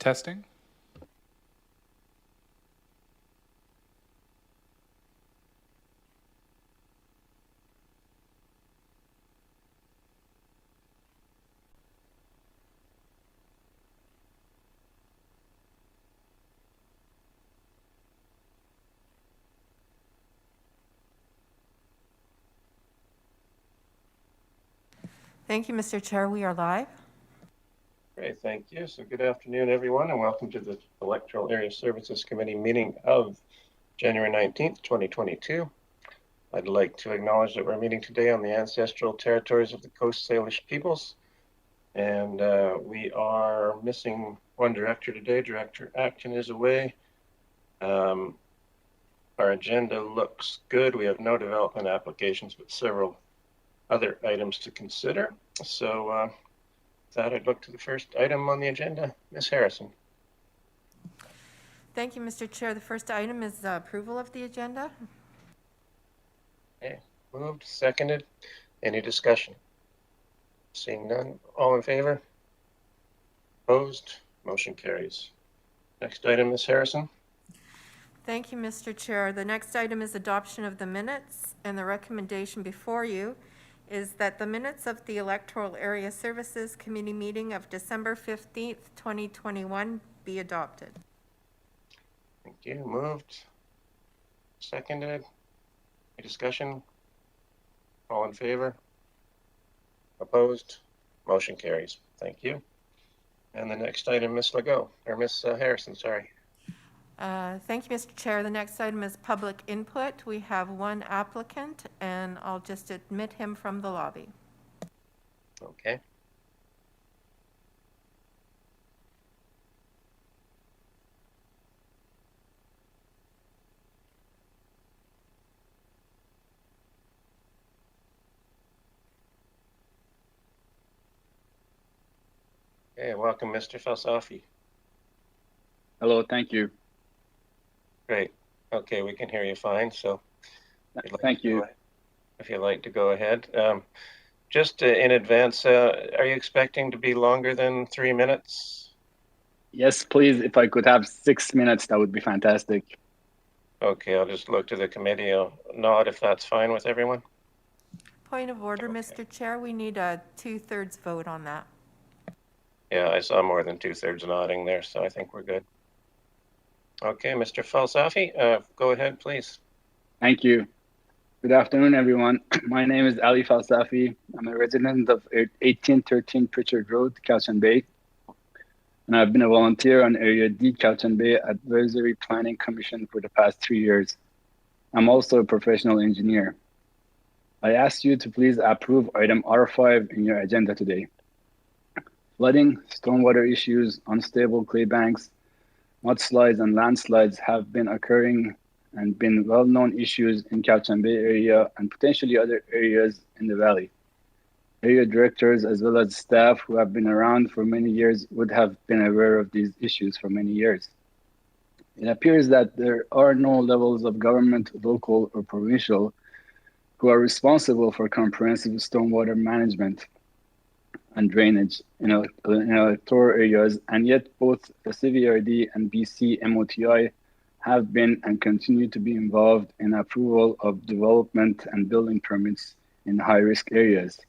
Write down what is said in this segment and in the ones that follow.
Testing. Thank you, Mr. Chair. We are live. Great, thank you. So good afternoon, everyone, and welcome to the Electoral Area Services Committee meeting of January 19th, 2022. I'd like to acknowledge that we're meeting today on the ancestral territories of the Coast Salish peoples. And we are missing one director today. Director Action is away. Our agenda looks good. We have no development applications, but several other items to consider. So with that, I'd look to the first item on the agenda. Ms. Harrison. Thank you, Mr. Chair. The first item is the approval of the agenda. Okay, moved, seconded. Any discussion? Seeing none, all in favor? Opposed? Motion carries. Next item, Ms. Harrison. Thank you, Mr. Chair. The next item is adoption of the minutes, and the recommendation before you is that the minutes of the Electoral Area Services Committee meeting of December 15th, 2021 be adopted. Thank you. Moved. Seconded. Any discussion? All in favor? Opposed? Motion carries. Thank you. And the next item, Ms. Legault, or Ms. Harrison, sorry. Thank you, Mr. Chair. The next item is public input. We have one applicant, and I'll just admit him from the lobby. Okay. Okay, welcome, Mr. Falsafi. Hello, thank you. Great. Okay, we can hear you fine. So thank you. If you'd like to go ahead. Just in advance, are you expecting to be longer than 3 minutes? Yes, please. If I could have 6 minutes, that would be fantastic. Okay, I'll just look to the committee. I'll nod if that's fine with everyone. Point of order, okay. Mr. Chair, we need a 2/3 vote on that. Yeah, I saw more than 2/3 nodding there, so I think we're good. Okay, Mr. Falsafi, go ahead, please. Thank you. Good afternoon, everyone. My name is Ali Falsafi. I'm a resident of 1813 Pritchard Road, Cowichan Bay. And I've been a volunteer on Area D, Cowichan Bay Advisory Planning Commission for the past 3 years. I'm also a professional engineer. I ask you to please approve item R5 in your agenda today. Flooding, stormwater issues, unstable clay banks, mudslides and landslides have been occurring and been well-known issues in Cowichan Bay area and potentially other areas in the valley. Area directors as well as staff who have been around for many years would have been aware of these issues for many years. It appears that there are no levels of government, local or provincial, who are responsible for comprehensive stormwater management and drainage in electoral areas, and yet both the CVRD and BC MOTI have been and continue to be involved in approval of development and building permits in high-risk areas.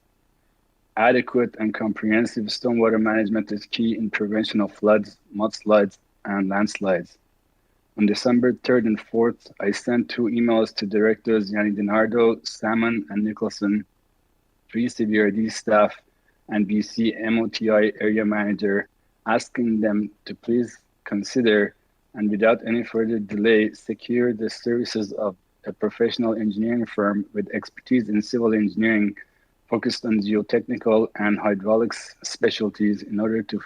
Adequate and comprehensive stormwater management is key in prevention of floods, mudslides, and landslides. On December 3rd and 4th, I sent 2 emails to directors Yanni DiNardo, Salmon, and Nicholson, 3 CVRD staff, and BC MOTI area manager, asking them to please consider and without any further delay, secure the services of a professional engineering firm with expertise in civil engineering focused on geotechnical and hydraulics specialties in order to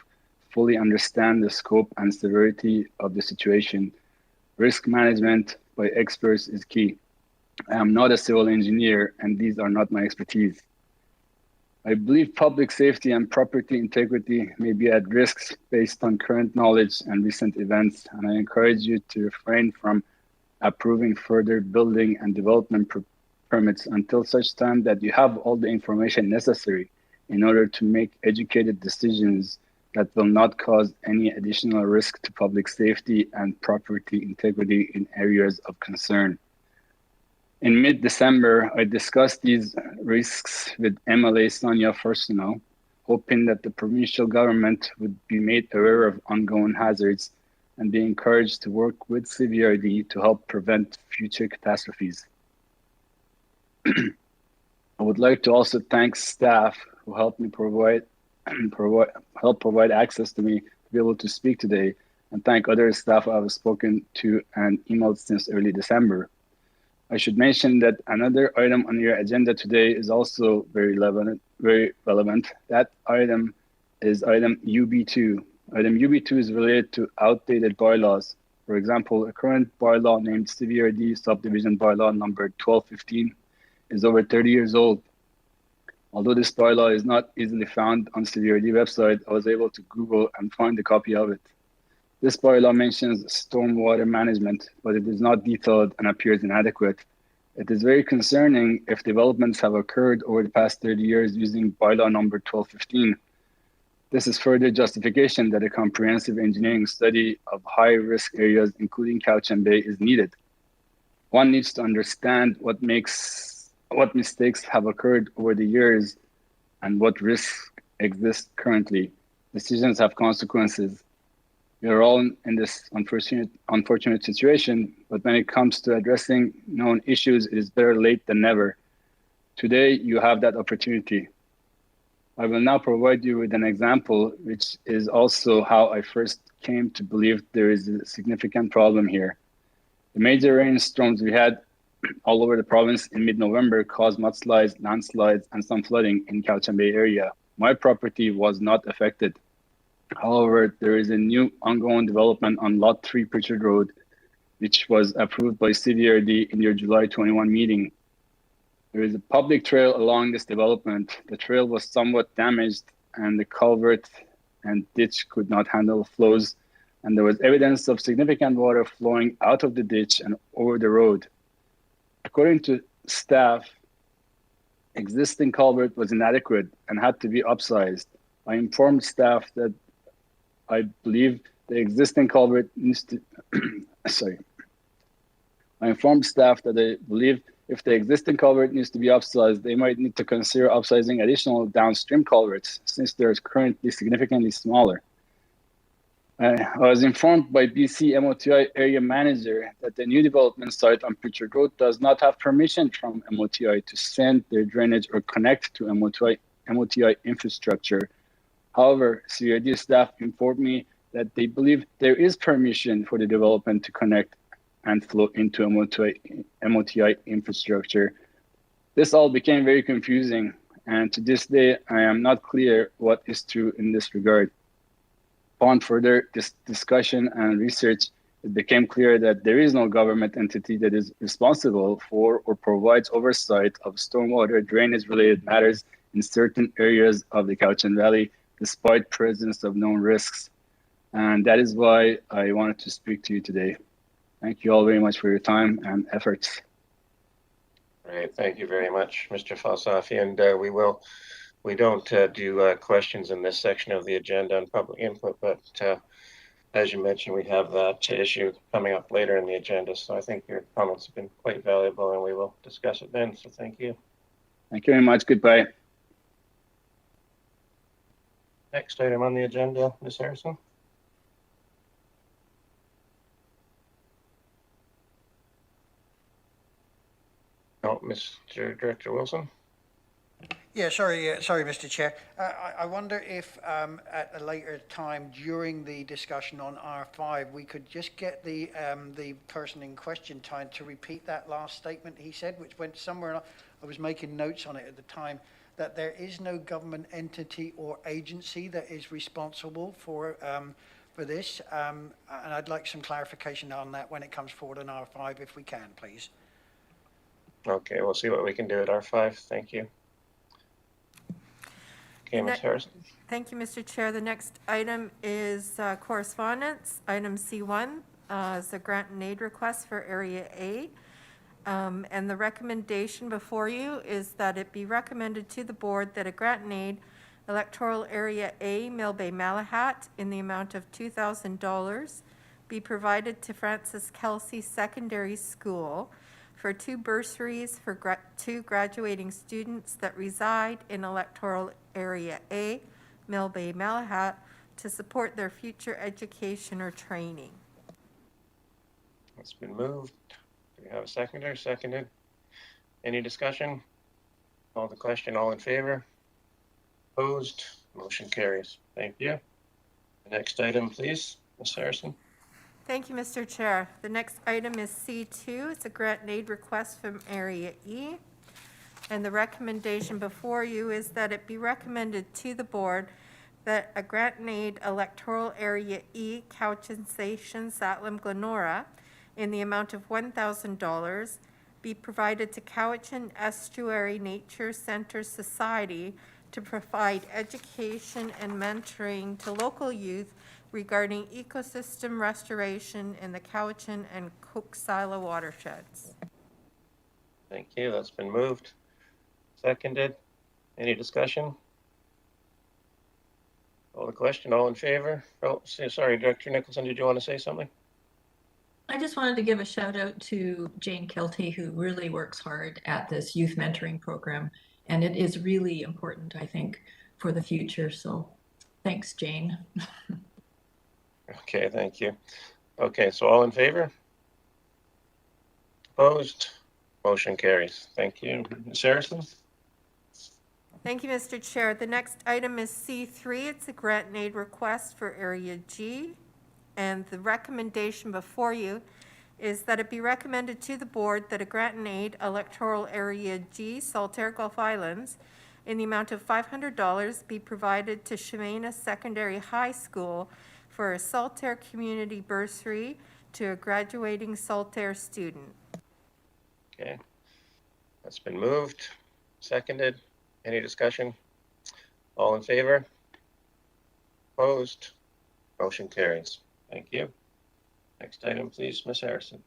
fully understand the scope and severity of the situation. Risk management by experts is key. I am not a civil engineer and these are not my expertise. I believe public safety and property integrity may be at risk based on current knowledge and recent events, and I encourage you to refrain from approving further building and development permits until such time that you have all the information necessary in order to make educated decisions that will not cause any additional risk to public safety and property integrity in areas of concern. In mid-December, I discussed these risks with MLA Sonia Fortuno, hoping that the provincial government would be made aware of ongoing hazards and be encouraged to work with CVRD to help prevent future catastrophes. I would like to also thank staff who helped me provide access to me to be able to speak today, and thank other staff I have spoken to and emailed since early December. I should mention that another item on your agenda today is also very relevant. That item is item UB2. Item UB2 is related to outdated bylaws. For example, a current bylaw named CVRD Subdivision Bylaw number 1215 is over 30 years old. Although this bylaw is not easily found on CVRD website, I was able to Google and find a copy of it. This bylaw mentions stormwater management, but it is not detailed and appears inadequate. It is very concerning if developments have occurred over the past 30 years using bylaw number 1215. This is further justification that a comprehensive engineering study of high-risk areas, including Cowichan Bay, is needed. One needs to understand what mistakes have occurred over the years and what risks exist currently. Decisions have consequences. We are all in this unfortunate situation, but when it comes to addressing known issues, it is better late than never. Today, you have that opportunity. I will now provide you with an example, which is also how I first came to believe there is a significant problem here. The major rainstorms we had all over the province in mid-November caused mudslides, landslides, and some flooding in Cowichan Bay area. My property was not affected. However, there is a new ongoing development on Lot 3 Pritchard Road, which was approved by CVRD in your July 21 meeting. There is a public trail along this development. The trail was somewhat damaged and the culvert and ditch could not handle flows, and there was evidence of significant water flowing out of the ditch and over the road. According to staff, existing culvert was inadequate and had to be upsized. I informed staff that I believe the existing culvert needs to, I informed staff that I believe if the existing culvert needs to be upsized, they might need to consider upsizing additional downstream culverts since they're currently significantly smaller. I was informed by BC MOTI area manager that the new development site on Pritchard Road does not have permission from MOTI to send their drainage or connect to MOTI infrastructure. However, CRD staff informed me that they believe there is permission for the development to connect and flow into MOTI infrastructure. This all became very confusing, and to this day, I am not clear what is true in this regard. Upon further discussion and research, it became clear that there is no government entity that is responsible for or provides oversight of stormwater drainage-related matters in certain areas of the Cowichan Valley, despite presence of known risks. And that is why I wanted to speak to you today. Thank you all very much for your time and efforts. Great, thank you very much, Mr. Falsafi. And we don't do questions in this section of the agenda on public input, but as you mentioned, we have that issue coming up later in the agenda. So I think your comments have been quite valuable and we will discuss it then. So thank you. Thank you very much. Goodbye. Next item on the agenda, Ms. Harrison. Oh, Mr. Director Wilson. Yeah, sorry, Mr. Chair. I wonder if at a later time during the discussion on R5, we could just get the person in question time to repeat that last statement he said, which went somewhere. I was making notes on it at the time, that there is no government entity or agency that is responsible for this. And I'd like some clarification on that when it comes forward on R5, if we can, please. Okay, we'll see what we can do at R5. Thank you. Okay, Ms. Harrison. Thank you, Mr. Chair. The next item is correspondence. Item C1 is a grant and aid request for Area A. And the recommendation before you is that it be recommended to the board that a grant and aid Electoral Area A, Mill Bay Malahat, in the amount of $2,000 be provided to Francis Kelsey Secondary School for 2 bursaries for 2 graduating students that reside in Electoral Area A, Mill Bay Malahat, to support their future education or training. It's been moved. Do we have a seconder? Seconded. Any discussion? Call the question. All in favor? Opposed? Motion carries. Thank you. The next item, please, Ms. Harrison. Thank you, Mr. Chair. The next item is C2. It's a grant and aid request from Area E. And the recommendation before you is that it be recommended to the board that a grant and aid Electoral Area E Cowichan Station, Satlam, Glenora, in the amount of $1,000 be provided to Cowichan Estuary Nature Center Society to provide education and mentoring to local youth regarding ecosystem restoration in the Cowichan and Cook-Sila watersheds. Thank you. That's been moved. Seconded. Any discussion? Call the question. All in favor? Oh, sorry, Director Nicholson, did you want to say something? I just wanted to give a shout out to Jane Kelty, who really works hard at this youth mentoring program. And it is really important, I think, for the future. So thanks, Jane. Okay, thank you. Okay, so all in favor? Opposed? Motion carries. Thank you. Ms. Harrison? Thank you, Mr. Chair. The next item is C3. It's a grant and aid request for Area G. And the recommendation before you is that it be recommended to the board that a grant and aid Electoral Area G, Saltaire Gulf Islands, in the amount of $500 be provided to Shemana Secondary High School for a Saltaire Community Bursary to a graduating Saltaire student. Okay, that's been moved. Seconded. Any discussion? All in favor? Opposed? Motion carries. Thank you. Next item, please, Ms. Harrison.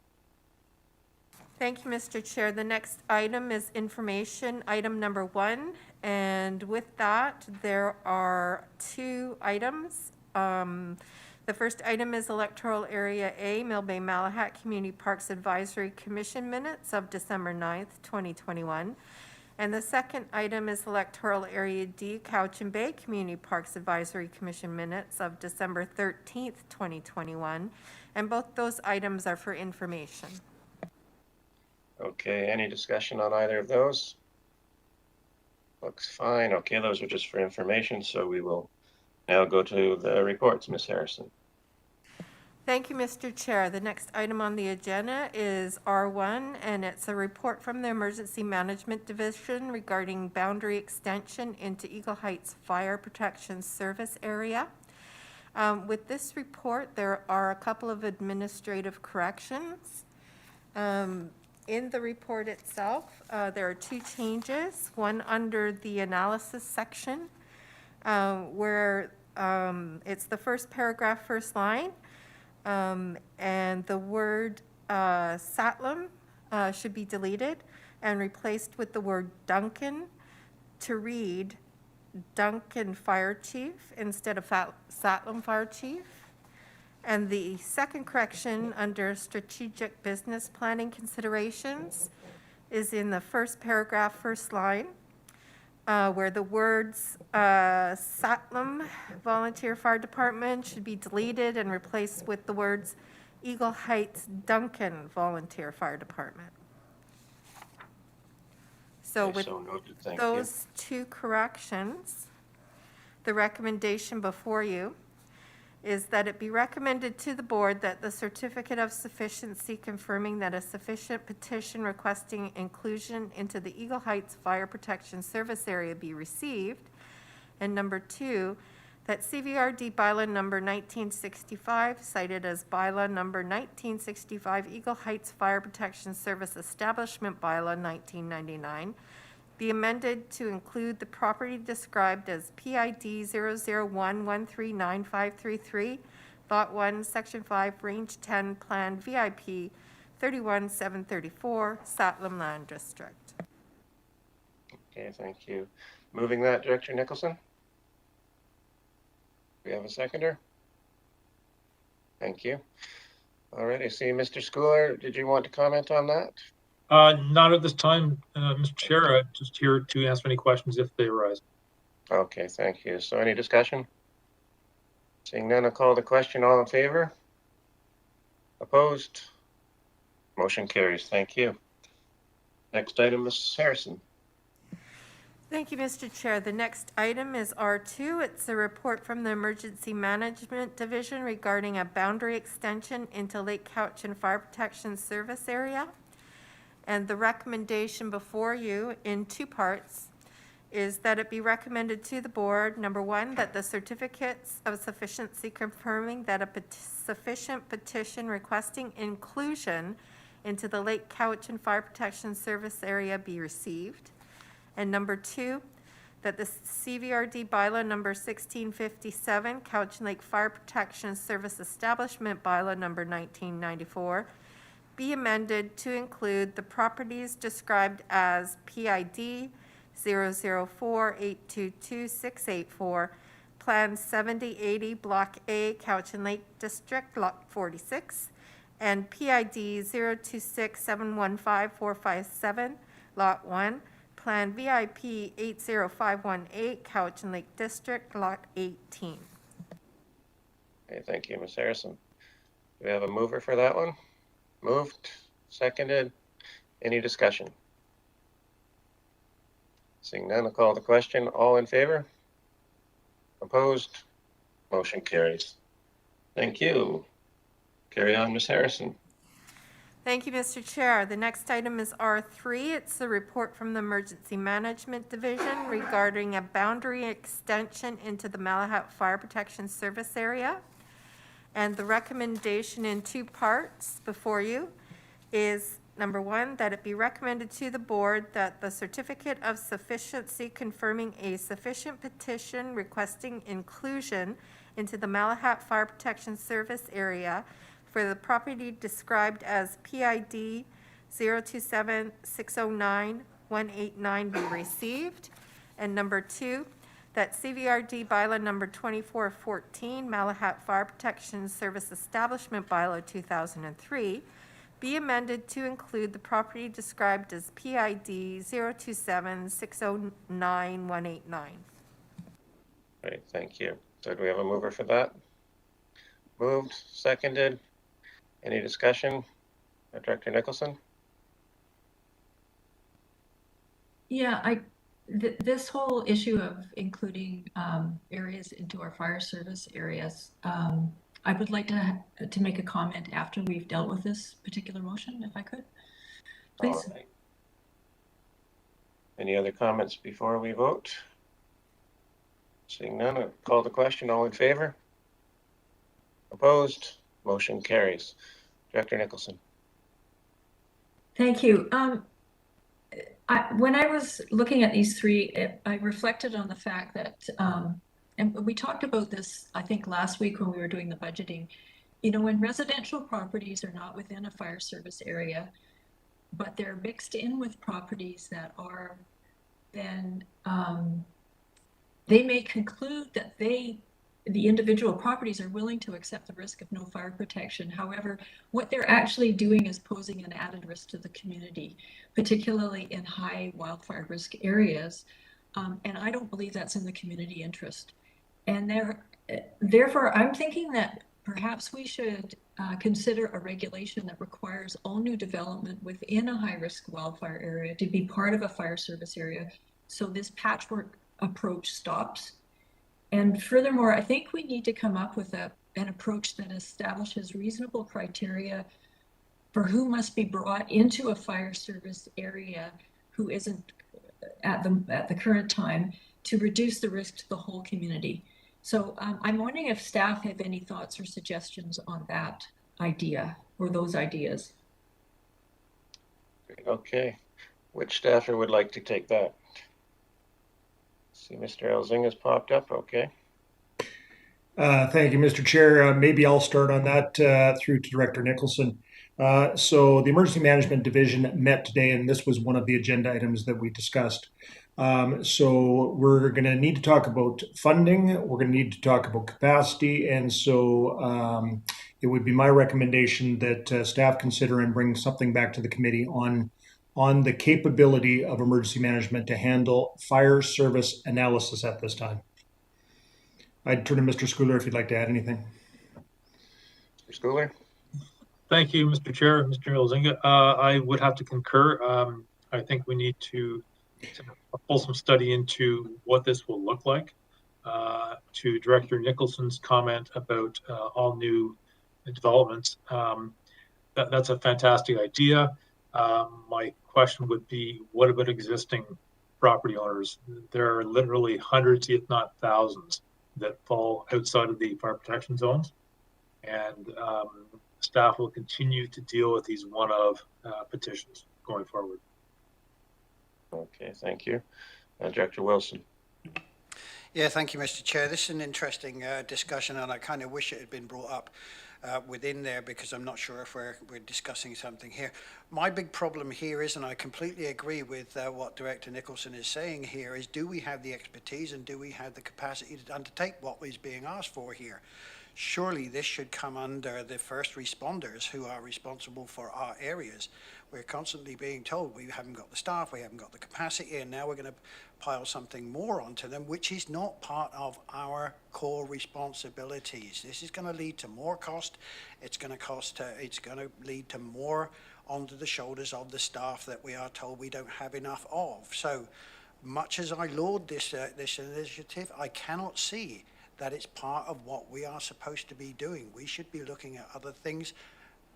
Thank you, Mr. Chair. The next item is information, item number 1. And with that, there are 2 items. The first item is Electoral Area A, Mill Bay Malahat Community Parks Advisory Commission minutes of December 9th, 2021. And the second item is Electoral Area D, Cowichan Bay Community Parks Advisory Commission minutes of December 13th, 2021. And both those items are for information. Okay, any discussion on either of those? Looks fine. Okay, those are just for information, so we will now go to the reports, Ms. Harrison. Thank you, Mr. Chair. The next item on the agenda is R1, and it's a report from the Emergency Management Division regarding boundary extension into Eagle Heights Fire Protection Service area. With this report, there are a couple of administrative corrections. In the report itself, there are 2 changes, one under the analysis section, where it's the first paragraph, first line, and the word Satlam should be deleted and replaced with the word Duncan to read Duncan Fire Chief instead of Satlam Fire Chief. And the second correction under strategic business planning considerations is in the first paragraph, first line, where the words Satlam Volunteer Fire Department should be deleted and replaced with the words Eagle Heights Duncan Volunteer Fire Department. So Okay, with so noted. Thank those 2 corrections, the recommendation before you is that it be recommended to the board that the certificate of sufficiency confirming that a sufficient petition requesting inclusion into the Eagle Heights Fire Protection Service area be received. And number 2, that CVRD bylaw number 1965, cited as bylaw number 1965 Eagle Heights Fire Protection Service Establishment Bylaw 1999, be amended to include the property described as PID 001139533, Lot 1, Section 5, Range 10, Plan VIP 31734, Satlam Land District. Okay, thank you. Moving that, Director Nicholson? we have a seconder? Thank you. All right, I see Mr. Schooler. Did you want to comment on that? Not at this time, Mr. Chair. I'm just here to answer any questions if they arise. Okay, thank you. So any discussion? Seeing none, I'll call the question. All in favor? Opposed? Motion carries. Thank you. Next item, Ms. Harrison. Thank you, Mr. Chair. The next item is R2. It's a report from the Emergency Management Division regarding a boundary extension into Lake Cowichan Fire Protection Service Area. And the recommendation before you in two parts is that it be recommended to the board, number one, that the certificates of sufficiency confirming that a sufficient petition requesting inclusion into the Lake Cowichan Fire Protection Service Area be received. And number two, that the CVRD bylaw number 1657, Cowichan Lake Fire Protection Service Establishment bylaw number 1994, be amended to include the properties described as PID 004822684, Plan 7080, Block A, Cowichan Lake District, Lot 46, and PID 026715457, Lot 1, Plan VIP 80518, Cowichan Lake District, Lot 18. Okay, thank you, Ms. Harrison. Do we have a mover for that one? Moved, seconded. Any discussion? Seeing none, I'll call the question. All in favor? Opposed? Motion carries. Thank you. Carry on, Ms. Harrison. Thank you, Mr. Chair. The next item is R3. It's a report from the Emergency Management Division regarding a boundary extension into the Malahat Fire Protection Service Area. And the recommendation in two parts before you is, number one, that it be recommended to the board that the certificate of sufficiency confirming a sufficient petition requesting inclusion into the Malahat Fire Protection Service Area for the property described as PID 027609189 be received. And number two, that CVRD bylaw number 2414, Malahat Fire Protection Service Establishment bylaw 2003, be amended to include the property described as PID 027609189. Great, thank you. So do we have a mover for that? Moved, seconded. Any discussion? Director Nicholson? Yeah, this whole issue of including areas into our fire service areas, I would like to make a comment after we've dealt with this particular motion, if I could, please. All right. Any other comments before we vote? Seeing none, I'll call the question. All in favor? Opposed? Motion carries. Director Nicholson. Thank you. When I was looking at these three, I reflected on the fact that, and we talked about this, I think, last week when we were doing the budgeting. You know, when residential properties are not within a fire service area, but they're mixed in with properties that are, then they may conclude that the individual properties are willing to accept the risk of no fire protection. However, what they're actually doing is posing an added risk to the community, particularly in high wildfire risk areas. And I don't believe that's in the community interest. And therefore, I'm thinking that perhaps we should consider a regulation that requires all new development within a high risk wildfire area to be part of a fire service area. So this patchwork approach stops. And furthermore, I think we need to come up with an approach that establishes reasonable criteria for who must be brought into a fire service area who isn't at the current time, to reduce the risk to the whole community. So I'm wondering if staff have any thoughts or suggestions on that idea or those ideas. Okay. Which staffer would like to take that? See, Mr. Elzing has popped up. Okay. Thank you, Mr. Chair. Maybe I'll start on that through to Director Nicholson. So the Emergency Management Division met today, and this was one of the agenda items that we discussed. So we're going to need to talk about funding. We're going to need to talk about capacity. And so it would be my recommendation that staff consider and bring something back to the committee on the capability of emergency management to handle fire service analysis at this time. I'd turn to Mr. Schooler if you'd like to add anything. Mr. Schooler? Thank you, Mr. Chair, Mr. Elzinga. I would have to concur. I think we need to pull some study into what this will look like. To Director Nicholson's comment about all new developments, that's a fantastic idea. My question would be, what about existing property owners? There are literally hundreds, if not thousands, that fall outside of the fire protection zones. And staff will continue to deal with these one-of petitions going forward. Okay, thank you. Director Wilson. Yeah, thank you, Mr. Chair. This is an interesting discussion, and I kind of wish it had been brought up within there, because I'm not sure if we're discussing something here. My big problem here is, and I completely agree with what Director Nicholson is saying here, is do we have the expertise and do we have the capacity to undertake what is being asked for here? Surely this should come under the first responders who are responsible for our areas. We're constantly being told we haven't got the staff, we haven't got the capacity, and now we're going to pile something more onto them, which is not part of our core responsibilities. This is going to lead to more cost. It's going to lead to more onto the shoulders of the staff that we are told we don't have enough of. So much as I laud this initiative, I cannot see that it's part of what we are supposed to be doing. We should be looking at other things.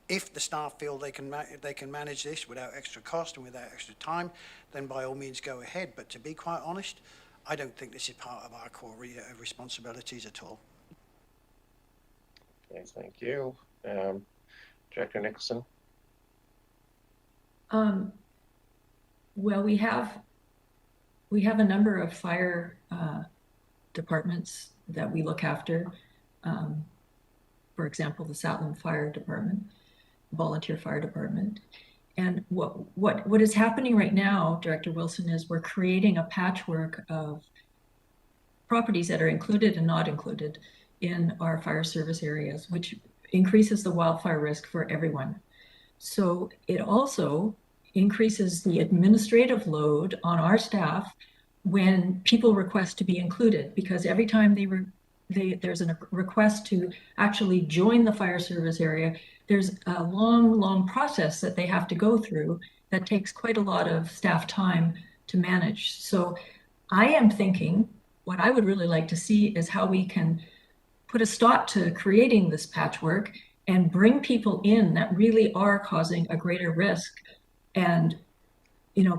If the staff feel they can manage this without extra cost and without extra time, then by all means go ahead. But to be quite honest, I don't think this is part of our core responsibilities at all. Okay, thank you. Director Nicholson. Well, we have a number of fire departments that we look after. For example, the Satlam Fire Department, Volunteer Fire Department. And what is happening right now, Director Wilson, is we're creating a patchwork of properties that are included and not included in our fire service areas, which increases the wildfire risk for everyone. So it also increases the administrative load on our staff when people request to be included, because every time there's a request to actually join the fire service area, there's a long process that they have to go through that takes quite a lot of staff time to manage. So I am thinking what I would really like to see is how we can put a stop to creating this patchwork and bring people in that really are causing a greater risk, and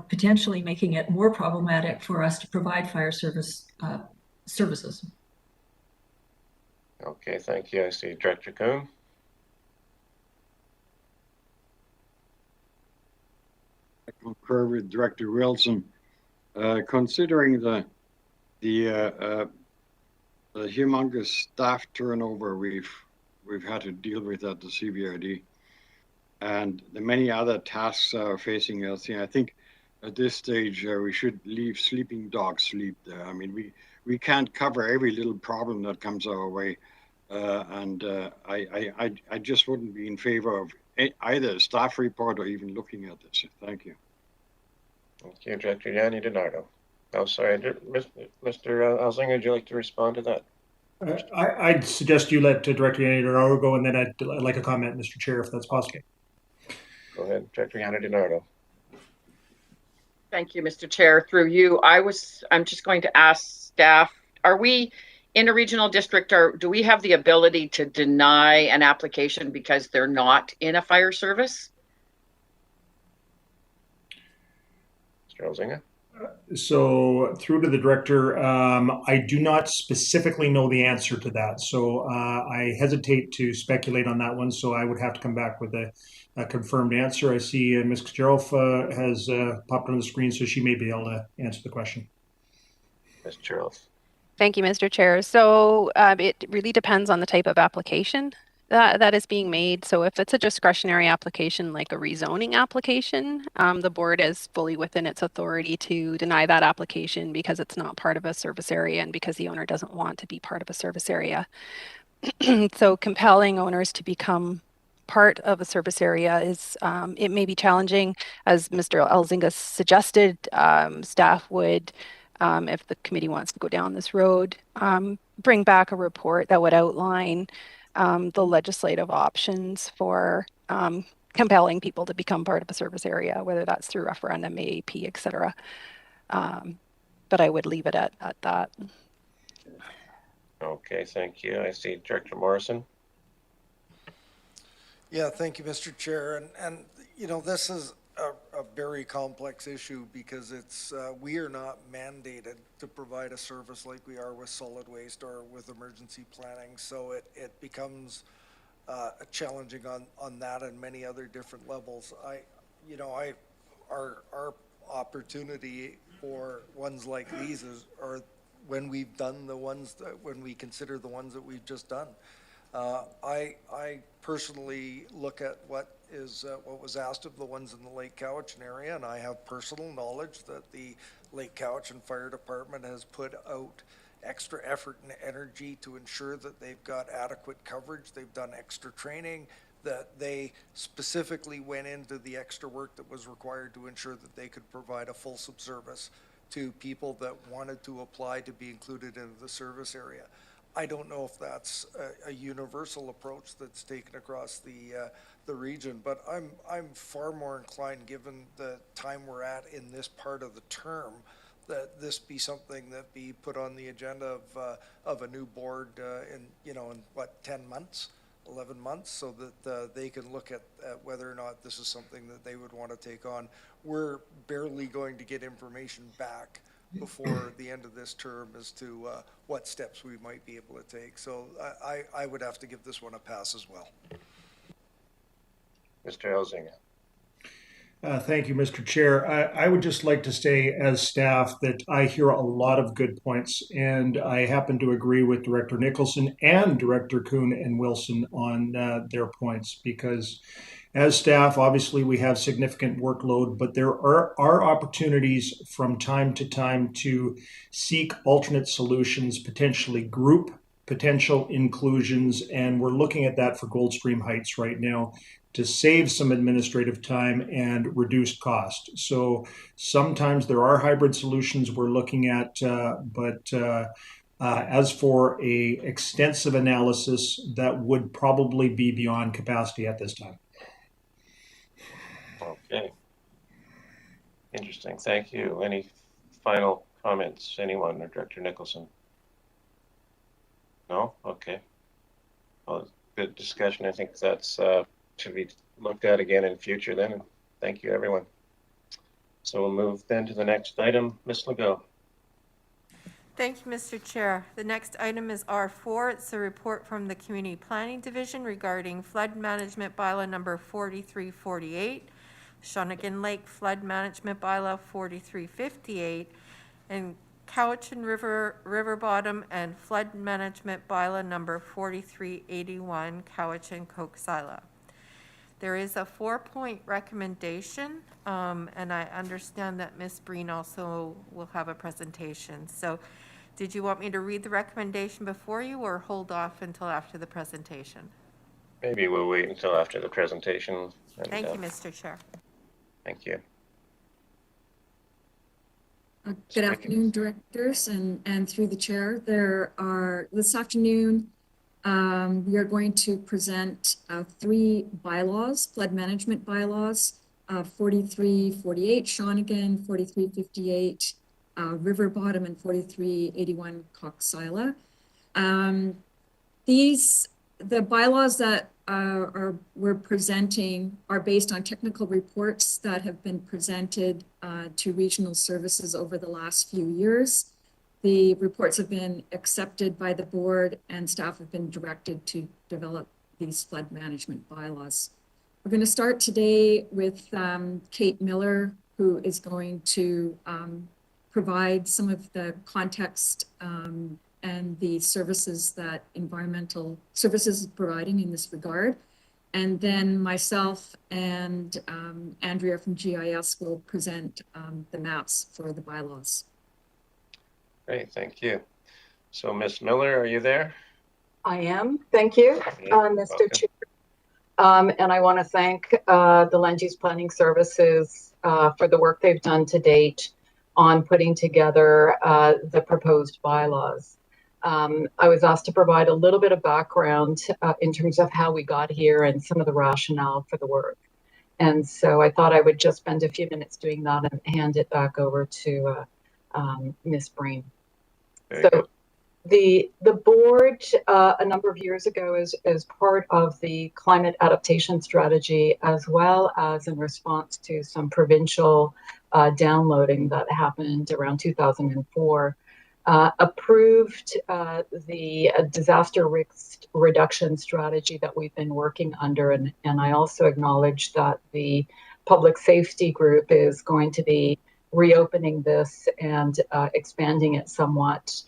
potentially making it more problematic for us to provide fire services. Okay, thank you. I see Director Coon. I concur with Director Wilson. Considering the humongous staff turnover we've had to deal with at the CBRD, and the many other tasks facing us, I think at this stage we should leave sleeping dogs sleep there. I mean, we can't cover every little problem that comes our way, and I just wouldn't be in favor of either a staff report or even looking at this. Thank you. Thank you, Director Yanni DiNardo. Oh, sorry, Mr. Elzinga, would you like to respond to that? I'd suggest you let Director Yanni DiNardo go, and then I'd like a comment, Mr. Chair, if that's possible. Go ahead, Director Yanni DiNardo. Thank you, Mr. Chair. Through you, I'm just going to ask staff, are we in a regional district, or do we have the ability to deny an application because they're not in a fire service? Mr. Elzinga? So through to the director, I do not specifically know the answer to that. So I hesitate to speculate on that one. So I would have to come back with a confirmed answer. I see Ms. Gerald has popped on the screen, so she may be able to answer the question. Ms. Gerald. Thank you, Mr. Chair. So it really depends on the type of application. that is being made. So if it's a discretionary application, like a rezoning application, the board is fully within its authority to deny that application because it's not part of a service area and because the owner doesn't want to be part of a service area. So compelling owners to become part of a service area is, it may be challenging. As Mr. Elzinga suggested, staff would, if the committee wants to go down this road, bring back a report that would outline the legislative options for compelling people to become part of a service area, whether that's through referendum, AAP, et cetera. But I would leave it at that. Okay, thank you. I see Director Morrison. Yeah, thank you, Mr. Chair. And you know, this is a very complex issue because it's, we are not mandated to provide a service like we are with solid waste or with emergency planning. So it becomes challenging on that and many other different levels. Our opportunity for ones like these are when we've done the ones that, when we consider the ones that we've just done. I personally look at what was asked of the ones in the Lake Cowichan area, and I have personal knowledge that the Lake Cowichan Fire Department has put out extra effort and energy to ensure that they've got adequate coverage. They've done extra training, that they specifically went into the extra work that was required to ensure that they could provide a fulsome service to people that wanted to apply to be included in the service area. I don't know if that's a universal approach that's taken across the region, but I'm far more inclined, given the time we're at in this part of the term, that this be something that be put on the agenda of a new board in what, 10 months, 11 months, so that they can look at whether or not this is something that they would want to take on. We're barely going to get information back before the end of this term as to what steps we might be able to take. So I would have to give this one a pass as well. Mr. Elzinga. Thank you, Mr. Chair. I would just like to say as staff that I hear a lot of good points, and I happen to agree with Director Nicholson and Director Kuhn and Wilson on their points, because as staff, obviously we have significant workload, but there are opportunities from time to time to seek alternate solutions, potentially group potential inclusions, and we're looking at that for Goldstream Heights right now, to save some administrative time and reduce cost. So sometimes there are hybrid solutions we're looking at, but as for a extensive analysis, that would probably be beyond capacity at this time. Okay. Interesting. Thank you. Any final comments, anyone, or Director Nicholson? No? Okay. Well, good discussion. I think that's to be looked at again in future then. And thank you, everyone. So we'll move then to the next item. Ms. Legault. Thank you, Mr. Chair. The next item is R4. It's a report from the Community Planning Division regarding flood management bylaw number 4348, Shawnigan Lake Flood Management Bylaw 4358, and Cowichan River Bottom and Flood Management Bylaw number 4381, Cowichan Coxsila. There is a 4-point recommendation, and I understand that Ms. Breen also will have a presentation. So did you want me to read the recommendation before you or hold off until after the presentation? Maybe we'll wait until after the presentation. Thank you, Mr. Chair. Thank you. Good afternoon, directors, and through the chair. There are, this afternoon, we are going to present 3 bylaws, flood management bylaws, 4348 Shawnigan, 4358 River Bottom, and 4381 Coxsila. The bylaws that we're presenting are based on technical reports that have been presented to regional services over the last few years. The reports have been accepted by the board, and staff have been directed to develop these flood management bylaws. We're going to start today with Kate Miller, who is going to provide some of the context and the services that environmental services is providing in this regard. And then myself and Andrea from GIS will present the maps for the bylaws. Great, thank you. So Ms. Miller, are you there? I am. Thank you, Mr. Chair. And I want to thank the Land Use Planning Services for the work they've done to date on putting together the proposed bylaws. I was asked to provide a little bit of background in terms of how we got here and some of the rationale for the work. And so I thought I would just spend a few minutes doing that and hand it back over to Ms. Breen. So the board a number of years ago, as part of the climate adaptation strategy, as well as in response to some provincial downloading that happened around 2004, approved the disaster risk reduction strategy that we've been working under. And I also acknowledge that the public safety group is going to be reopening this and expanding it somewhat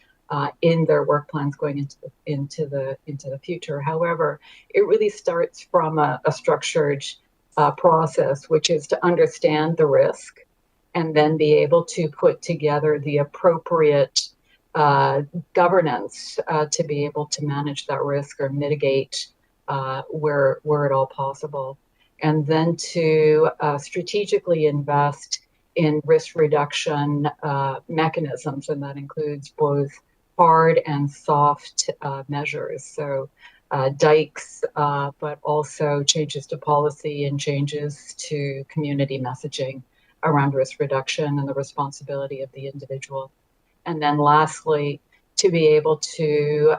in their work plans going into the future. However, it really starts from a structured process, which is to understand the risk and then be able to put together the appropriate governance to be able to manage that risk or mitigate where at all possible, and then to strategically invest in risk reduction mechanisms, and that includes both hard and soft measures. So dikes, but also changes to policy and changes to community messaging around risk reduction and the responsibility of the individual. And then lastly, to be able to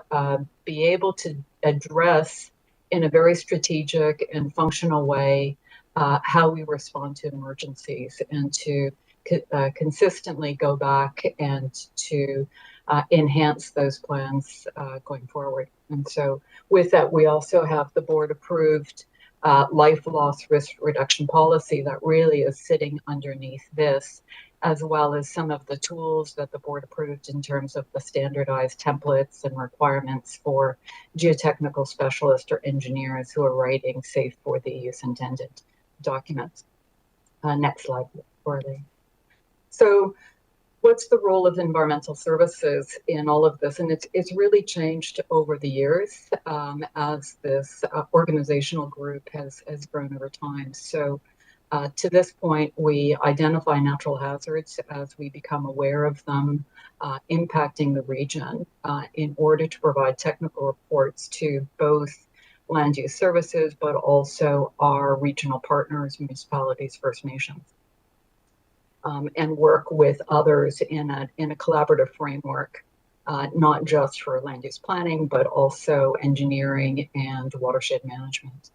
address in a very strategic and functional way how we respond to emergencies, and to consistently go back and to enhance those plans going forward. And so with that, we also have the board approved life loss risk reduction policy that really is sitting underneath this, as well as some of the tools that the board approved in terms of the standardized templates and requirements for geotechnical specialists or engineers who are writing safe for the use intended documents. Next slide, Orly. So what's the role of environmental services in all of this? And it's really changed over the years as this organizational group has grown over time. So to this point, we identify natural hazards as we become aware of them impacting the region in order to provide technical reports to both land use services, but also our regional partners, municipalities, First Nations. And work with others in a collaborative framework, not just for land use planning, but also engineering and watershed management.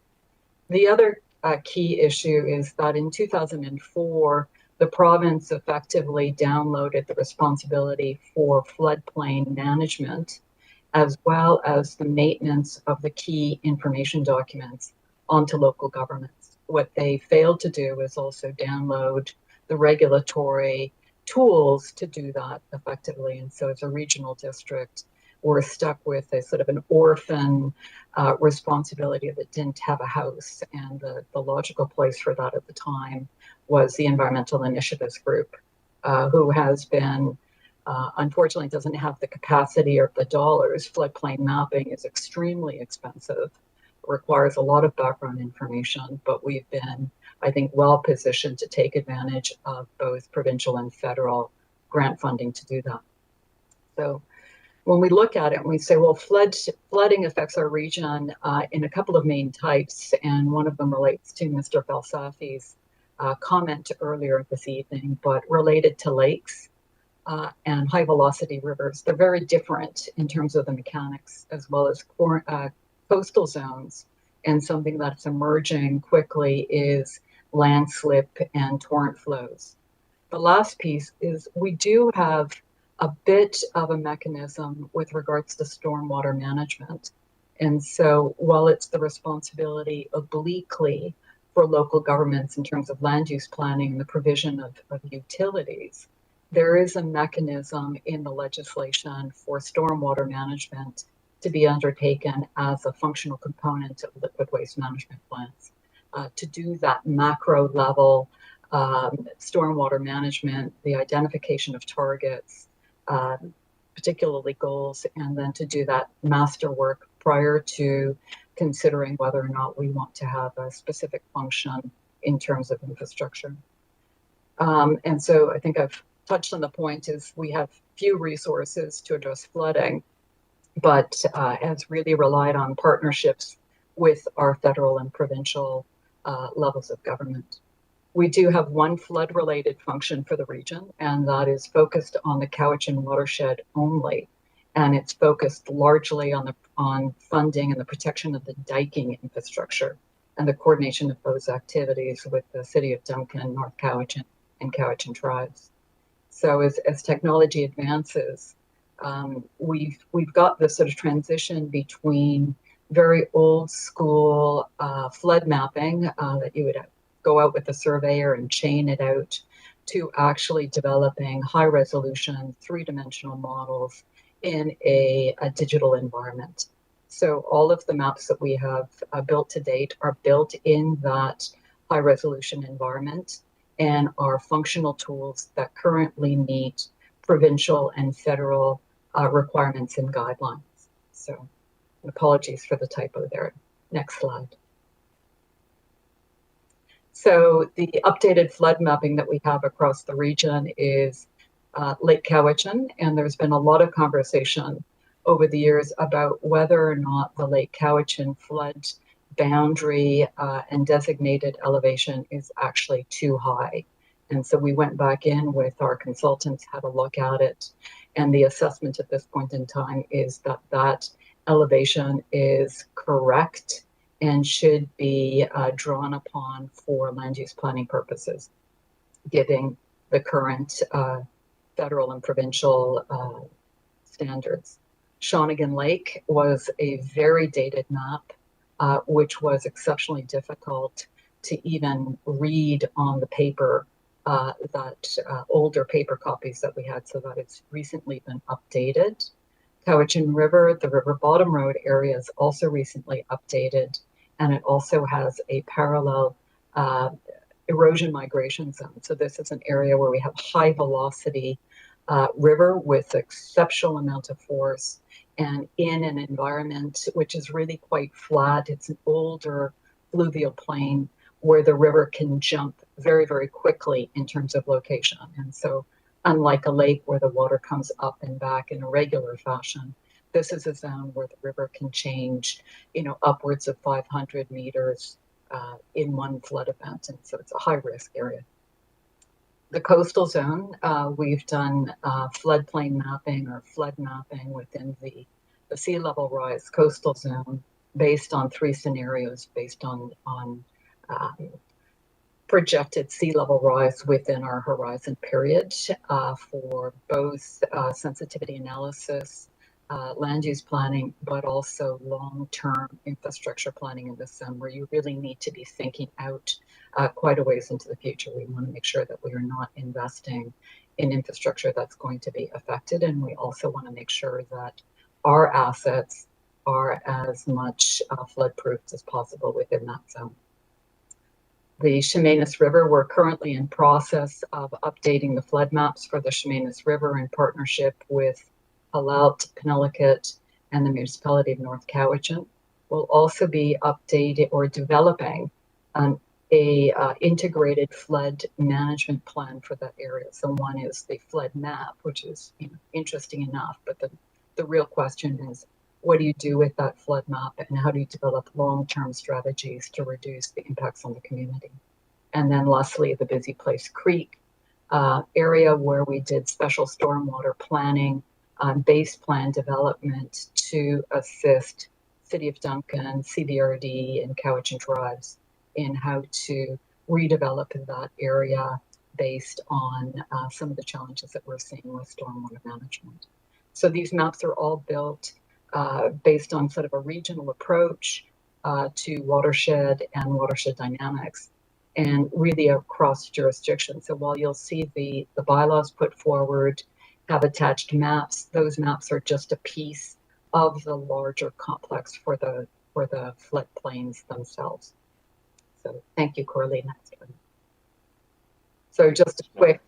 The other key issue is that in 2004, the province effectively downloaded the responsibility for floodplain management, as well as the maintenance of the key information documents onto local governments. What they failed to do is also download the regulatory tools to do that effectively. And so as a regional district, we're stuck with a sort of an orphan responsibility that didn't have a house. And the logical place for that at the time was the Environmental Initiatives Group, who has been, unfortunately doesn't have the capacity or the dollars. Floodplain mapping is extremely expensive, requires a lot of background information, but we've been, I think, well positioned to take advantage of both provincial and federal grant funding to do that. So when we look at it and we say, well, flooding affects our region in a couple of main types, and one of them relates to Mr. Falsafi's comment earlier this evening, but related to lakes and high velocity rivers. They're very different in terms of the mechanics, as well as coastal zones. And something that's emerging quickly is landslip and torrent flows. The last piece is we do have a bit of a mechanism with regards to stormwater management. And so while it's the responsibility obliquely for local governments in terms of land use planning and the provision of utilities, there is a mechanism in the legislation for stormwater management to be undertaken as a functional component of liquid waste management plans. To do that macro level stormwater management, the identification of targets, particularly goals, and then to do that master work prior to considering whether or not we want to have a specific function in terms of infrastructure. And so I think I've touched on the point is we have few resources to address flooding, but has really relied on partnerships with our federal and provincial levels of government. We do have one flood-related function for the region, and that is focused on the Cowichan watershed only. And it's focused largely on funding and the protection of the diking infrastructure and the coordination of those activities with the City of Duncan, North Cowichan, and Cowichan tribes. So as technology advances, we've got this sort of transition between very old school flood mapping that you would go out with a surveyor and chain it out to actually developing high resolution, three-dimensional models in a digital environment. So all of the maps that we have built to date are built in that high resolution environment and are functional tools that currently meet provincial and federal requirements and guidelines. So apologies for the typo there. Next slide. So the updated flood mapping that we have across the region is Lake Cowichan, and there's been a lot of conversation over the years about whether or not the Lake Cowichan flood boundary and designated elevation is actually too high. And so we went back in with our consultants, had a look at it, and the assessment at this point in time is that that elevation is correct and should be drawn upon for land use planning purposes, given the current federal and provincial standards. Shawnigan Lake was a very dated map, which was exceptionally difficult to even read on the paper, older paper copies that we had, so that it's recently been updated. Cowichan River, the River Bottom Road area is also recently updated, and it also has a parallel erosion migration zone. So this is an area where we have high velocity river with exceptional amount of force and in an environment which is really quite flat. It's an older fluvial plain where the river can jump very, very quickly in terms of location. And so unlike a lake where the water comes up and back in a regular fashion, this is a zone where the river can change, upwards of 500 meters in one flood event. And so it's a high risk area. The coastal zone, we've done floodplain mapping or flood mapping within the sea level rise coastal zone based on 3 scenarios based on projected sea level rise within our horizon period for both sensitivity analysis, land use planning, but also long-term infrastructure planning in this zone where you really need to be thinking out quite a ways into the future. We want to make sure that we are not investing in infrastructure that's going to be affected, and we also want to make sure that our assets are as much flood-proofed as possible within that zone. The Chemainus River, we're currently in process of updating the flood maps for the Chemainus River in partnership with Halalt, Penelakut, and the municipality of North Cowichan. We'll also be updating or developing a integrated flood management plan for that area. So one is the flood map, which is interesting enough, but the real question is, what do you do with that flood map and how do you develop long-term strategies to reduce the impacts on the community? And then lastly, the Busy Place Creek area where we did special stormwater planning, base plan development to assist City of Duncan, CBRD, and Cowichan tribes in how to redevelop that area based on some of the challenges that we're seeing with stormwater management. So these maps are all built based on sort of a regional approach to watershed and watershed dynamics. and really across jurisdictions. So while you'll see the bylaws put forward have attached maps, those maps are just a piece of the larger complex for the floodplains themselves. So thank you, Corley. Next one. So just a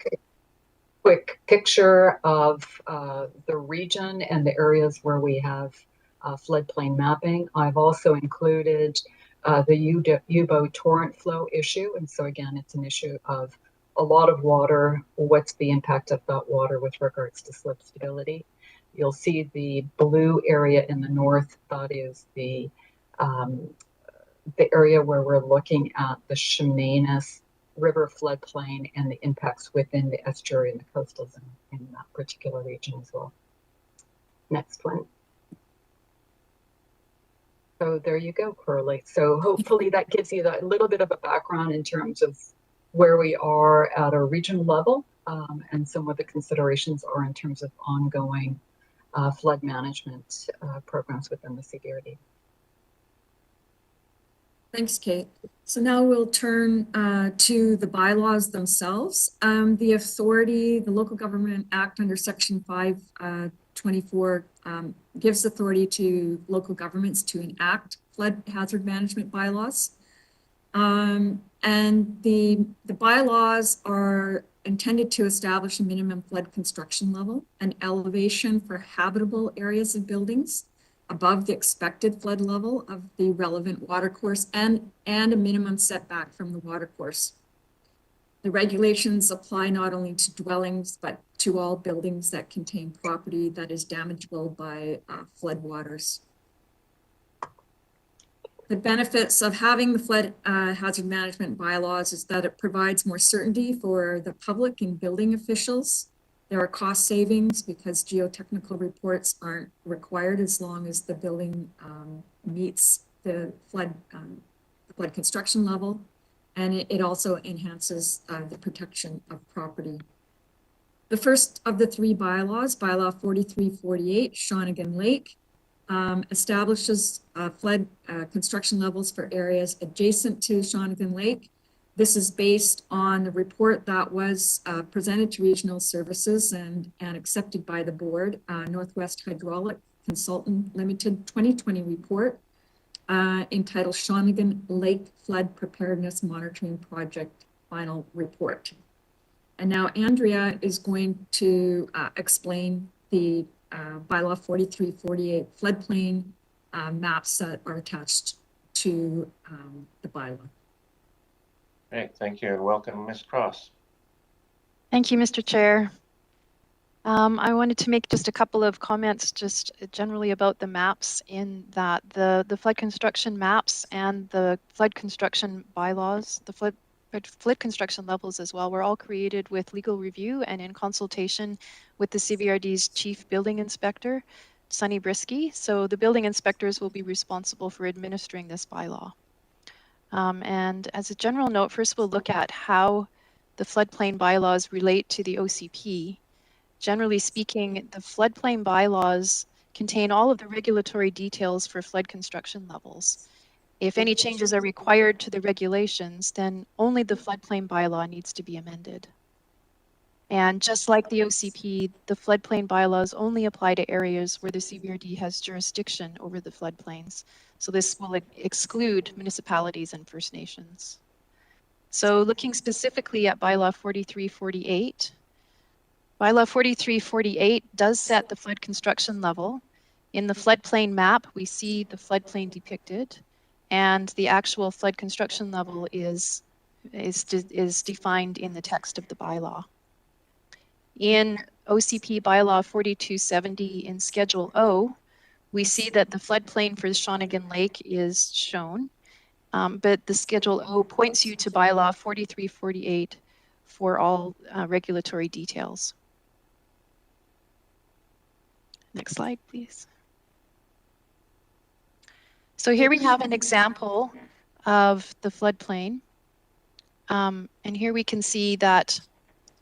quick picture of the region and the areas where we have floodplain mapping. I've also included the UBO torrent flow issue. And so again, it's an issue of a lot of water. What's the impact of that water with regards to slip stability? You'll see the blue area in the north. That is the area where we're looking at the Chemainus River floodplain and the impacts within the estuary and the coastal zone in that particular region as well. Next one. So there you go, Curly. So hopefully that gives you that little bit of a background in terms of where we are at a regional level, and some of the considerations are in terms of ongoing flood management programs within the CBRD. Thanks, Kate. So now we'll turn to the bylaws themselves. The authority, the Local Government Act under Section 524 gives authority to local governments to enact flood hazard management bylaws. And the bylaws are intended to establish a minimum flood construction level, an elevation for habitable areas of buildings above the expected flood level of the relevant watercourse, and a minimum setback from the watercourse. The regulations apply not only to dwellings, but to all buildings that contain property that is damageable by floodwaters. The benefits of having the flood hazard management bylaws is that it provides more certainty for the public and building officials. There are cost savings because geotechnical reports aren't required as long as the building meets the flood construction level. And it also enhances the protection of property. The first of the three bylaws, Bylaw 4348, Shawnigan Lake, establishes flood construction levels for areas adjacent to Shawnigan Lake. This is based on the report that was presented to Regional Services and accepted by the board, Northwest Hydraulic Consultant Limited 2020 report entitled Shawnigan Lake Flood Preparedness Monitoring Project Final Report. And now Andrea is going to explain the Bylaw 4348 floodplain maps that are attached to the bylaw. Great, thank you, and welcome, Ms. Cross. Thank you, Mr. Chair. I wanted to make just a couple of comments just generally about the maps, in that the flood construction maps and the flood construction bylaws, the flood construction levels as well, were all created with legal review and in consultation with the CBRD's Chief Building Inspector, Sunny Brisky. So the building inspectors will be responsible for administering this bylaw. And as a general note, first we'll look at how the floodplain bylaws relate to the OCP. Generally speaking, the floodplain bylaws contain all of the regulatory details for flood construction levels. If any changes are required to the regulations, then only the floodplain bylaw needs to be amended. And just like the OCP, the floodplain bylaws only apply to areas where the CBRD has jurisdiction over the floodplains. So this will exclude municipalities and First Nations. So looking specifically at Bylaw 4348, Bylaw 4348 does set the flood construction level. In the floodplain map, we see the floodplain depicted, and the actual flood construction level is defined in the text of the bylaw. In OCP Bylaw 4270 in Schedule O, we see that the floodplain for Shawnigan Lake is shown, but the Schedule O points you to Bylaw 4348 for all regulatory details. Next slide, please. So here we have an example of the floodplain. And here we can see that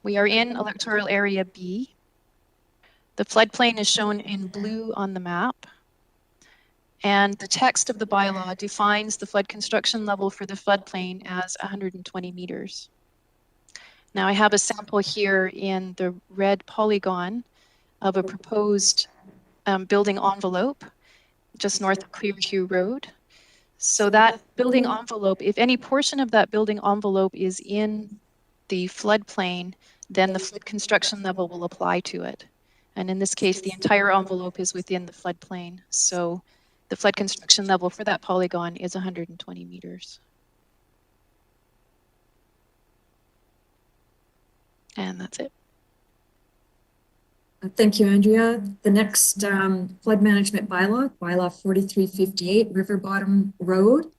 we are in Electoral Area B. The floodplain is shown in blue on the map. And the text of the bylaw defines the flood construction level for the floodplain as 120 meters. Now I have a sample here in the red polygon of a proposed building envelope just north of Clearview Road. So that building envelope, if any portion of that building envelope is in the floodplain, then the flood construction level will apply to it. And in this case, the entire envelope is within the floodplain. So the flood construction level for that polygon is 120 meters. And that's it. Thank you, Andrea. The next flood management bylaw, bylaw 4358, River Bottom Road,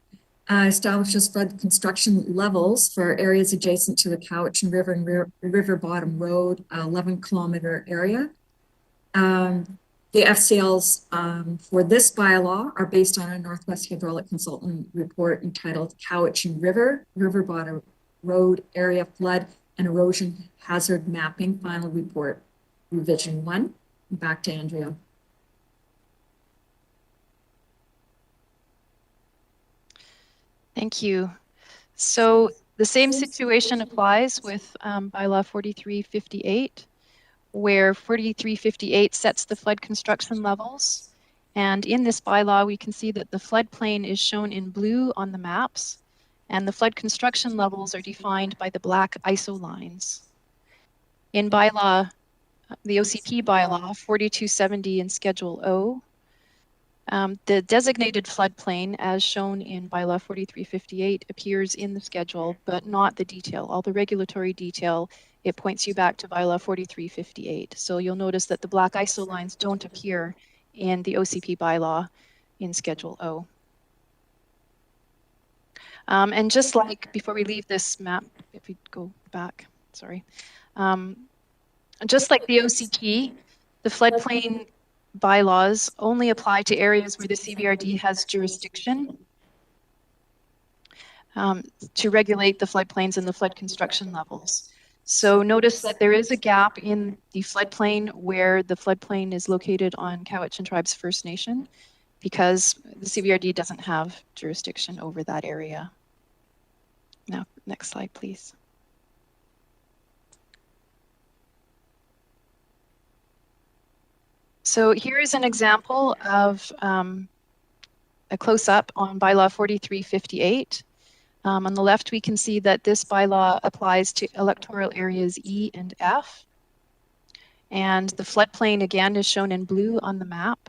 establishes flood construction levels for areas adjacent to the Cowichan River and River Bottom Road, 11-kilometer area. The FCLs for this bylaw are based on a Northwest Hydraulic Consultant report entitled Cowichan River, River Bottom Road Area Flood and Erosion Hazard Mapping Final Report, Revision 1. Back to Andrea. Thank you. So the same situation applies with bylaw 4358, where 4358 sets the flood construction levels. And in this bylaw, we can see that the floodplain is shown in blue on the maps, and the flood construction levels are defined by the black ISO lines. In bylaw, the OCP bylaw 4270 in Schedule O, the designated floodplain, as shown in bylaw 4358, appears in the schedule, but not the detail. All the regulatory detail, it points you back to bylaw 4358. So you'll notice that the black ISO lines don't appear in the OCP bylaw in Schedule O. And just like before we leave this map, if we go back, sorry. Just like the OCP, the floodplain bylaws only apply to areas where the CBRD has jurisdiction to regulate the floodplains and the flood construction levels. So notice that there is a gap in the floodplain where the floodplain is located on Cowichan Tribes First Nation because the CBRD doesn't have jurisdiction over that area. Now, next slide, please. So here is an example of a close-up on bylaw 4358. On the left, we can see that this bylaw applies to electoral areas E and F. And the floodplain, again, is shown in blue on the map.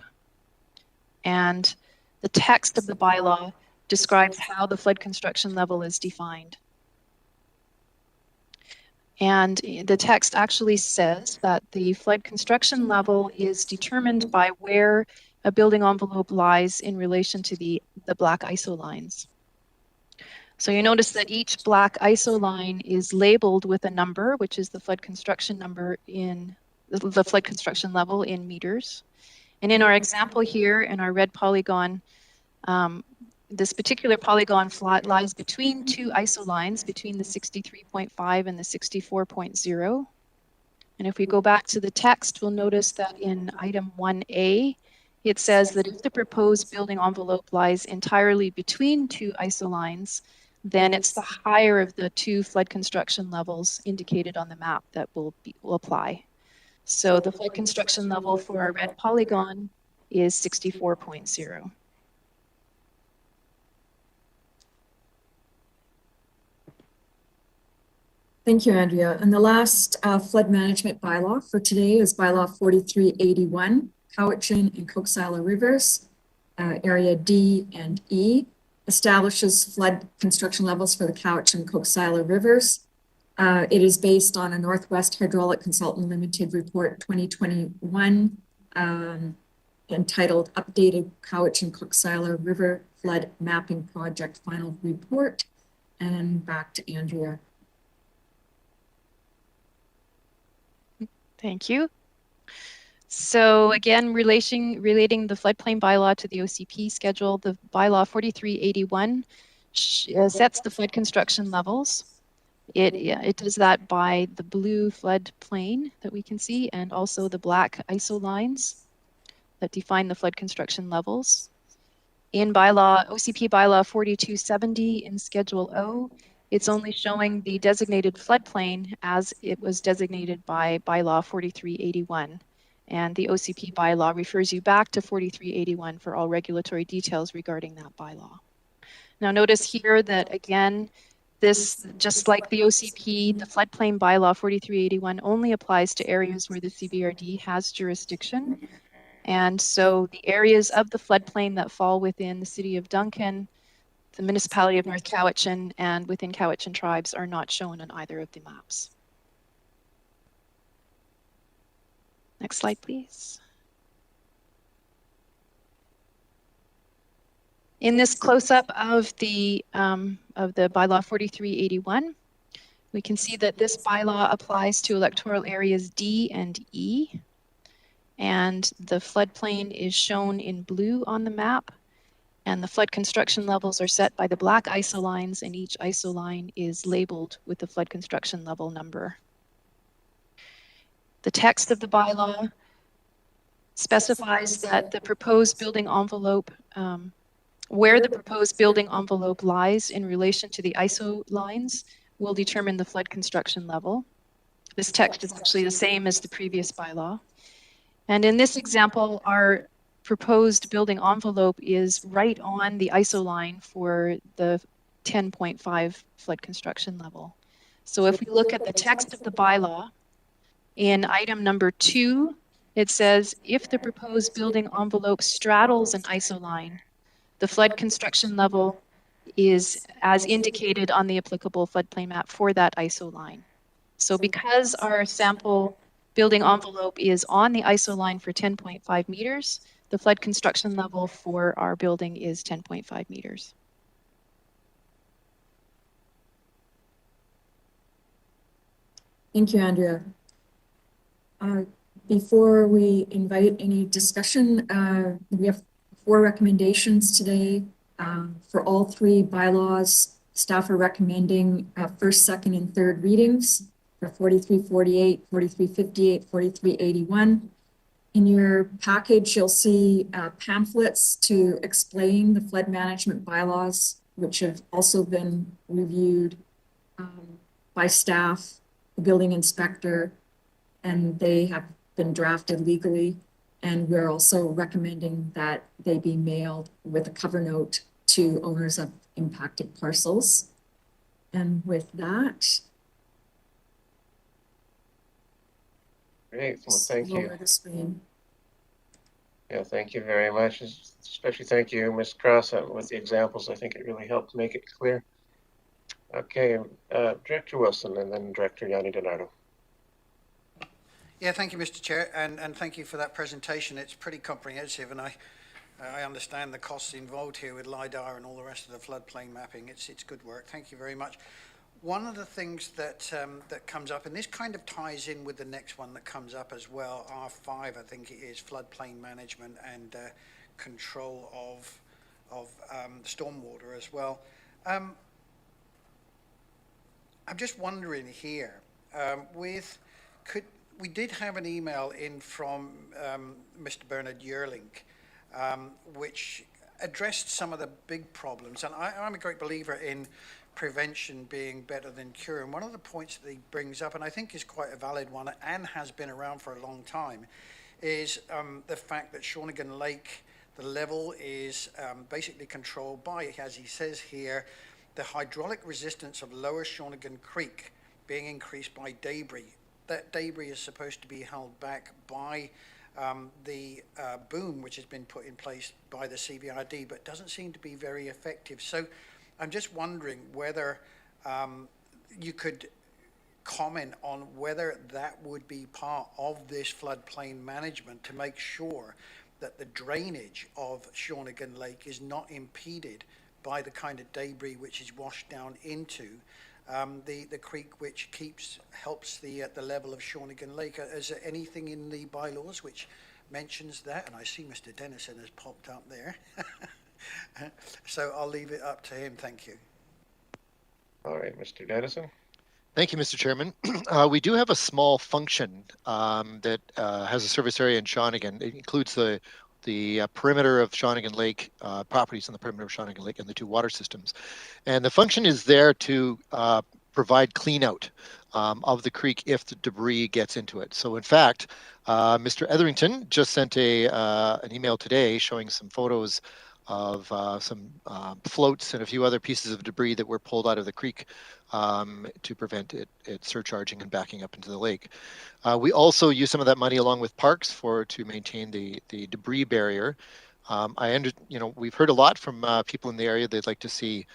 And the text of the bylaw describes how the flood construction level is defined. And the text actually says that the flood construction level is determined by where a building envelope lies in relation to the black ISO lines. So you notice that each black ISO line is labeled with a number, which is the flood construction number in the flood construction level in meters. And in our example here, in our red polygon, this particular polygon lies between two ISO lines, between the 63.5 and the 64.0. And if we go back to the text, we'll notice that in item 1A, it says that if the proposed building envelope lies entirely between two ISO lines, then it's the higher of the two flood construction levels indicated on the map that will apply. So the flood construction level for our red polygon is 64.0. Thank you, Andrea. And the last flood management bylaw for today is bylaw 4381, Cowichan and Coxsala Rivers, area D and E, establishes flood construction levels for the Cowichan and Coxsala Rivers. It is based on a Northwest Hydraulic Consultant Limited Report 2021 entitled Updated Cowichan Coxsala River Flood Mapping Project Final Report. And back to Andrea. Thank you. So again, relating the floodplain bylaw to the OCP schedule, the bylaw 4381 sets the flood construction levels. It does that by the blue floodplain that we can see and also the black ISO lines that define the flood construction levels. In OCP bylaw 4270 in Schedule O, it's only showing the designated floodplain as it was designated by bylaw 4381. And the OCP bylaw refers you back to 4381 for all regulatory details regarding that bylaw. Now notice here that again, this, just like the OCP, the floodplain bylaw 4381 only applies to areas where the CBRD has jurisdiction. And so the areas of the floodplain that fall within the city of Duncan, the municipality of North Cowichan, and within Cowichan tribes are not shown on either of the maps. Next slide, please. In this close-up of the bylaw 4381, we can see that this bylaw applies to electoral areas D and E. And the floodplain is shown in blue on the map. And the flood construction levels are set by the black ISO lines, and each ISO line is labeled with the flood construction level number. The text of the bylaw specifies that the proposed building envelope, where the proposed building envelope lies in relation to the ISO lines, will determine the flood construction level. This text is actually the same as the previous bylaw. And in this example, our proposed building envelope is right on the ISO line for the 10.5 flood construction level. So if we look at the text of the bylaw, in item number 2, it says, if the proposed building envelope straddles an ISO line, the flood construction level is as indicated on the applicable floodplain map for that ISO line. So because our sample building envelope is on the ISO line for 10.5 meters, the flood construction level for our building is 10.5 meters. Thank you, Andrea. Before we invite any discussion, we have 4 recommendations today for all 3 bylaws. Staff are recommending first, second, and third readings for 4348, 4358, 4381. In your package, you'll see pamphlets to explain the flood management bylaws, which have also been reviewed by staff, the building inspector, and they have been drafted legally. And we're also recommending that they be mailed with a cover note to owners of impacted parcels. And with that, Great, well, thank you. lower the screen. Yeah, thank you very much. Especially thank you, Ms. Cross, with the examples. I think it really helped make it clear. Okay, Director Wilson and then Director Yanni Donato. Yeah, thank you, Mr. Chair, and thank you for that presentation. It's pretty comprehensive, and I understand the costs involved here with LiDAR and all the rest of the floodplain mapping. It's good work. Thank you very much. One of the things that that comes up, and this kind of ties in with the next one that comes up as well, R5, I think it is, floodplain management and control of stormwater as well. I'm just wondering here, we did have an email in from Mr. Bernard Yearling, which addressed some of the big problems, and I'm a great believer in prevention being better than cure. And one of the points that he brings up, and I think is quite a valid one and has been around for a long time, is the fact that Shawnigan Lake, the level is basically controlled by, as he says here, the hydraulic resistance of lower Shawnigan Creek being increased by debris. That debris is supposed to be held back by the boom which has been put in place by the CBRD, but doesn't seem to be very effective. So I'm just wondering whether you could comment on whether that would be part of this floodplain management to make sure that the drainage of Shawnigan Lake is not impeded by the kind of debris which is washed down into the creek, which helps the level of Shawnigan Lake. Is there anything in the bylaws which mentions that? And I see Mr. Dennison has popped up there. So I'll leave it up to him. Thank you. All right, Mr. Dennison. Thank you, Mr. Chairman. We do have a small function that has a service area in Shawnigan. It includes the the perimeter of Shawnigan Lake, properties on the perimeter of Shawnigan Lake and the two water systems. And the function is there to provide clean out of the creek if the debris gets into it. So in fact, Mr. Etherington just sent an email today showing some photos of some floats and a few other pieces of debris that were pulled out of the creek to prevent it surcharging and backing up into the lake. We also use some of that money along with parks to maintain the debris barrier. We've heard a lot from people in the area. They'd like to see.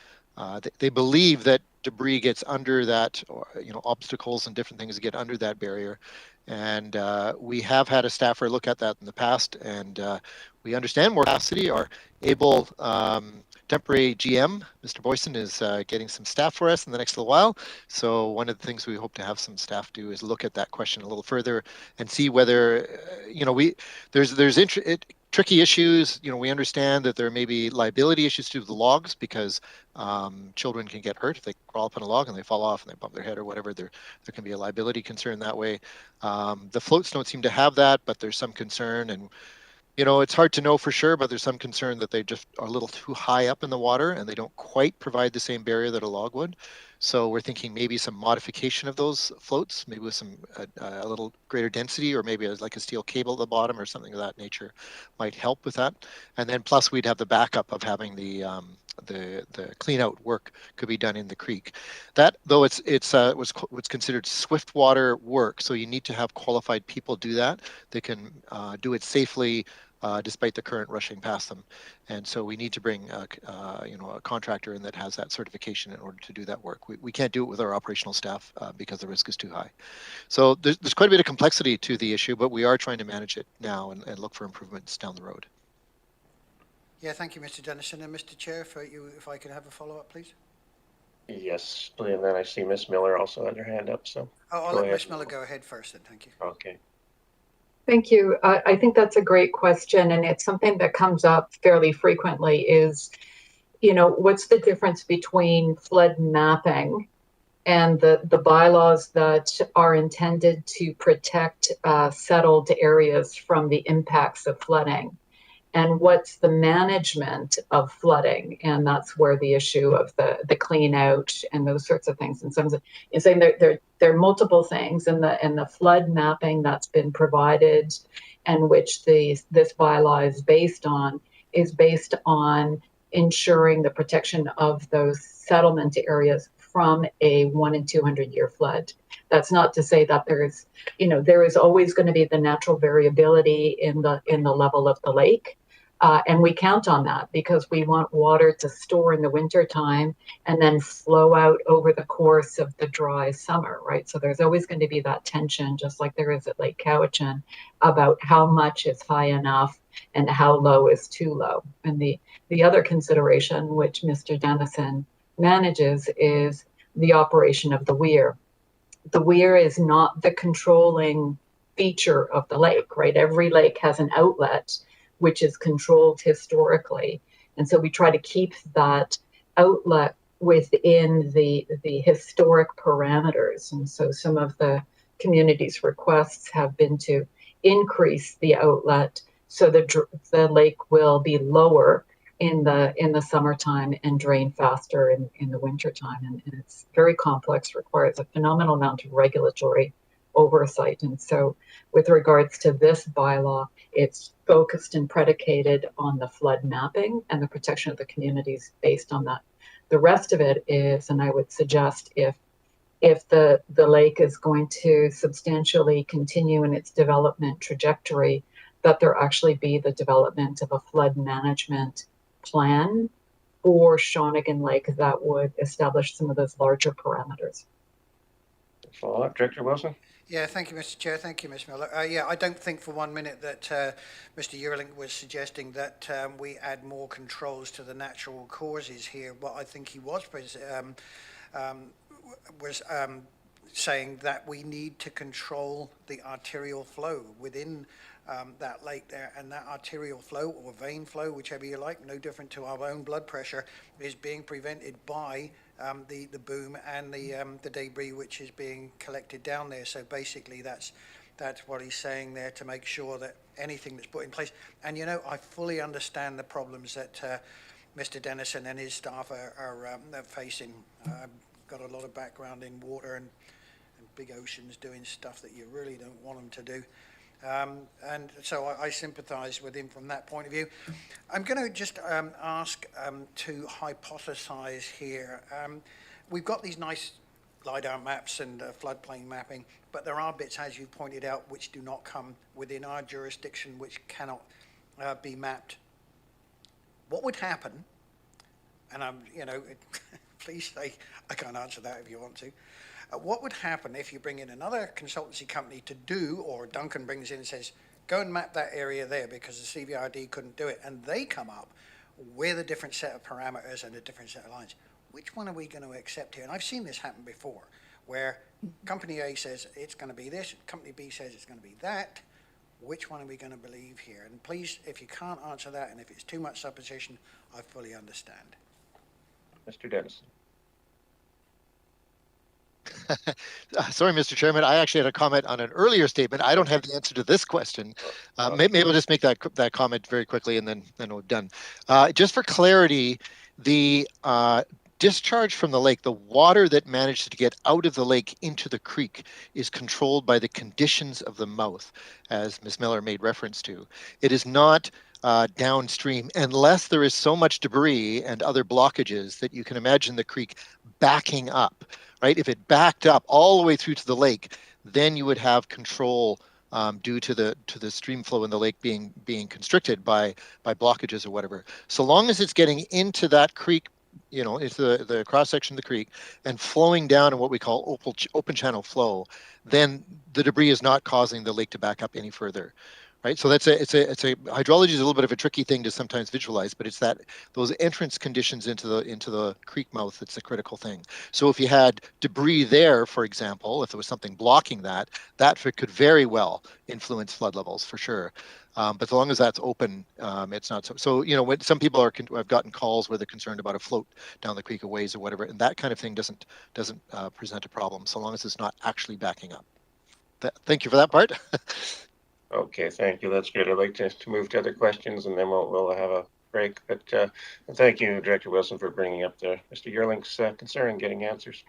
They believe that debris gets under that, or, obstacles and different things get under that barrier. And we have had a staffer look at that in the past, and we understand more capacity. Our able temporary GM, Mr. Boyson, is getting some staff for us in the next little while. So one of the things we hope to have some staff do is look at that question a little further and see whether, there's tricky issues. We understand that there may be liability issues to the logs because children can get hurt if they crawl up on a log and they fall off and they bump their head or whatever. There can be a liability concern that way. The floats don't seem to have that, but there's some concern, and it's hard to know for sure, but there's some concern that they just are a little too high up in the water and they don't quite provide the same barrier that a log would. So we're thinking maybe some modification of those floats, maybe with some a little greater density, or maybe like a steel cable at the bottom or something of that nature might help with that. And then plus we'd have the backup of having the clean out work could be done in the creek. That, though, it's what's considered swift water work, so you need to have qualified people do that. They can do it safely despite the current rushing past them. And so we need to bring a contractor in that has that certification in order to do that work. We can't do it with our operational staff because the risk is too high. So there's quite a bit of complexity to the issue, but we are trying to manage it now and look for improvements down the road. Yeah, thank you, Mr. Dennison. And Mr. Chair, if I could have a follow-up, please. Yes, and then I see Miss Miller also had her hand up. So I'll let Miss Miller go ahead first then. Thank you. Okay. Thank you. I think that's a great question, and it's something that comes up fairly frequently is, what's the difference between flood mapping and the bylaws that are intended to protect settled areas from the impacts of flooding? And what's the management of flooding? And that's where the issue of the clean out and those sorts of things. And some in saying there are multiple things, and the flood mapping that's been provided, and which this bylaw is based on ensuring the protection of those settlement areas from a 1 in 200 year flood. That's not to say that there is always going to be the natural variability in the level of the lake. And we count on that because we want water to store in the winter time and then flow out over the course of the dry summer, right? So there's always going to be that tension, just like there is at Lake Cowichan, about how much is high enough and how low is too low. And the other consideration, which Mr. Dennison manages, is the operation of the Weir. The Weir is not the controlling feature of the lake, right? Every lake has an outlet which is controlled historically. And so we try to keep that outlet within the historic parameters. And so some of the community's requests have been to increase the outlet so the lake will be lower in the summertime and drain faster in the wintertime. And it's very complex, requires a phenomenal amount of regulatory oversight. And so with regards to this bylaw, it's focused and predicated on the flood mapping and the protection of the communities based on that. The rest of it is, and I would suggest if the lake is going to substantially continue in its development trajectory, that there actually be the development of a flood management plan for Shawnigan Lake that would establish some of those larger parameters. Follow up, Director Wilson. Yeah, thank you, Mr. Chair. Thank you, Ms. Miller. Yeah, I don't think for 1 minute that Mr. Yearling was suggesting that we add more controls to the natural causes here. What I think he was saying that we need to control the arterial flow within that lake there, and that arterial flow or vein flow, whichever you like, no different to our own blood pressure, is being prevented by the boom and the debris which is being collected down there. So basically that's That's what he's saying there, to make sure that anything that's put in place. And, you know, I fully understand the problems that Mr. Dennison and his staff are facing. I've got a lot of background in water and big oceans doing stuff that you really don't want them to do. And so I sympathize with him from that point of view. I'm going to just ask to hypothesize here. We've got these nice LiDAR maps and floodplain mapping, but there are bits, as you pointed out, which do not come within our jurisdiction, which cannot be mapped. What would happen, and I'm, you know, please say I can't answer that if you want to. What would happen if you bring in another consultancy company to do, or Duncan brings in and says, go and map that area there because the CVRD couldn't do it, and they come up with a different set of parameters and a different set of lines? Which one are we going to accept here? And I've seen this happen before, where company A says it's going to be this, company B says it's going to be that. Which one are we going to believe here? And please, if you can't answer that, and if it's too much supposition, I fully understand. Mr. Dennison. Sorry, Mr. Chairman, I actually had a comment on an earlier statement. I don't have the answer to this question. Maybe I'll just make that comment very quickly and then we're done. Just for clarity, the discharge from the lake, the water that managed to get out of the lake into the creek, is controlled by the conditions of the mouth, as Ms. Miller made reference to. It is not downstream unless there is so much debris and other blockages that you can imagine the creek backing up, right? If it backed up all the way through to the lake, then you would have control due to the stream flow in the lake being constricted by blockages or whatever. So long as it's getting into that creek, you know, into the cross section of the creek and flowing down in what we call open channel flow, then the debris is not causing the lake to back up any further. Right, so it's a hydrology is a little bit of a tricky thing to sometimes visualize, but it's those entrance conditions into the creek mouth that's a critical thing. So if you had debris there, for example, if there was something blocking that could very well influence flood levels for sure. But as long as that's open, it's not so. So you know, when some people I've gotten calls where they're concerned about a float down the creek a ways or whatever, and that kind of thing doesn't present a problem so long as it's not actually backing up. Thank you for that part. Okay, thank you. That's good. I'd like to move to other questions, and then we'll have a break. But thank you, Director Wilson, for bringing up Mr. Yearlink's concern and getting answers.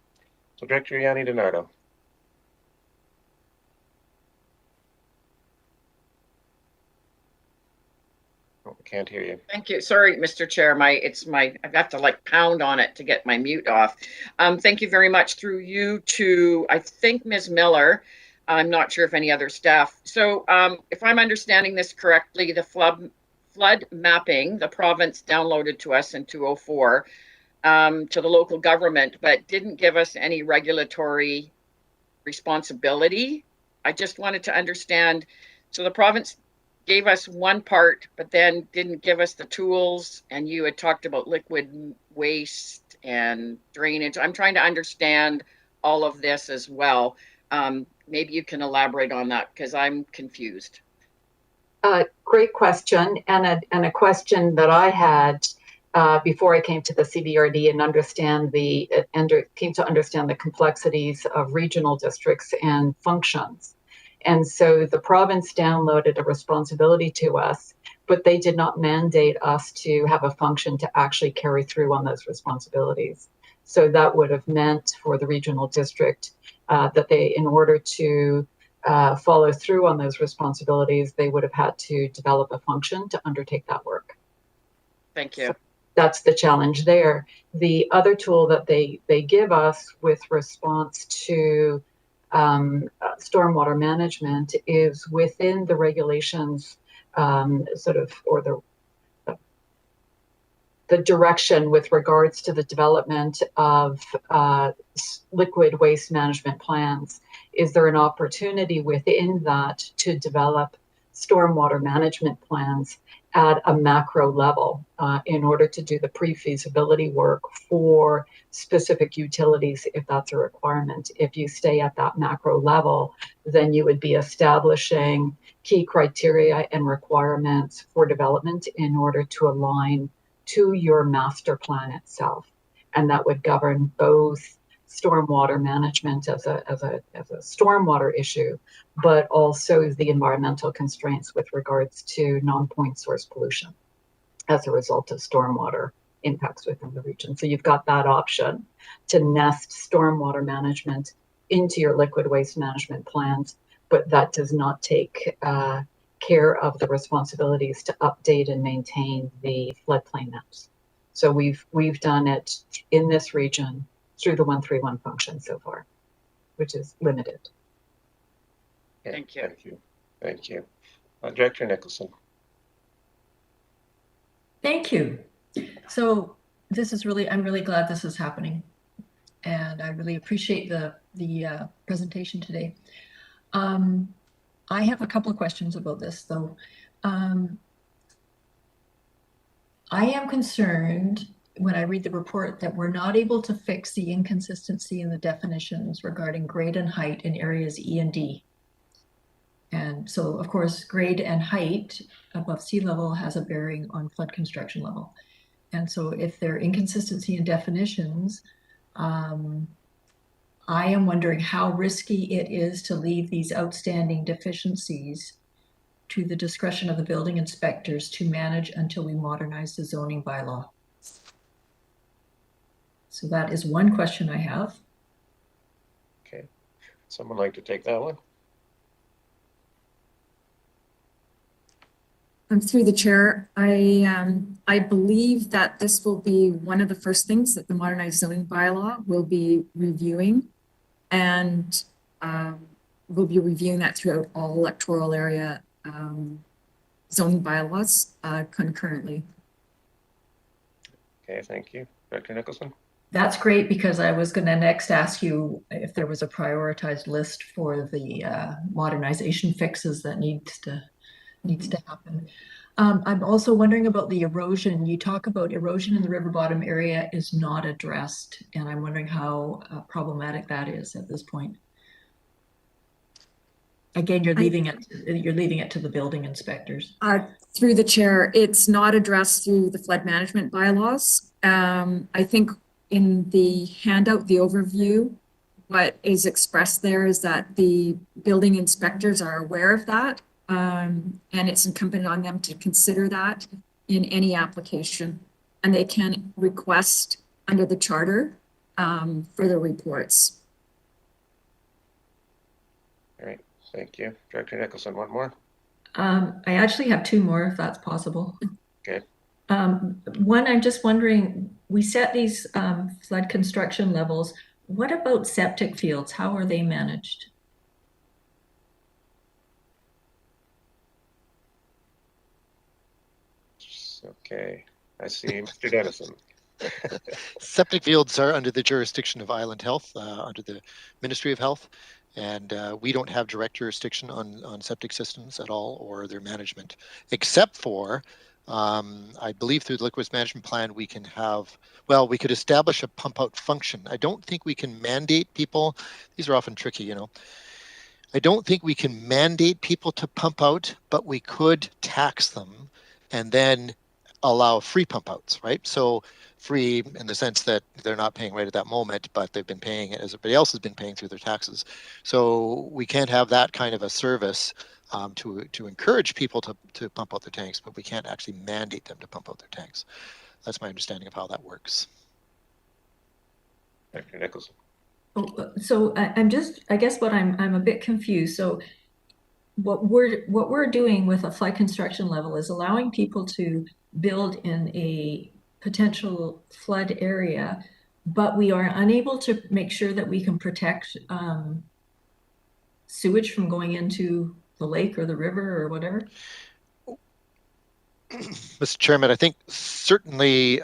So, Director Yanni DiNardo. Oh, I can't hear you. Thank you. Sorry, Mr. Chair. I've got to like pound on it to get my mute off. Thank you very much. Through you to, I think, Ms. Miller. I'm not sure if any other staff. So if I'm understanding this correctly, the flood mapping, the province downloaded to us in 2004 to the local government, but didn't give us any regulatory responsibility. I just wanted to understand. So the province gave us one part, but then didn't give us the tools. And you had talked about liquid waste and drainage. I'm trying to understand all of this as well. Maybe you can elaborate on that because I'm confused. Great question, and a question that I had before I came to the CVRD and came to understand the complexities of regional districts and functions. And so the province downloaded a responsibility to us, but they did not mandate us to have a function to actually carry through on those responsibilities. So that would have meant for the regional district that they, in order to follow through on those responsibilities, they would have had to develop a function to undertake that work. Thank you. So that's the challenge there. The other tool that they give us with response to stormwater management is within the regulations, or the direction with regards to the development of liquid waste management plans. Is there an opportunity within that to develop stormwater management plans at a macro level in order to do the pre-feasibility work for specific utilities if that's a requirement? If you stay at that macro level, then you would be establishing key criteria and requirements for development in order to align to your master plan itself. And that would govern both stormwater management as a stormwater issue, but also the environmental constraints with regards to non-point source pollution as a result of stormwater impacts within the region. So you've got that option to nest stormwater management into your liquid waste management plans, but that does not take care of the responsibilities to update and maintain the floodplain maps. So we've done it in this region through the 131 function so far, which is limited. Thank you. Thank you. Thank you. Director Nicholson. Thank you. So this is really, I'm really glad this is happening. And I really appreciate the presentation today. I have a couple of questions about this though. I am concerned when I read the report that we're not able to fix the inconsistency in the definitions regarding grade and height in areas E and D. And so, of course, grade and height above sea level has a bearing on flood construction level. And so if there are inconsistency in definitions, I am wondering how risky it is to leave these outstanding deficiencies to the discretion of the building inspectors to manage until we modernize the zoning bylaw. So that is one question I have. Okay. Someone like to take that one? Through the chair, I believe that this will be one of the first things that the modernized zoning bylaw will be reviewing, and we'll be reviewing that throughout all electoral area zoning bylaws concurrently. Okay, thank you. Director Nicholson? That's great, because I was going to next ask you if there was a prioritized list for the modernization fixes that needs to happen. I'm also wondering about the erosion. You talk about erosion in the river bottom area is not addressed, and I'm wondering how problematic that is at this point. Again, you're leaving it to the building inspectors. Through the chair, it's not addressed through the flood management bylaws. I think in the handout, the overview, what is expressed there is that the building inspectors are aware of that. And it's incumbent on them to consider that in any application, and they can request under the charter further reports. All right, thank you. Director Nicholson, one more? I actually have two more, if that's possible. Okay. One, I'm just wondering, we set these flood construction levels. What about septic fields? How are they managed? Okay, I see Mr. Dennison. Septic fields are under the jurisdiction of Island Health, under the Ministry of Health, and we don't have direct jurisdiction on septic systems at all or their management, except for, I believe through the liquid waste management plan, we can have, well, we could establish a pump out function. I don't think we can mandate people. These are often tricky, you know. I don't think we can mandate people to pump out, but we could tax them and then allow free pump outs, right? So free in the sense that they're not paying right at that moment, but they've been paying it as everybody else has been paying through their taxes. So we can't have that kind of a service to encourage people to pump out their tanks, but we can't actually mandate them to pump out their tanks. That's my understanding of how that works. Dr. Nicholson. So I'm just, I guess what I'm a bit confused. So what we're doing with a flood construction level is allowing people to build in a potential flood area, but we are unable to make sure that we can protect sewage from going into the lake or the river or whatever. Mr. Chairman, I think certainly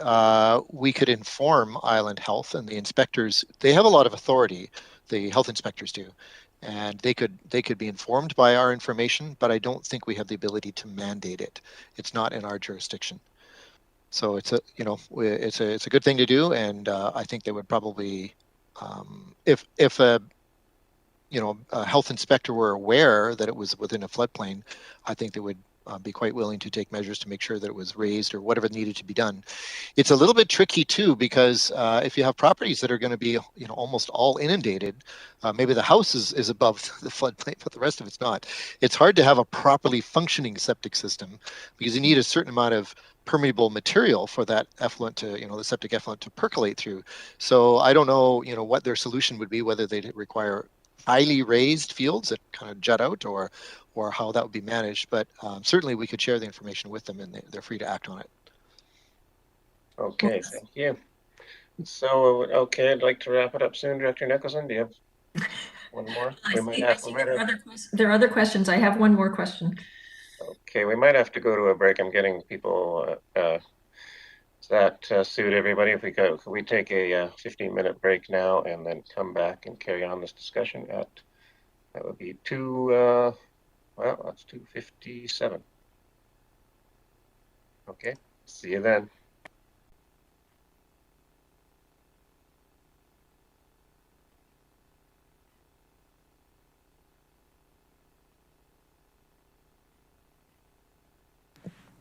we could inform Island Health and the inspectors. They have a lot of authority, the health inspectors do, and they could be informed by our information, but I don't think we have the ability to mandate it. It's not in our jurisdiction. So it's a, you know, it's a good thing to do, and I think they would probably, if a, you know, a health inspector were aware that it was within a floodplain, I think they would be quite willing to take measures to make sure that it was raised or whatever needed to be done. It's a little bit tricky too, because if you have properties that are going to be, almost all inundated, maybe the house is above the floodplain, but the rest of it's not. It's hard to have a properly functioning septic system because you need a certain amount of permeable material for that effluent to, the septic effluent to percolate through. So I don't know, what their solution would be, whether they require highly raised fields that kind of jut out, or how that would be managed. But certainly we could share the information with them, and they're free to act on it. Okay, thank you. So, okay, I'd like to wrap it up soon. Director Nicholson, do you have one more? There are other questions. I have one more question. Okay, we might have to go to a break. I'm getting people, does that suit everybody? If we go, could we take a 15-minute break now and then come back and carry on this discussion that would be that's 2:57. Okay, see you then.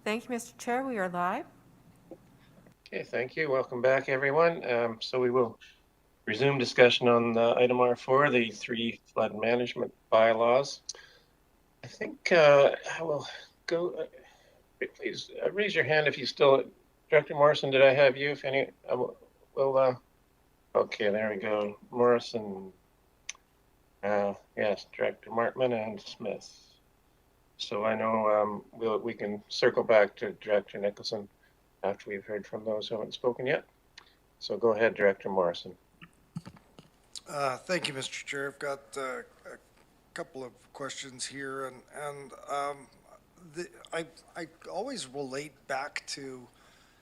Thank you, Mr. Chair. We are live. Okay, thank you. Welcome back, everyone. So we will resume discussion on item R4, the 3 flood management bylaws. I think I will go. Please raise your hand if you still. Director Morrison, did I have you? If any, okay, there we go. Morrison. Yes, Director Martman and Smith. So I know we can circle back to Director Nicholson after we've heard from those who haven't spoken yet. So go ahead, Director Morrison. Thank you, Mr. Chair. I've got a couple of questions here, and I always relate back to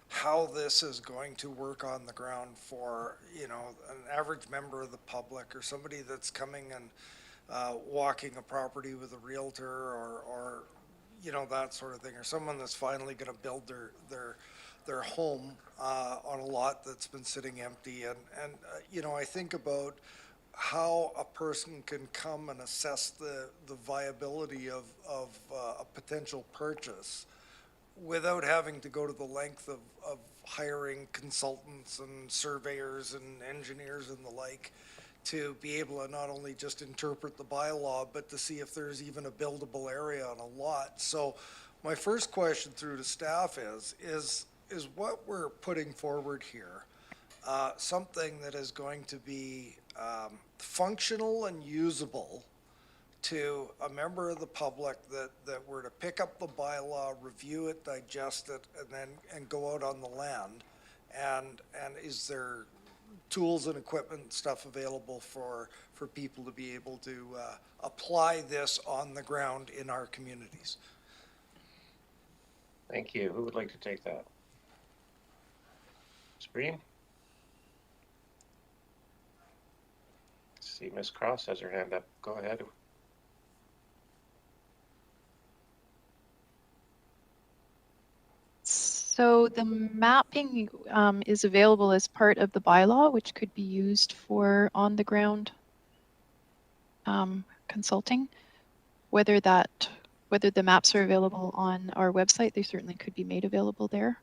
how this is going to work on the ground for, an average member of the public or somebody that's coming and walking a property with a realtor or that sort of thing, or someone that's finally going to build their home on a lot that's been sitting empty. And I think about how a person can come and assess the viability of a potential purchase without having to go to the length of hiring consultants and surveyors and engineers and the like to be able to not only just interpret the bylaw, but to see if there's even a buildable area on a lot. So my first question through to staff is what we're putting forward here something that is going to be functional and usable to a member of the public that were to pick up the bylaw, review it, digest it, and go out on the land? And is there tools and equipment stuff available for people to be able to apply this on the ground in our communities? Thank you. Who would like to take that? Scream. See, Ms. Cross has her hand up. Go ahead. So the mapping is available as part of the bylaw, which could be used for on-the-ground consulting. Whether the maps are available on our website, they certainly could be made available there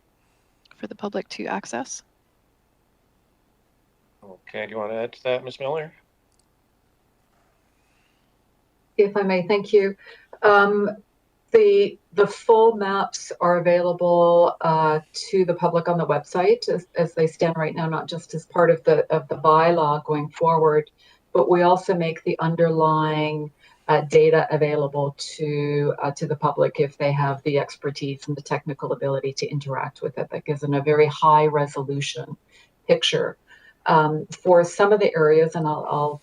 for the public to access. Okay, do you want to add to that, Ms. Miller? If I may, thank you. The full maps are available to the public on the website as they stand right now, not just as part of the bylaw going forward, but we also make the underlying data available to the public if they have the expertise and the technical ability to interact with it. That gives them a very high resolution picture. For some of the areas, and I'll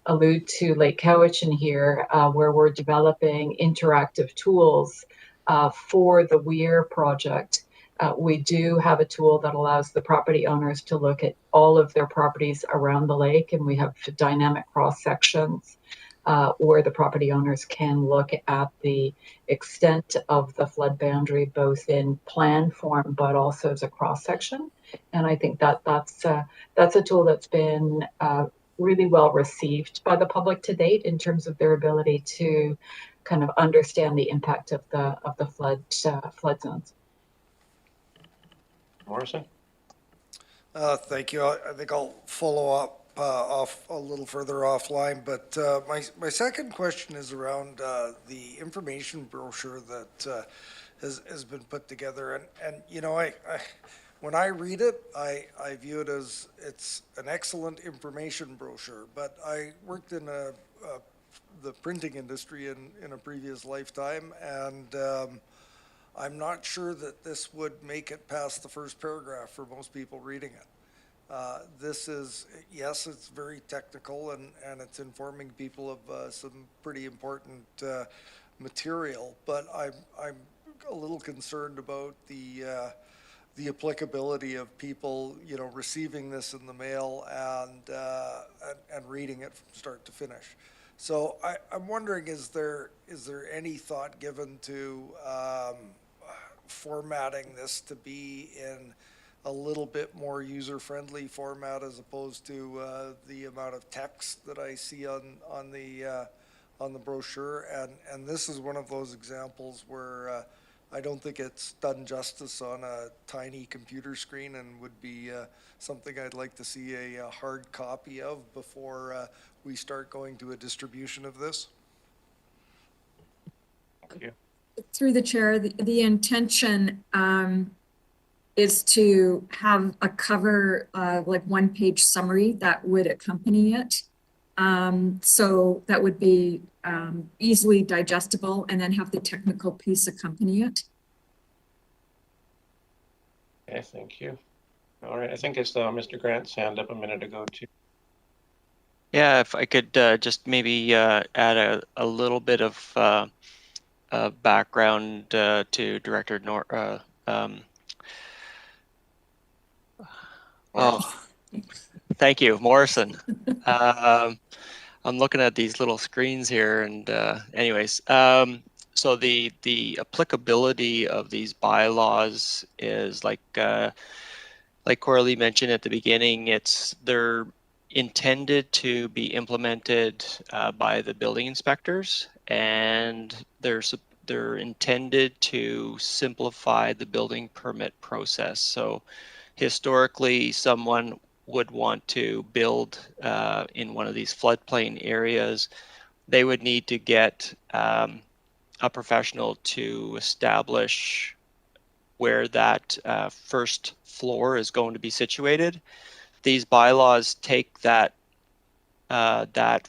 allude to Lake Cowichan here, where we're developing interactive tools for the Weir project. We do have a tool that allows the property owners to look at all of their properties around the lake, and we have dynamic cross sections where the property owners can look at the extent of the flood boundary, both in plan form but also as a cross section. And I think that's a tool that's been really well received by the public to date in terms of their ability to kind of understand the impact of the flood zones. Morrison? Thank you. I think I'll follow up off a little further offline, but my second question is around the information brochure that has been put together, and you know, I when I read it, I view it as it's an excellent information brochure. But I worked in the printing industry in a previous lifetime, and I'm not sure that this would make it past the first paragraph for most people reading it. This is, yes, it's very technical, and it's informing people of some pretty important material, but I'm a little concerned about the applicability of people, you know, receiving this in the mail and reading it from start to finish. So I'm wondering, is there any thought given to formatting this to be in a little bit more user-friendly format as opposed to the amount of text that I see on the brochure? And this is one of those examples where I don't think it's done justice on a tiny computer screen, and would be something I'd like to see a hard copy of before we start going to a distribution of this. Thank you. Through the chair, the intention is to have a cover, like one-page summary that would accompany it. So that would be easily digestible, and then have the technical piece accompany it. Okay, thank you. All right, I think I saw Mr. Grant's hand up a minute ago too. Yeah, if I could just maybe add a little bit of background to Director thank you, Morrison. I'm looking at these little screens here, and anyways, so the applicability of these bylaws is like Coralie mentioned at the beginning. They're intended to be implemented by the building inspectors, and they're intended to simplify the building permit process. So historically, someone would want to build in one of these floodplain areas, they would need to get a professional to establish where that first floor is going to be situated. These bylaws take that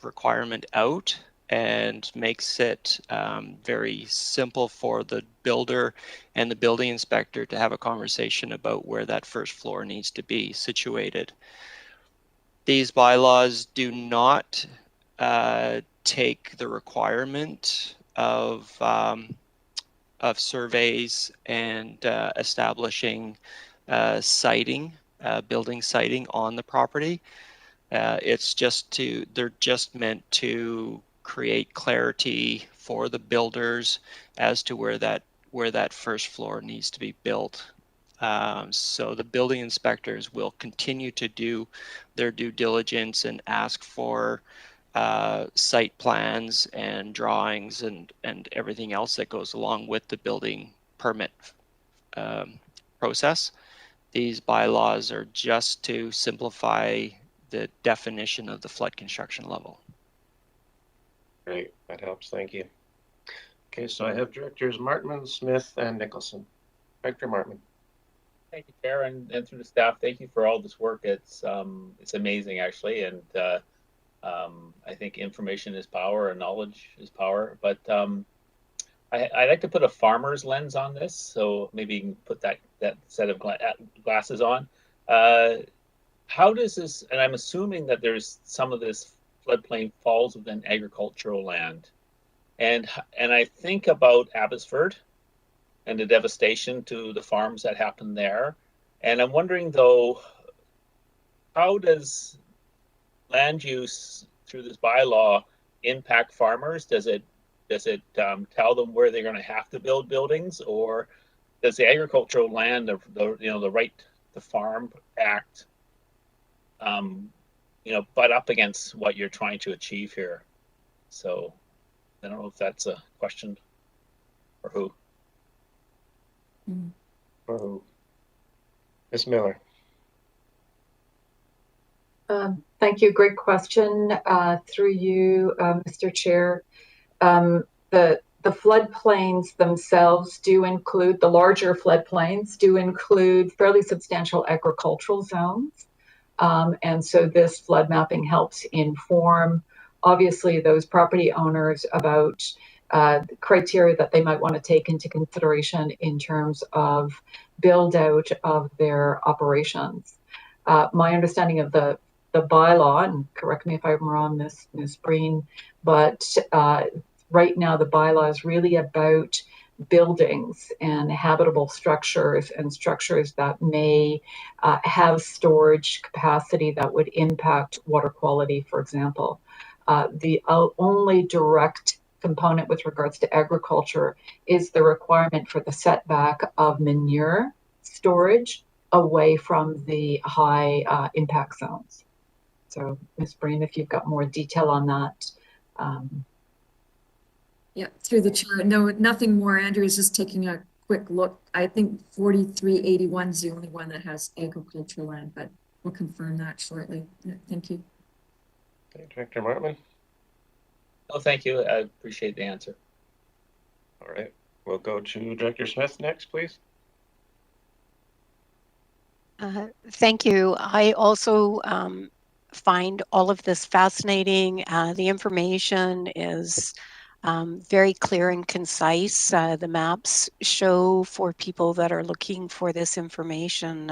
requirement out and makes it very simple for the builder and the building inspector to have a conversation about where that first floor needs to be situated. These bylaws do not take the requirement of surveys and establishing siting, building siting on the property. They're just meant to create clarity for the builders as to where that first floor needs to be built. So the building inspectors will continue to do their due diligence and ask for site plans and drawings and everything else that goes along with the building permit process. These bylaws are just to simplify the definition of the flood construction level. Great, that helps, thank you. Okay, so I have Directors Martman, Smith, and Nicholson. Director Martman. Thank you, Chair, and through the staff. Thank you for all this work. It's amazing, actually, and I think information is power and knowledge is power. But I like to put a farmer's lens on this, so maybe you can put that set of glasses on. How does this? And I'm assuming that there's some of this floodplain falls within agricultural land, and I think about Abbotsford and the devastation to the farms that happened there. And I'm wondering, though, how does land use through this bylaw impact farmers? Does it tell them where they're going to have to build buildings, or does the Agricultural Land, the Right to Farm Act, butt up against what you're trying to achieve here? So I don't know if that's a question for who. For who? Ms. Miller. Thank you. Great question. Through you, Mr. Chair. The floodplains themselves do include, the larger floodplains do include fairly substantial agricultural zones. And so this flood mapping helps inform, obviously, those property owners about criteria that they might want to take into consideration in terms of build out of their operations. My understanding of the bylaw, and correct me if I'm wrong, Ms. Breen, but right now the bylaw is really about buildings and habitable structures and structures that may have storage capacity that would impact water quality, for example. The only direct component with regards to agriculture is the requirement for the setback of manure storage away from the high impact zones. So, Ms. Breen, if you've got more detail on that. Yeah, through the chair. No, nothing more. Andrew is just taking a quick look. I think 4381 is the only one that has agricultural land, but we'll confirm that shortly. Yeah, thank you. Okay, Director Martman. Oh, thank you. I appreciate the answer. All right, we'll go to Director Smith next, please. Thank you. I also find all of this fascinating. The information is very clear and concise. The maps show for people that are looking for this information,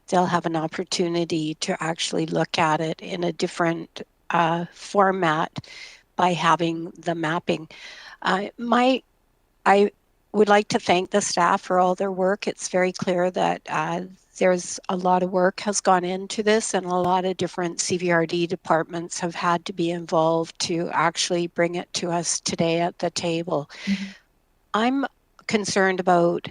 they'll have an opportunity to actually look at it in a different format by having the mapping. I would like to thank the staff for all their work. It's very clear that there's a lot of work has gone into this, and a lot of different CVRD departments have had to be involved to actually bring it to us today at the table. I'm concerned about,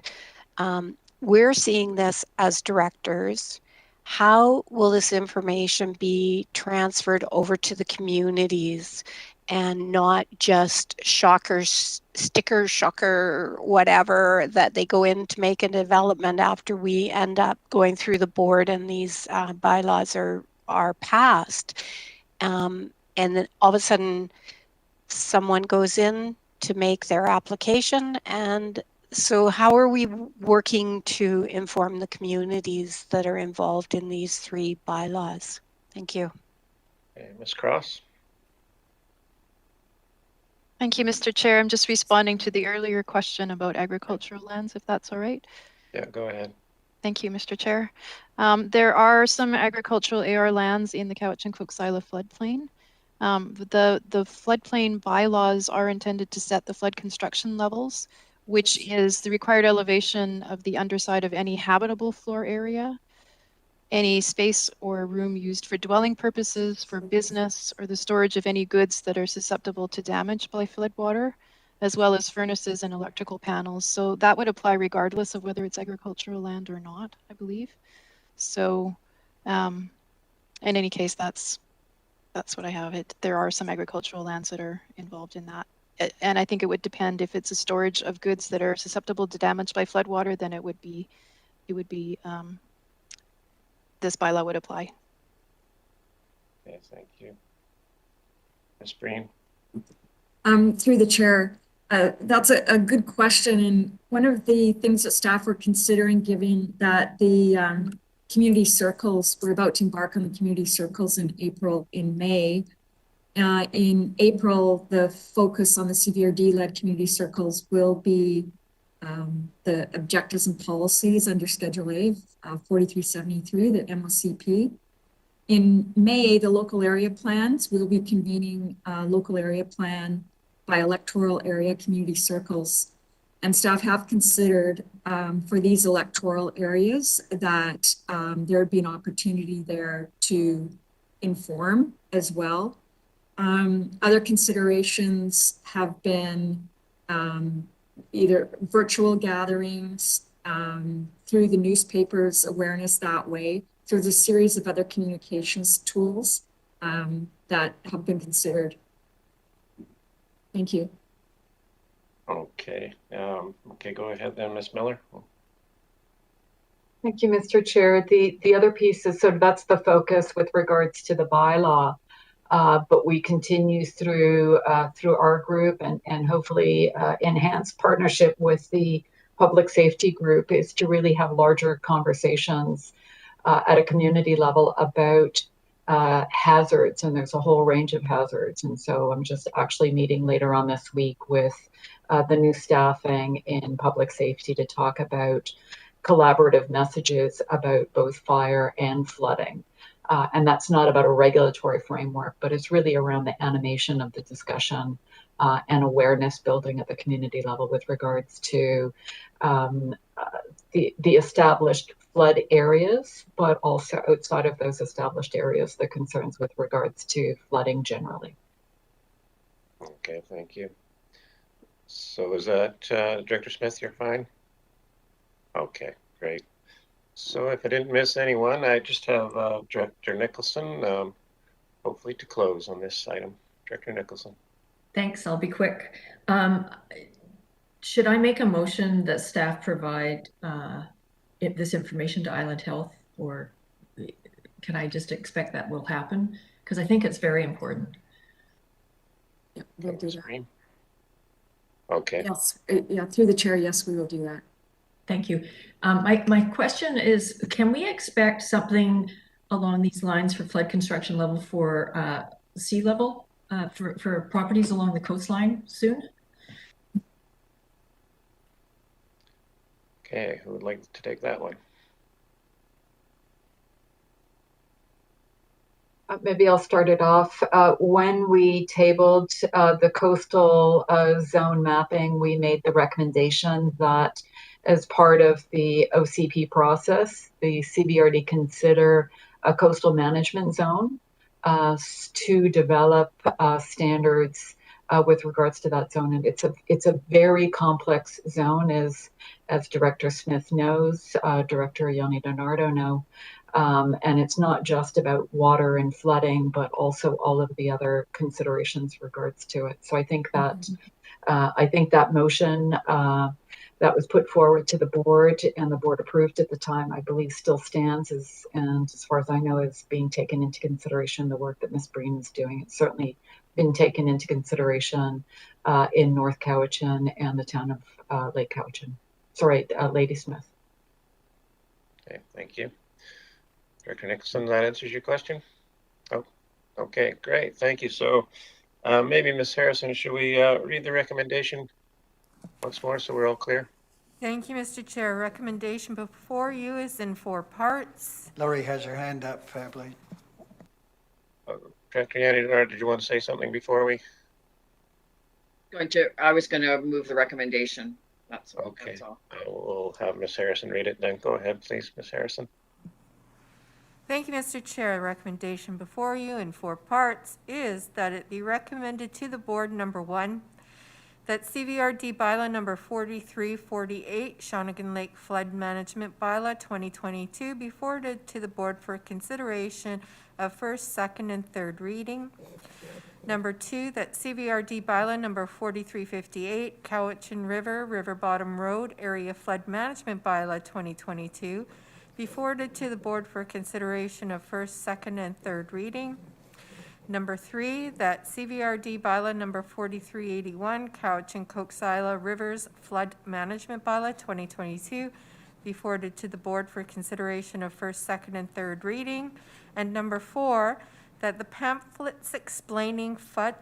we're seeing this as directors. How will this information be transferred over to the communities and not just sticker shocker, whatever, that they go in to make a development after we end up going through the board and these bylaws are passed. And then all of a sudden someone goes in to make their application. And so how are we working to inform the communities that are involved in these 3 bylaws? Thank you. Okay, Ms. Cross. Thank you, Mr. Chair. I'm just responding to the earlier question about agricultural lands, if that's all right. Yeah, go ahead. Thank you, Mr. Chair. There are some agricultural AR lands in the Cowichan-Cook-Sila floodplain. The floodplain bylaws are intended to set the flood construction levels, which is the required elevation of the underside of any habitable floor area, any space or room used for dwelling purposes, for business, or the storage of any goods that are susceptible to damage by floodwater, as well as furnaces and electrical panels. So that would apply regardless of whether it's agricultural land or not, I believe. So in any case, that's what I have. There are some agricultural lands that are involved in that. And I think it would depend if it's a storage of goods that are susceptible to damage by floodwater, then it would be this bylaw would apply. Okay, thank you. Ms. Breen. Through the chair, that's a good question. And one of the things that staff were considering, given that the community circles, we're about to embark on the community circles in May. In April, the focus on the CVRD-led community circles will be the objectives and policies under Schedule A, 4373, the MOCP. In May, the local area plans, we'll be convening a local area plan by electoral area community circles. And staff have considered for these electoral areas that there would be an opportunity there to inform as well. Other considerations have been either virtual gatherings, through the newspapers, awareness that way. So there's a series of other communications tools that have been considered. Thank you. Okay, okay, go ahead then, Ms. Miller. Thank you, Mr. Chair. The other piece is sort of that's the focus with regards to the bylaw. But we continue through our group and hopefully enhanced partnership with the public safety group is to really have larger conversations at a community level about hazards, and there's a whole range of hazards. And so I'm just actually meeting later on this week with the new staffing in public safety to talk about collaborative messages about both fire and flooding. And that's not about a regulatory framework, but it's really around the animation of the discussion and awareness building at the community level with regards to the established flood areas, but also outside of those established areas, the concerns with regards to flooding generally. Okay, thank you. So is that, Director Smith, you're fine? Okay, great. So if I didn't miss anyone, I just have Director Nicholson, hopefully to close on this item. Director Nicholson. Thanks, I'll be quick. Should I make a motion that staff provide this information to Island Health, or can I just expect that will happen? Because I think it's very important. Yeah, we'll do that. Okay. Yes, yeah, through the chair, yes, we will do that. Thank you. My question is, can we expect something along these lines for flood construction level for sea level for properties along the coastline soon? Okay, who would like to take that one? Maybe I'll start it off. When we tabled the coastal zone mapping, we made the recommendation that as part of the OCP process, the CBRD consider a coastal management zone to develop standards with regards to that zone. And it's a very complex zone, as Director Smith knows, Director Yanni Donardo know. And it's not just about water and flooding, but also all of the other considerations regards to it. So I think that motion that was put forward to the board and the board approved at the time, I believe still stands and as far as I know, is being taken into consideration. The work that Ms. Breen is doing, it's certainly been taken into consideration in North Cowichan and the town of Lake Cowichan. Sorry, Ladysmith. Okay, thank you. Director Nicholson, that answers your question? Oh, okay, great, thank you. So maybe Ms. Harrison, should we read the recommendation once more so we're all clear? Thank you, Mr. Chair. Recommendation before you is in 4 parts. Laurie has her hand up, Fairblade. Director Yanni, did you want to say something before we? I was going to move the recommendation. That's all. Okay, that's all. We'll have Ms. Harrison read it then. Go ahead, please, Ms. Harrison. Thank you, Mr. Chair. The recommendation before you in 4 parts is that it be recommended to the board, number 1, that CVRD Bylaw number 4348, Shawnigan Lake Flood Management Bylaw 2022, be forwarded to the board for consideration of first, second, and third reading. Number 2, that CVRD Bylaw number 4358, Cowichan River Bottom Road Area Flood Management Bylaw 2022, be forwarded to the board for consideration of first, second, and third reading. Number 3, that CVRD Bylaw number 4381, Cowichan Coxsila Rivers Flood Management Bylaw 2022, be forwarded to the board for consideration of first, second, and third reading. And number 4, that the pamphlets explaining flood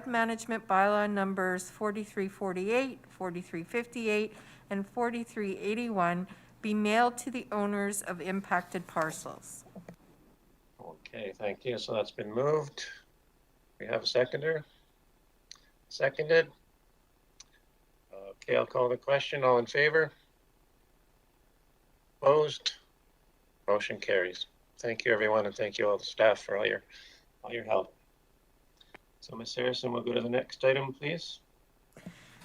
management bylaw numbers 4348, 4358, and 4381 be mailed to the owners of impacted parcels. Okay, thank you. So that's been moved. We have a seconder. Seconded. Okay, I'll call the question. All in favor? Opposed? Motion carries. Thank you, everyone, and thank you all the staff for all your help. So, Ms. Harrison, we'll go to the next item, please.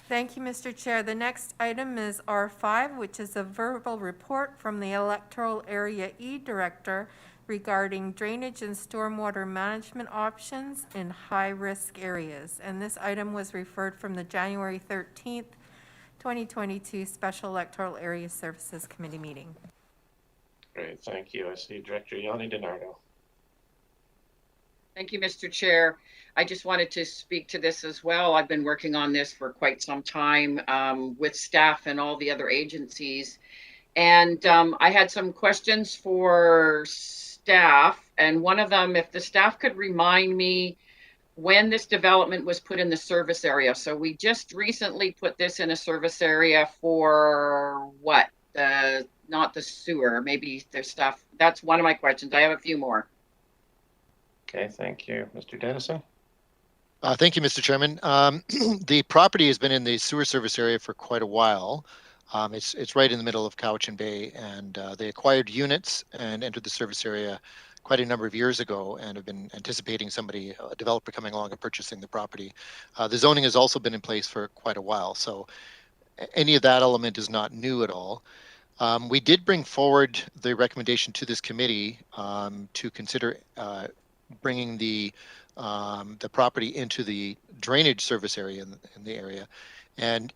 Thank you, Mr. Chair. The next item is R5, which is a verbal report from the Electoral Area E Director regarding drainage and stormwater management options in high-risk areas. And this item was referred from the January 13th, 2022 Special Electoral Area Services Committee meeting. Great, thank you. I see Director Yanni DiNardo. Thank you, Mr. Chair. I just wanted to speak to this as well. I've been working on this for quite some time with staff and all the other agencies. And I had some questions for staff. And one of them, if the staff could remind me when this development was put in the service area. So we just recently put this in a service area for what? Not the sewer, maybe there's stuff. That's one of my questions. I have a few more. Okay, thank you. Mr. Dennison? Thank you, Mr. Chairman. The property has been in the sewer service area for quite a while. It's right in the middle of Cowichan Bay, and they acquired units and entered the service area quite a number of years ago and have been anticipating somebody, a developer coming along and purchasing the property. The zoning has also been in place for quite a while, so any of that element is not new at all. We did bring forward the recommendation to this committee to consider bringing the property into the drainage service area in the area, and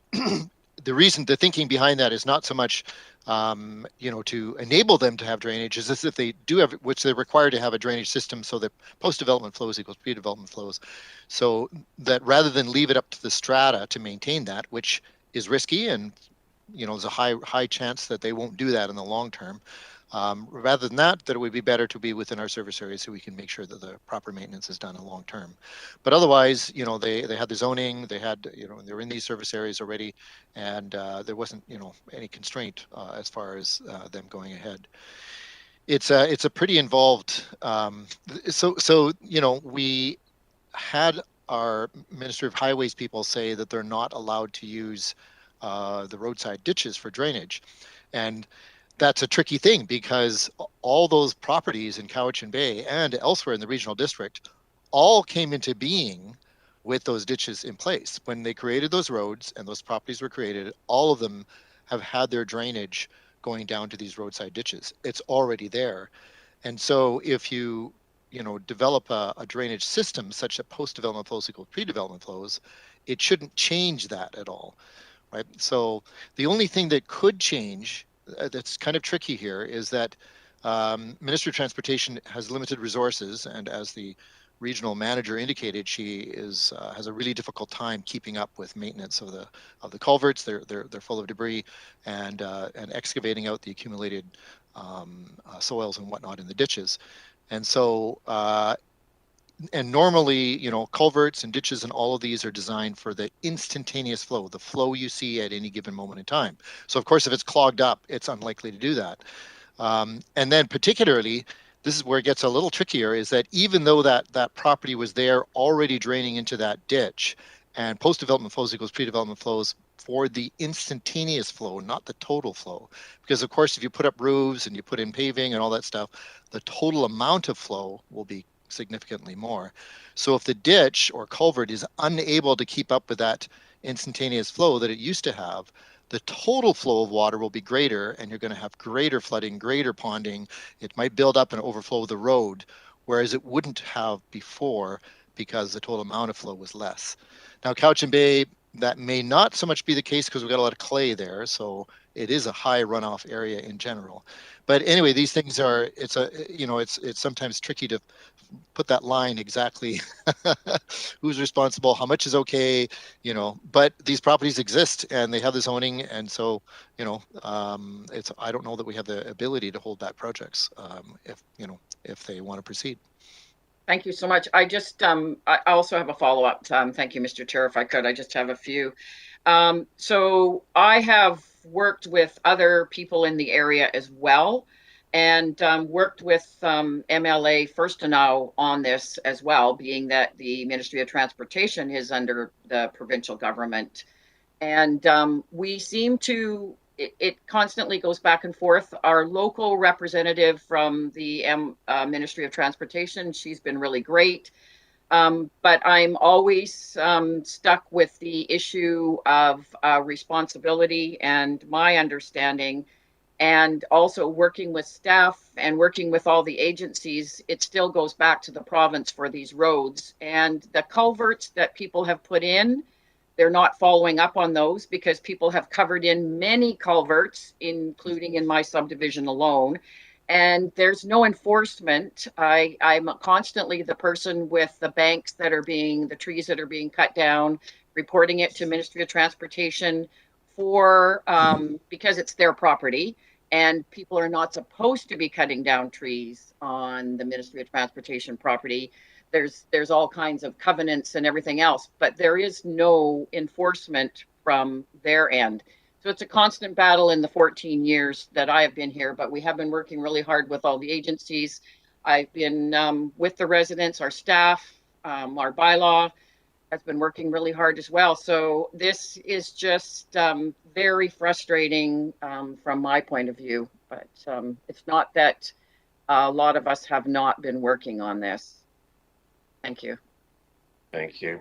the thinking behind that is not so much to enable them to have drainage, is as if they do have, which they're required to have a drainage system, so that post-development flows equals pre-development flows, so that rather than leave it up to the strata to maintain that, which is risky, and there's a high chance that they won't do that in the long term. Rather than that it would be better to be within our service area so we can make sure that the proper maintenance is done in long term. But otherwise, they had the zoning, they were in these service areas already, and there wasn't, any constraint as far as them going ahead. It's a pretty involved, we had our Ministry of Highways people say that they're not allowed to use the roadside ditches for drainage. And that's a tricky thing because all those properties in Cowichan Bay and elsewhere in the regional district all came into being with those ditches in place. When they created those roads and those properties were created, all of them have had their drainage going down to these roadside ditches. It's already there. And so if you develop a drainage system such that post-development flows equal pre-development flows, it shouldn't change that at all, right? So the only thing that could change that's kind of tricky here is that Ministry of Transportation has limited resources, and as the regional manager indicated, she has a really difficult time keeping up with maintenance of the culverts. They're full of debris, and excavating out the accumulated soils and whatnot in the ditches, and so. And normally, culverts and ditches and all of these are designed for the instantaneous flow, the flow you see at any given moment in time. So of course, if it's clogged up, it's unlikely to do that. And then particularly, this is where it gets a little trickier, is that even though that property was there already draining into that ditch, and post-development flows equals pre-development flows for the instantaneous flow, not the total flow. Because of course, if you put up roofs and you put in paving and all that stuff, the total amount of flow will be significantly more. So if the ditch or culvert is unable to keep up with that instantaneous flow that it used to have, the total flow of water will be greater, and you're going to have greater flooding, greater ponding. It might build up and overflow the road, whereas it wouldn't have before because the total amount of flow was less. Now, Cowichan Bay, that may not so much be the case because we've got a lot of clay there, so it is a high runoff area in general. But anyway, these things are, it's sometimes tricky to put that line exactly who's responsible, how much is okay, but these properties exist and they have the zoning, and so I don't know that we have the ability to hold back projects if they want to proceed. Thank you so much. I just I also have a follow-up. Thank you, Mr. Chair. If I could, I just have a few. So I have worked with other people in the area as well, and worked with MLA First Now on this as well, being that the Ministry of Transportation is under the provincial government. And we seem to, it constantly goes back and forth. Our local representative from the Ministry of Transportation, she's been really great. But I'm always stuck with the issue of responsibility, and my understanding And also working with staff and working with all the agencies, it still goes back to the province for these roads. And the culverts that people have put in, they're not following up on those because people have covered in many culverts, including in my subdivision alone. And there's no enforcement. I'm constantly the person with the banks that are the trees that are being cut down, reporting it to Ministry of Transportation for, because it's their property and people are not supposed to be cutting down trees on the Ministry of Transportation property. There's all kinds of covenants and everything else, but there is no enforcement from their end. So it's a constant battle in the 14 years that I have been here, but we have been working really hard with all the agencies. I've been with the residents, our staff, our bylaw has been working really hard as well. So this is just very frustrating from my point of view, but it's not that a lot of us have not been working on this. Thank you. Thank you.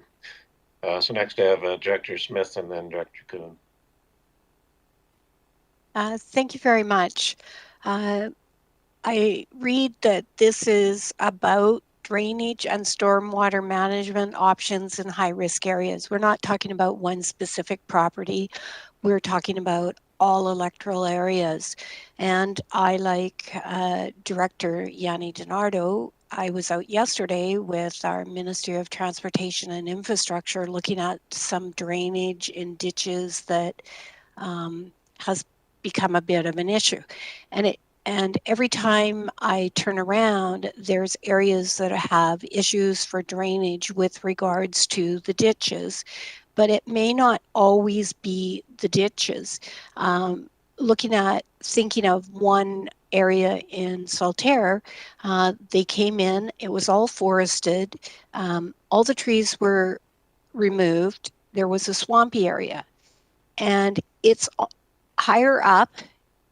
So next I have Director Smith and then Director Kuhn. Thank you very much. I read that this is about drainage and stormwater management options in high-risk areas. We're not talking about one specific property. We're talking about all electoral areas. And I, like Director Yanni DiNardo, I was out yesterday with our Ministry of Transportation and Infrastructure looking at some drainage in ditches that has become a bit of an issue. And every time I turn around, there's areas that have issues for drainage with regards to the ditches, but it may not always be the ditches. Thinking of one area in Saltaire, they came in, it was all forested, all the trees were removed, there was a swampy area, and it's higher up.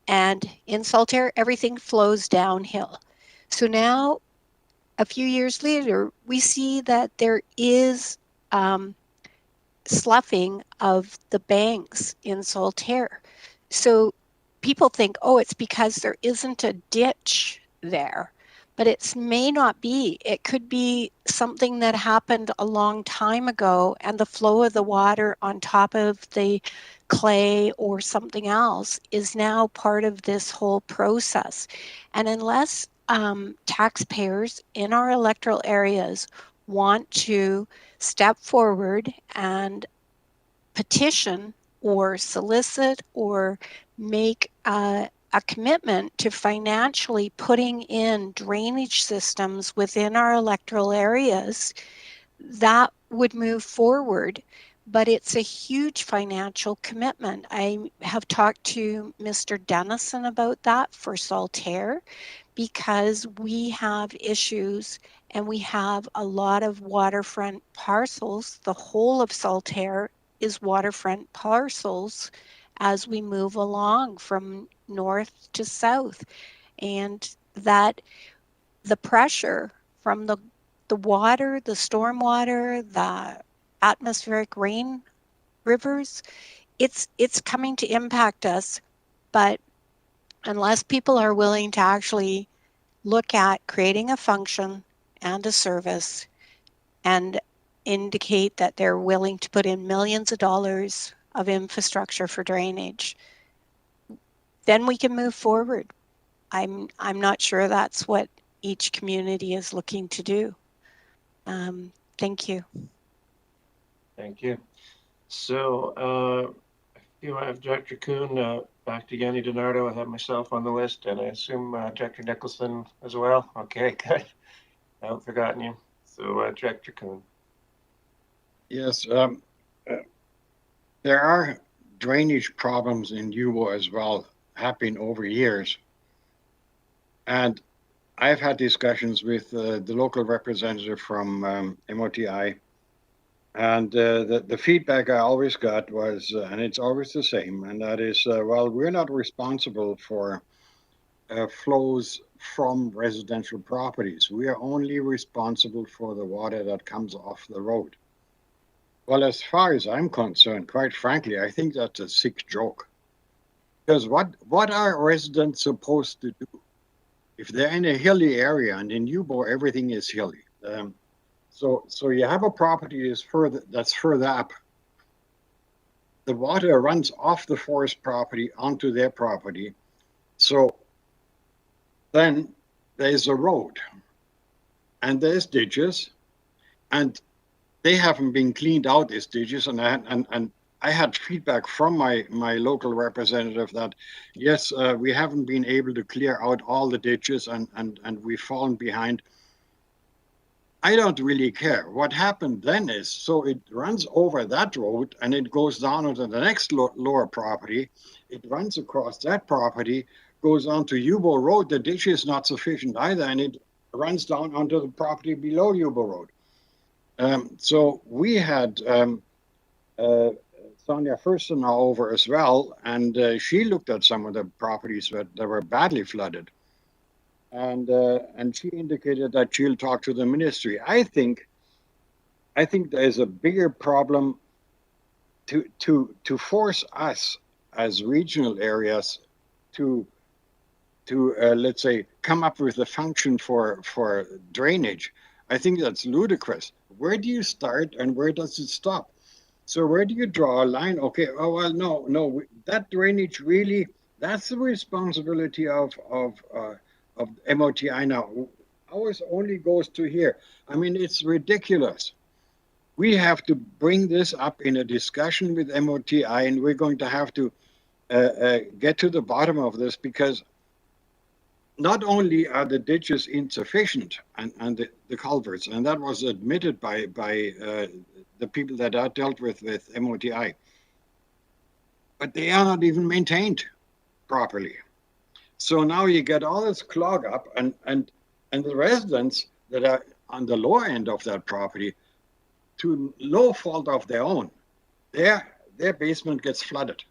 And in Saltaire, everything flows downhill. So now, a few years later, we see that there is sloughing of the banks in Saltaire. So people think, oh, it's because there isn't a ditch there. But it may not be. It could be something that happened a long time ago and the flow of the water on top of the clay or something else is now part of this whole process. And unless taxpayers in our electoral areas want to step forward and petition or solicit or make a commitment to financially putting in drainage systems within our electoral areas, that would move forward. But it's a huge financial commitment. I have talked to Mr. Dennison about that for Saltaire because we have issues and we have a lot of waterfront parcels. The whole of Saltaire is waterfront parcels as we move along from north to south. And that the pressure from the water, the stormwater, the atmospheric rain rivers, it's coming to impact us. But unless people are willing to actually look at creating a function and a service and indicate that they're willing to put in millions of dollars of infrastructure for drainage, then we can move forward. I'm not sure that's what each community is looking to do. Thank you. Thank you. So I have Director Kuhn, back to Yanni DiNardo. I have myself on the list, and I assume Director Nicholson as well. Okay, good. I haven't forgotten you. So Director Kuhn. Yes, there are drainage problems in UWO as well, happening over years. And I've had discussions with the local representative from MOTI, and the feedback I always got was, and it's always the same, and that is, well, we're not responsible for flows from residential properties. We are only responsible for the water that comes off the road. Well, as far as I'm concerned, quite frankly, I think that's a sick joke. Because what are residents supposed to do? If they're in a hilly area, and in Newbo, everything is hilly. So you have a property that's further up. The water runs off the forest property onto their property. So then there's a road and there's ditches, and they haven't been cleaned out, these ditches. And I had feedback from my local representative that, yes, we haven't been able to clear out all the ditches, and we've fallen behind. I don't really care. What happened then is, so it runs over that road and it goes down onto the next lower property. It runs across that property, goes on to Yubo Road. The ditch is not sufficient either, and it runs down onto the property below Yubo Road. So we had Sonia Furstenau over as well, and she looked at some of the properties that were badly flooded. And she indicated that she'll talk to the ministry. I think there's a bigger problem to force us as regional areas to let's say come up with a function for drainage. I think that's ludicrous. Where do you start and where does it stop? So where do you draw a line? Okay, oh well, no, that drainage really, that's the responsibility of MOTI now. Ours only goes to here. I mean, it's ridiculous. We have to bring this up in a discussion with MOTI, and we're going to have to get to the bottom of this, because not only are the ditches insufficient and the culverts, and that was admitted by the people that are dealt with MOTI, but they are not even maintained properly. So now you get all this clog up, and the residents that are on the lower end of that property, to no fault of their own, their basement gets flooded.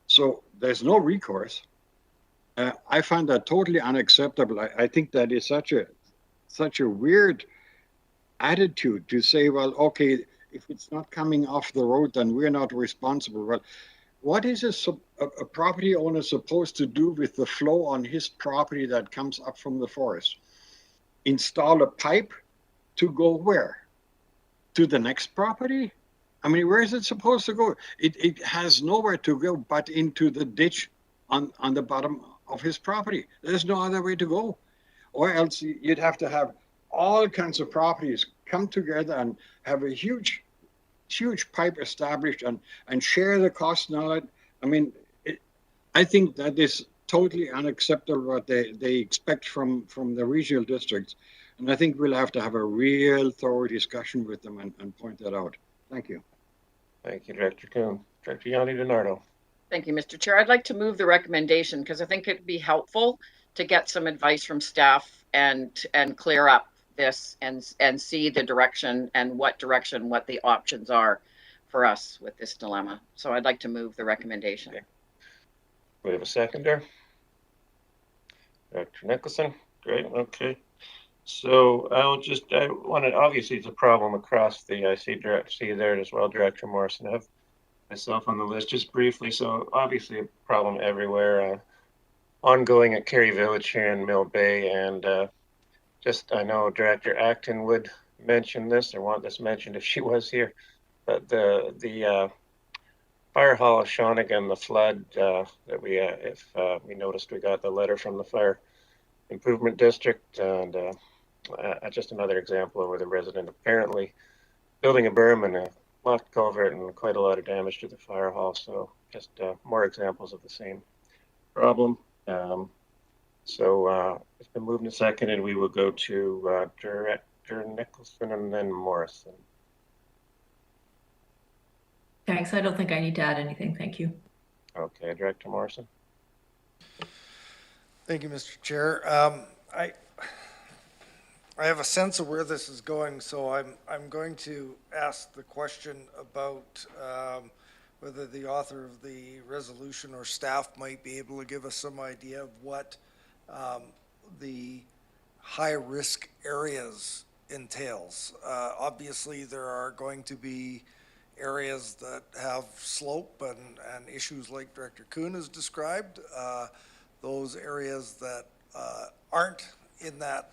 So there's no recourse. I find that totally unacceptable. I think that is such a weird attitude to say, well, okay, if it's not coming off the road, then we're not responsible. Well, what is a property owner supposed to do with the flow on his property that comes up from the forest? Install a pipe to go where? To the next property? I mean, where is it supposed to go? It has nowhere to go but into the ditch on the bottom of his property. There's no other way to go. Or else you'd have to have all kinds of properties come together and have a huge pipe established and share the cost and all that. I mean, I think that is totally unacceptable what they expect from the regional districts. And I think we'll have to have a real thorough discussion with them and point that out. Thank you. Thank you, Director Kuhn. Director Yanni DiNardo. Thank you, Mr. Chair. I'd like to move the recommendation because I think it'd be helpful to get some advice from staff and clear up this and see the direction and what the options are for us with this dilemma. So I'd like to move the recommendation. Okay. We have a seconder. Dr. Nicholson. Great. Okay. So I wanted, obviously it's a problem across I see there as well, Director Morrison. I have myself on the list just briefly. So obviously a problem everywhere, ongoing at Kerry Village here in Mill Bay. And I know Director Acton would mention this or want this mentioned if she was here, but the fire hall of Shawnigan, the flood that we noticed, we got the letter from the Fire Improvement District, and just another example where the resident apparently building a berm and a locked culvert and quite a lot of damage to the fire hall. So just more examples of the same problem. So it's been moved and seconded. We will go to Director Nicholson and then Morrison. Thanks. I don't think I need to add anything. Thank you. Okay, Director Morrison. Thank you, Mr. Chair. I have a sense of where this is going, so I'm going to ask the question about whether the author of the resolution or staff might be able to give us some idea of what the high-risk areas entails. Obviously, there are going to be areas that have slope and issues like Director Kuhn has described. Those areas that aren't in that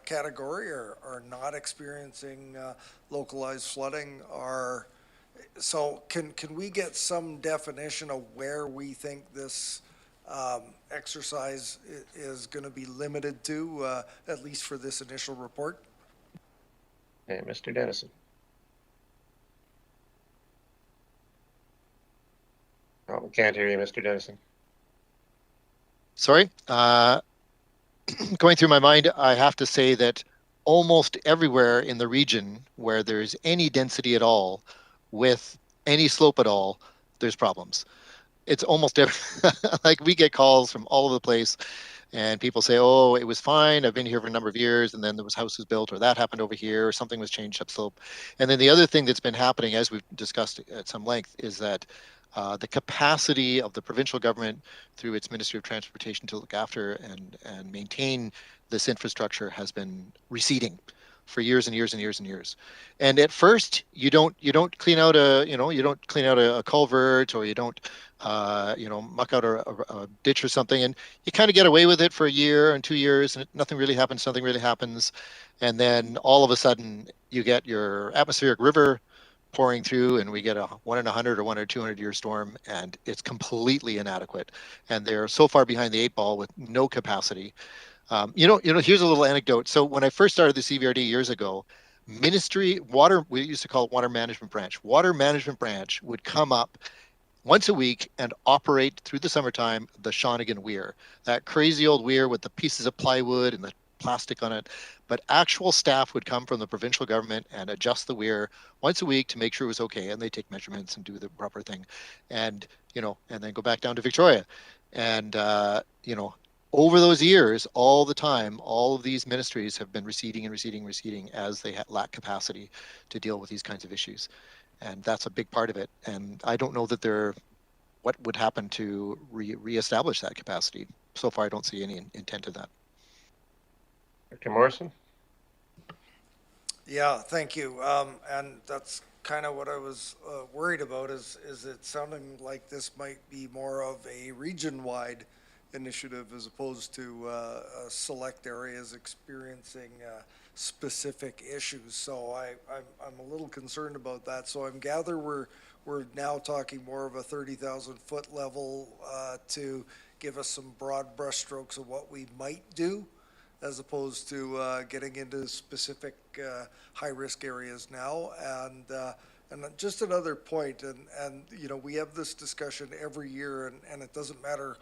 category or are not experiencing localized flooding are, so can we get some definition of where we think this exercise is going to be limited to, at least for this initial report? Okay, Mr. Dennison. Oh, we can't hear you, Mr. Dennison. Sorry. Going through my mind, I have to say that almost everywhere in the region where there's any density at all, with any slope at all, there's problems. It's almost every, like we get calls from all over the place, and people say, oh, it was fine, I've been here for a number of years, and then there was houses built, or that happened over here, or something was changed upslope. And then the other thing that's been happening, as we've discussed at some length, is that the capacity of the provincial government through its Ministry of Transportation to look after and maintain this infrastructure has been receding for years and years and years and years. And at first, you don't clean out a culvert, or you don't muck out a ditch or something, and you kind of get away with it for a year and 2 years, and nothing really happens. And then all of a sudden, you get your atmospheric river pouring through, and we get a 1 in 100 or 1 or 200 year storm, and it's completely inadequate. And they're so far behind the 8 ball with no capacity. Here's a little anecdote. So when I first started the CVRD years ago, we used to call it Water Management Branch would come up once a week and operate through the summertime the Shawnigan Weir, that crazy old weir with the pieces of plywood and the plastic on it. But actual staff would come from the provincial government and adjust the weir once a week to make sure it was okay, and they take measurements and do the proper thing, and then go back down to Victoria. And over those years, all the time, all of these ministries have been receding as they lack capacity to deal with these kinds of issues. And that's a big part of it. And I don't know what would happen to reestablish that capacity. So far, I don't see any intent of that. Dr. Morrison? Yeah, thank you. And that's kind of what I was worried about, is it sounding like this might be more of a region-wide initiative as opposed to select areas experiencing specific issues. So I'm a little concerned about that. So I'm gather we're now talking more of a 30,000 foot level to give us some broad brushstrokes of what we might do, as opposed to getting into specific high-risk areas now. And just another point, and we have this discussion every year, and it doesn't matter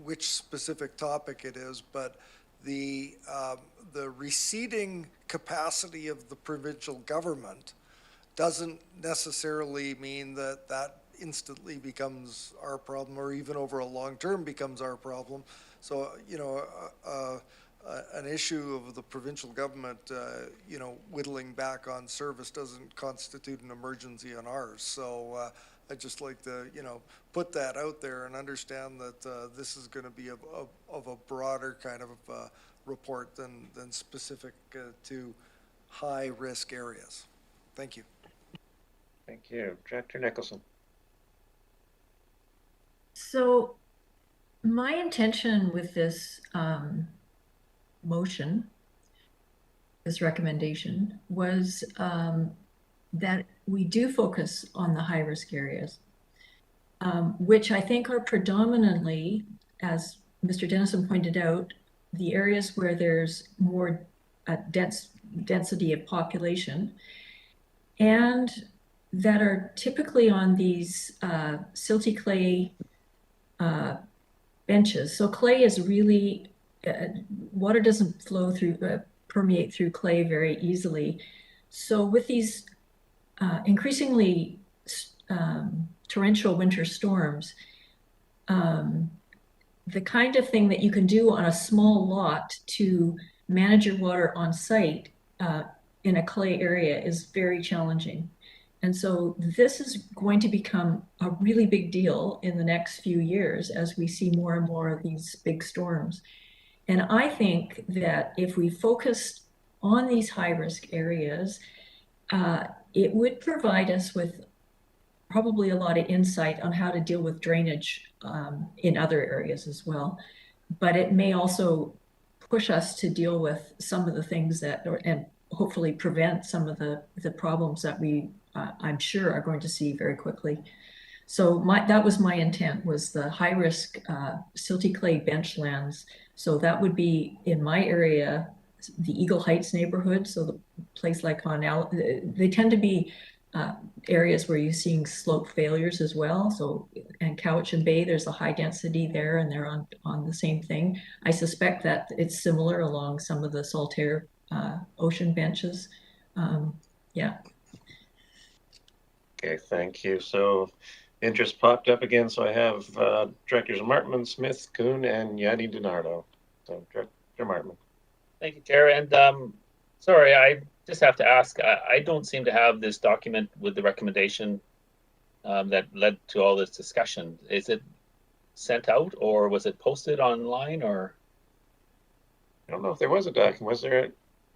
which specific topic it is, but the receding capacity of the provincial government doesn't necessarily mean that instantly becomes our problem, or even over a long term becomes our problem. So, an issue of the provincial government, whittling back on service doesn't constitute an emergency on ours. So I'd just like to, put that out there and understand that this is going to be of a broader kind of report than specific to high-risk areas. Thank you. Thank you. Director Nicholson. So my intention with this motion, this recommendation, was that we do focus on the high-risk areas, which I think are predominantly, as Mr. Dennison pointed out, the areas where there's more density of population, and that are typically on these silty clay benches. So clay is really, water doesn't flow through, permeate through clay very easily. So with these increasingly torrential winter storms, the kind of thing that you can do on a small lot to manage your water on site in a clay area is very challenging. And so this is going to become a really big deal in the next few years as we see more and more of these big storms. And I think that if we focused on these high-risk areas, it would provide us with probably a lot of insight on how to deal with drainage in other areas as well. But it may also push us to deal with some of the things that, and hopefully prevent some of the problems that we, I'm sure, are going to see very quickly. So that was my intent, was the high-risk silty clay benchlands. So that would be in my area, the Eagle Heights neighborhood. So the place like they tend to be areas where you're seeing slope failures as well. So, and Cowichan Bay, there's a high density there, and they're on the same thing. I suspect that it's similar along some of the Saltaire ocean benches. Yeah. Okay, thank you. So interest popped up again. So I have Directors Martman, Smith, Kuhn, and Yanni DiNardo. So Director Martman. Thank you, Chair. And sorry, I just have to ask, I don't seem to have this document with the recommendation that led to all this discussion. Is it sent out, or was it posted online, or? I don't know if there was a document. Was there,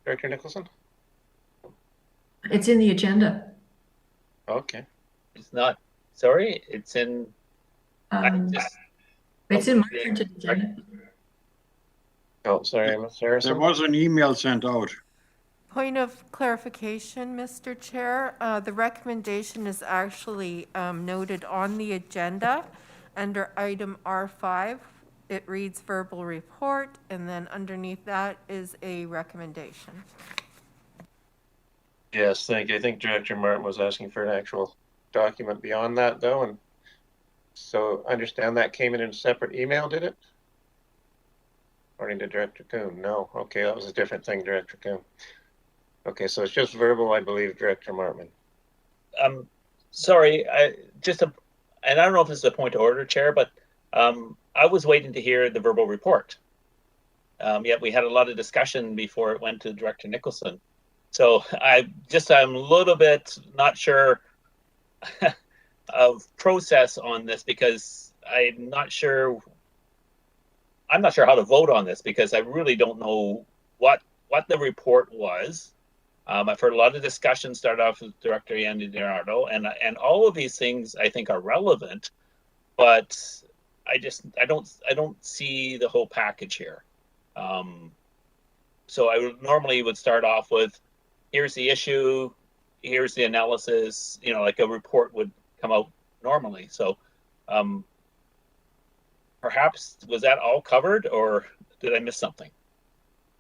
Director Nicholson? It's in the agenda. Okay. It's not, sorry, it's in, it's in my printed agenda. Oh, sorry, Ms. Harrison. There was an email sent out. Point of clarification, Mr. Chair. The recommendation is actually noted on the agenda under item R5. It reads verbal report, and then underneath that is a recommendation. Yes, thank you. I think Director Martin was asking for an actual document beyond that, though, and so I understand that came in a separate email, did it? According to Director Kuhn, no. Okay, that was a different thing, Director Kuhn. Okay, so it's just verbal, I believe, Director Martman. Sorry, and I don't know if this is a point of order, Chair, but I was waiting to hear the verbal report. Yet we had a lot of discussion before it went to Director Nicholson. So I'm a little bit not sure of process on this, because I'm not sure how to vote on this, because I really don't know what the report was. I've heard a lot of discussion start off with Director Yanni DiNardo, and all of these things I think are relevant, but I don't see the whole package here. So I would start off with, here's the issue, here's the analysis, like a report would come out normally. So perhaps was that all covered, or did I miss something?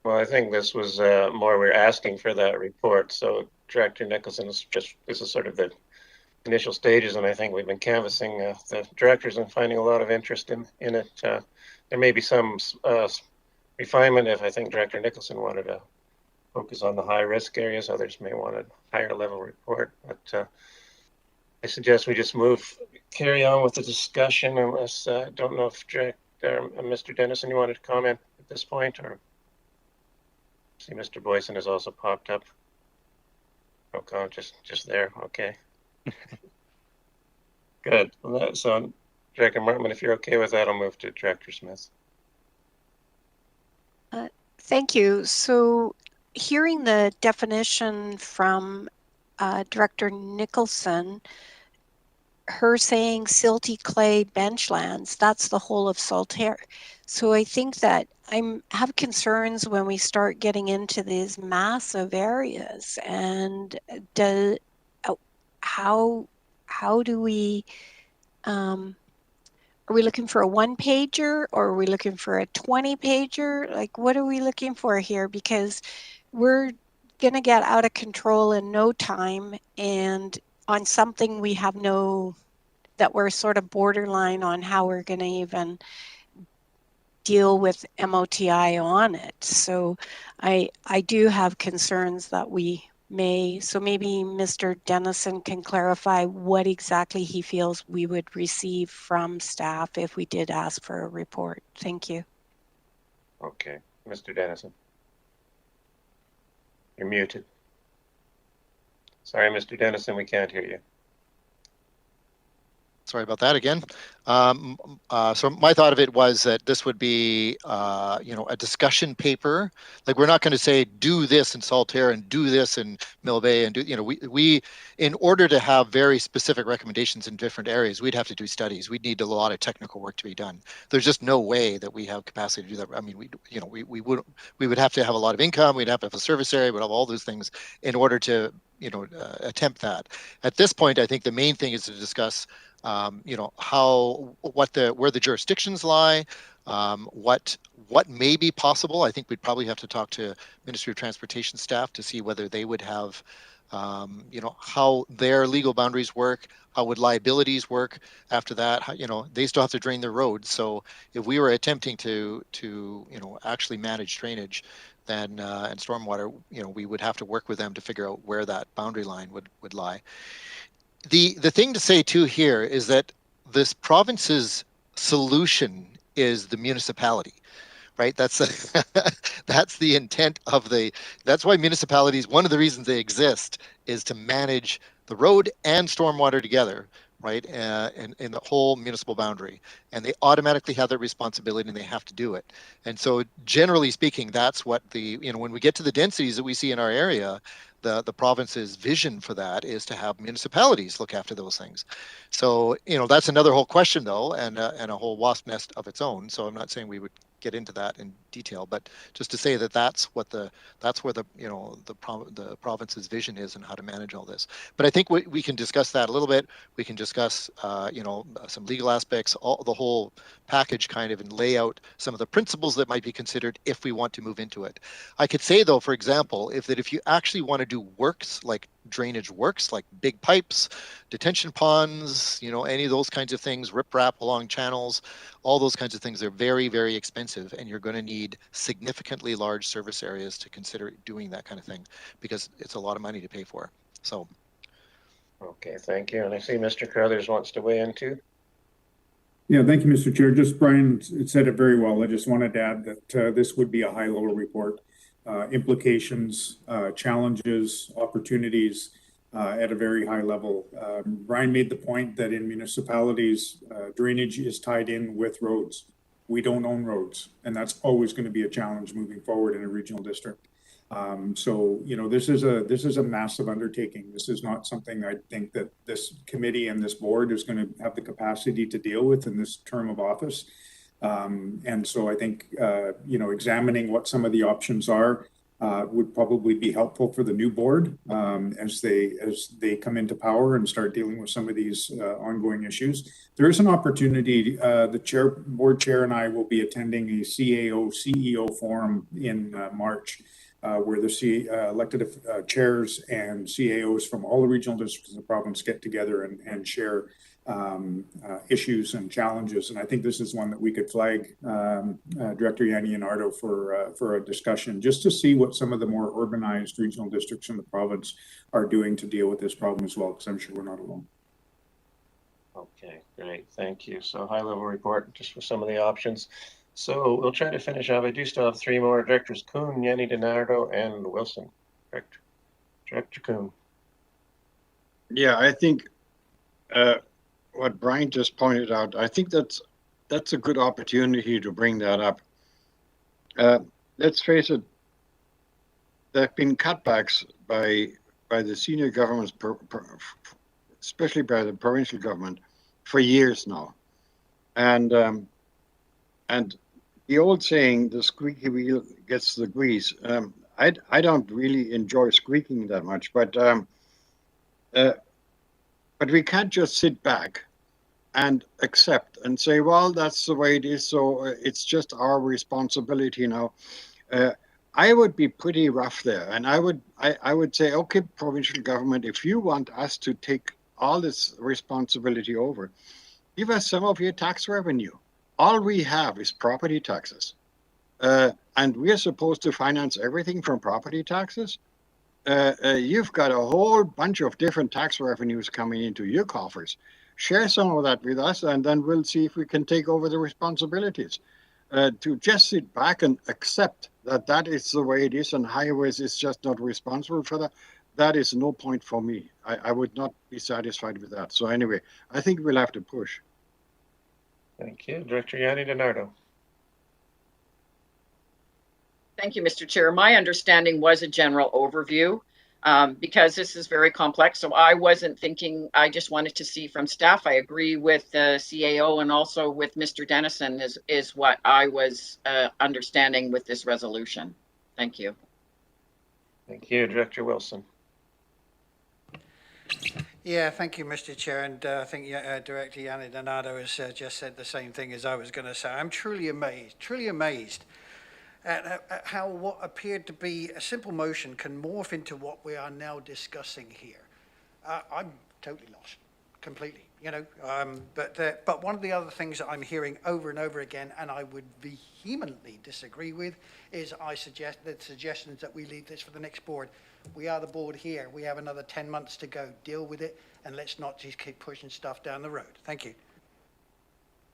Well, I think this was more we're asking for that report. So Director Nicholson this is sort of the initial stages, and I think we've been canvassing the directors and finding a lot of interest in it. There may be some refinement if I think Director Nicholson wanted to focus on the high risk areas. Others may want a higher level report, but I suggest we just carry on with the discussion, unless I don't know if Mr. Dennison, you wanted to comment at this point, or see Mr. Boyson has also popped up. Okay, just there. Okay. Good. So, Director Martman, if you're okay with that, I'll move to Director Smith. Thank you. So, hearing the definition from Director Nicholson, her saying silty clay benchlands, that's the whole of Saltaire. So I think that I have concerns when we start getting into these massive areas, and how do we, are we looking for a 1-pager, or are we looking for a 20-pager? Like, what are we looking for here? Because we're going to get out of control in no time, and on something we have that we're sort of borderline on how we're going to even deal with MOTI on it. So I do have concerns that we may, so maybe Mr. Dennison can clarify what exactly he feels we would receive from staff if we did ask for a report. Thank you. Okay, Mr. Dennison. You're muted. Sorry, Mr. Dennison, we can't hear you. sorry about that again. So my thought of it was that this would be, a discussion paper. Like, we're not going to say do this in Saltaire and do this in Mill Bay and do, we in order to have very specific recommendations in different areas, we'd have to do studies. We'd need a lot of technical work to be done. There's just no way that we have capacity to do that. I mean, we would have to have a lot of income. We'd have to have a service area. We'd have all those things in order to, attempt that. At this point, I think the main thing is to discuss, where the jurisdictions lie, what may be possible. I think we'd probably have to talk to Ministry of Transportation staff to see whether they would have, how their legal boundaries work, how would liabilities work after that. They still have to drain their roads. So if we were attempting to actually manage drainage, then and stormwater, we would have to work with them to figure out where that boundary line would lie. The thing to say too here is that this province's solution is the municipality, right? That's that's the intent of that's why municipalities, one of the reasons they exist is to manage the road and stormwater together, right? In the whole municipal boundary, and they automatically have that responsibility and they have to do it. And so generally speaking, that's what when we get to the densities that we see in our area, the province's vision for that is to have municipalities look after those things. So, that's another whole question though, and a whole wasp nest of its own. So I'm not saying we would get into that in detail, but just to say that that's where the province's vision is and how to manage all this. But I think we can discuss that a little bit. We can discuss some legal aspects, the whole package kind of, and lay out some of the principles that might be considered if we want to move into it. I could say though, for example, if you actually want to do works like drainage works, like big pipes, detention ponds, any of those kinds of things, riprap along channels, all those kinds of things are very, very expensive, and you're going to need significantly large service areas to consider doing that kind of thing, because it's a lot of money to pay for. So. Okay, thank you. And I see Mr. Carruthers wants to weigh in too. Yeah, thank you, Mr. Chair. Just Brian said it very well. I just wanted to add that this would be a high-level report. Implications, challenges, opportunities at a very high level. Brian made the point that in municipalities, drainage is tied in with roads. We don't own roads, and that's always going to be a challenge moving forward in a regional district. So, this is a massive undertaking. This is not something I think that this committee and this board is going to have the capacity to deal with in this term of office. And so I think, examining what some of the options are would probably be helpful for the new board as they come into power and start dealing with some of these ongoing issues. There is an opportunity. The board chair and I will be attending a CEO forum in March, where the elected chairs and CAOs from all the regional districts in the province get together and share issues and challenges. And I think this is one that we could flag Director Yanni and Ardo for a discussion, just to see what some of the more urbanized regional districts in the province are doing to deal with this problem as well, because I'm sure we're not alone. Okay, great. Thank you. So high-level report just for some of the options. So we'll try to finish off. I do still have three more directors: Kuhn, Yanni DiNardo, and Wilson. Director Kuhn. Yeah, I think what Brian just pointed out, I think that's a good opportunity to bring that up. Let's face it, there have been cutbacks by the senior governments, especially by the provincial government, for years now. And the old saying, the squeaky wheel gets the grease. I don't really enjoy squeaking that much, but we can't just sit back and accept and say, well, that's the way it is, so it's just our responsibility now. I would be pretty rough there, and I would say, okay, provincial government, if you want us to take all this responsibility over, give us some of your tax revenue. All we have is property taxes, and we are supposed to finance everything from property taxes. You've got a whole bunch of different tax revenues coming into your coffers. Share some of that with us, and then we'll see if we can take over the responsibilities. to just sit back and accept that that is the way it is and highways is just not responsible for that, that is no point for me. I would not be satisfied with that. So anyway, I think we'll have to push. Thank you. Director Yanni DiNardo. Thank you, Mr. Chair. My understanding was a general overview because this is very complex. So I wasn't thinking, I just wanted to see from staff. I agree with the CAO and also with Mr. Dennison is what I was understanding with this resolution. Thank you. Thank you. Director Wilson. Yeah, thank you, Mr. Chair, and I think Director Yanni DiNardo has just said the same thing as I was going to say. I'm truly amazed at how what appeared to be a simple motion can morph into what we are now discussing here. I'm totally lost, completely, you know. But one of the other things that I'm hearing over and over again, and I would vehemently disagree with, is the suggestions that we leave this for the next board. We are the board here. We have another 10 months to go. Deal with it, and let's not just keep pushing stuff down the road. Thank you.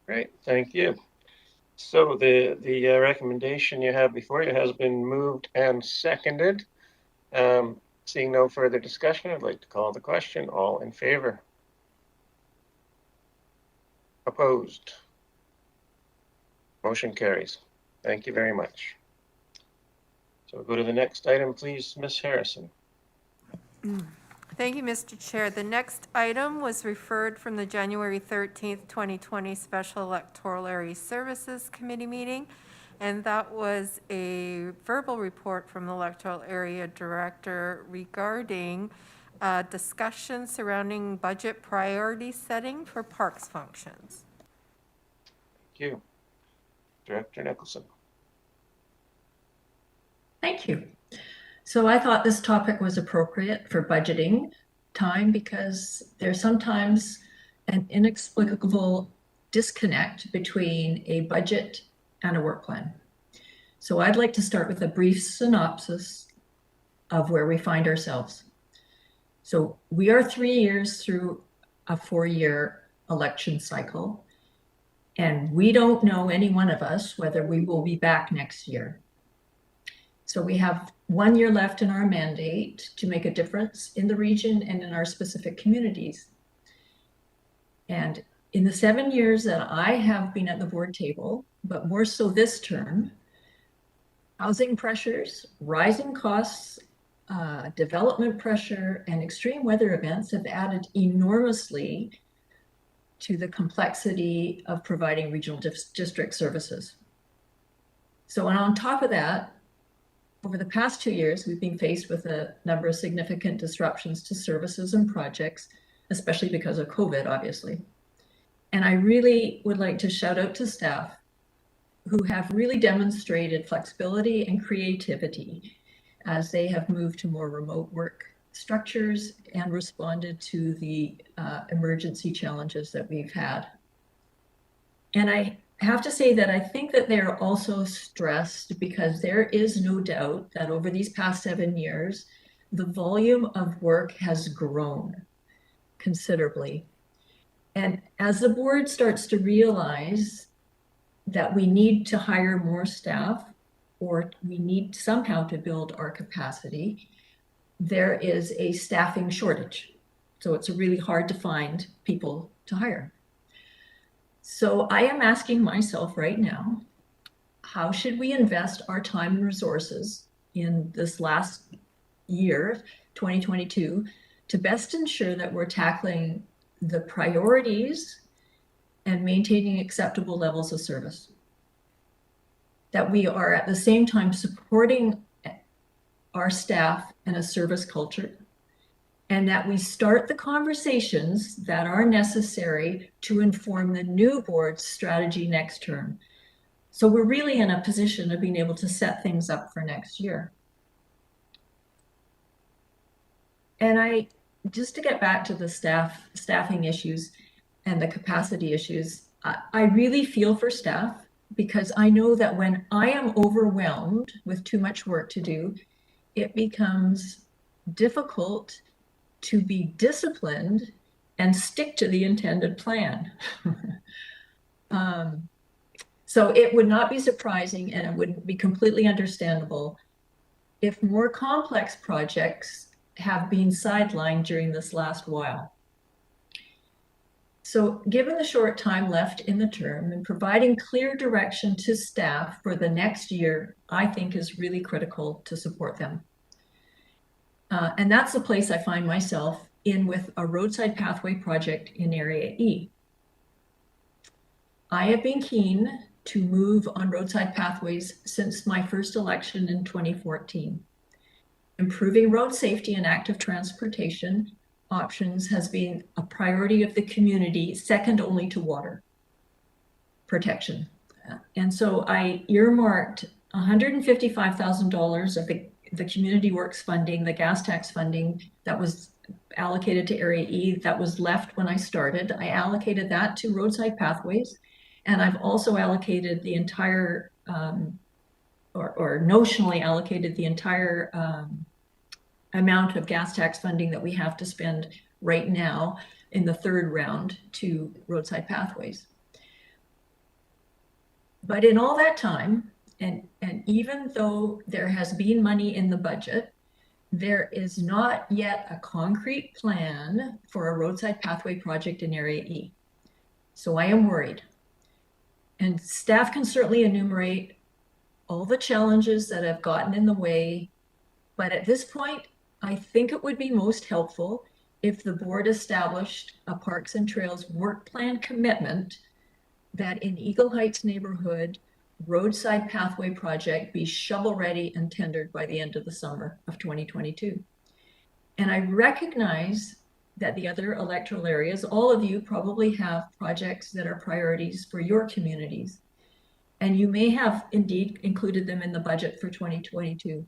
Great, thank you. So the recommendation you have before you has been moved and seconded. Seeing no further discussion, I'd like to call the question. All in favor? Opposed? Motion carries. Thank you very much. So we'll go to the next item, please, Ms. Harrison. Thank you, Mr. Chair. The next item was referred from the January 13th, 2020 Special Electoral Area Services Committee meeting, and that was a verbal report from the Electoral Area Director regarding discussion surrounding budget priority setting for parks functions. Thank you. Director Nicholson. Thank you. So I thought this topic was appropriate for budgeting time because there's sometimes an inexplicable disconnect between a budget and a work plan. So I'd like to start with a brief synopsis of where we find ourselves. So we are 3 years through a 4-year election cycle, and we don't know, any one of us, whether we will be back next year. So we have 1 year left in our mandate to make a difference in the region and in our specific communities. And in the 7 years that I have been at the board table, but more so this term, housing pressures, rising costs, development pressure, and extreme weather events have added enormously to the complexity of providing regional district services. So, and on top of that, over the past 2 years, we've been faced with a number of significant disruptions to services and projects, especially because of COVID, obviously. And I really would like to shout out to staff who have really demonstrated flexibility and creativity as they have moved to more remote work structures and responded to the emergency challenges that we've had. And I have to say that I think that they're also stressed because there is no doubt that over these past 7 years, the volume of work has grown considerably. And as the board starts to realize that we need to hire more staff or we need somehow to build our capacity, there is a staffing shortage. So it's really hard to find people to hire. So I am asking myself right now, how should we invest our time and resources in this last year, 2022, to best ensure that we're tackling the priorities and maintaining acceptable levels of service? That we are at the same time supporting our staff and a service culture, and that we start the conversations that are necessary to inform the new board's strategy next term. So we're really in a position of being able to set things up for next year. And just to get back to the staffing issues and the capacity issues, I really feel for staff because I know that when I am overwhelmed with too much work to do, it becomes difficult to be disciplined and stick to the intended plan. So it would not be surprising, and it would be completely understandable if more complex projects have been sidelined during this last while. So given the short time left in the term and providing clear direction to staff for the next year, I think is really critical to support them. And that's the place I find myself in with a roadside pathway project in Area E. I have been keen to move on roadside pathways since my first election in 2014. Improving road safety and active transportation options has been a priority of the community, second only to water protection. And so I earmarked $155,000 of the community works funding, the gas tax funding that was allocated to Area E that was left when I started. I allocated that to roadside pathways. And I've also allocated the entire, or notionally allocated the entire amount of gas tax funding that we have to spend right now in the third round to roadside pathways. But in all that time, and even though there has been money in the budget, there is not yet a concrete plan for a roadside pathway project in Area E. So I am worried. And staff can certainly enumerate all the challenges that have gotten in the way. But at this point, I think it would be most helpful if the board established a Parks and Trails work plan commitment that in Eagle Heights neighborhood, roadside pathway project be shovel ready and tendered by the end of the summer of 2022. And I recognize that the other electoral areas, all of you probably have projects that are priorities for your communities. And you may have indeed included them in the budget for 2022.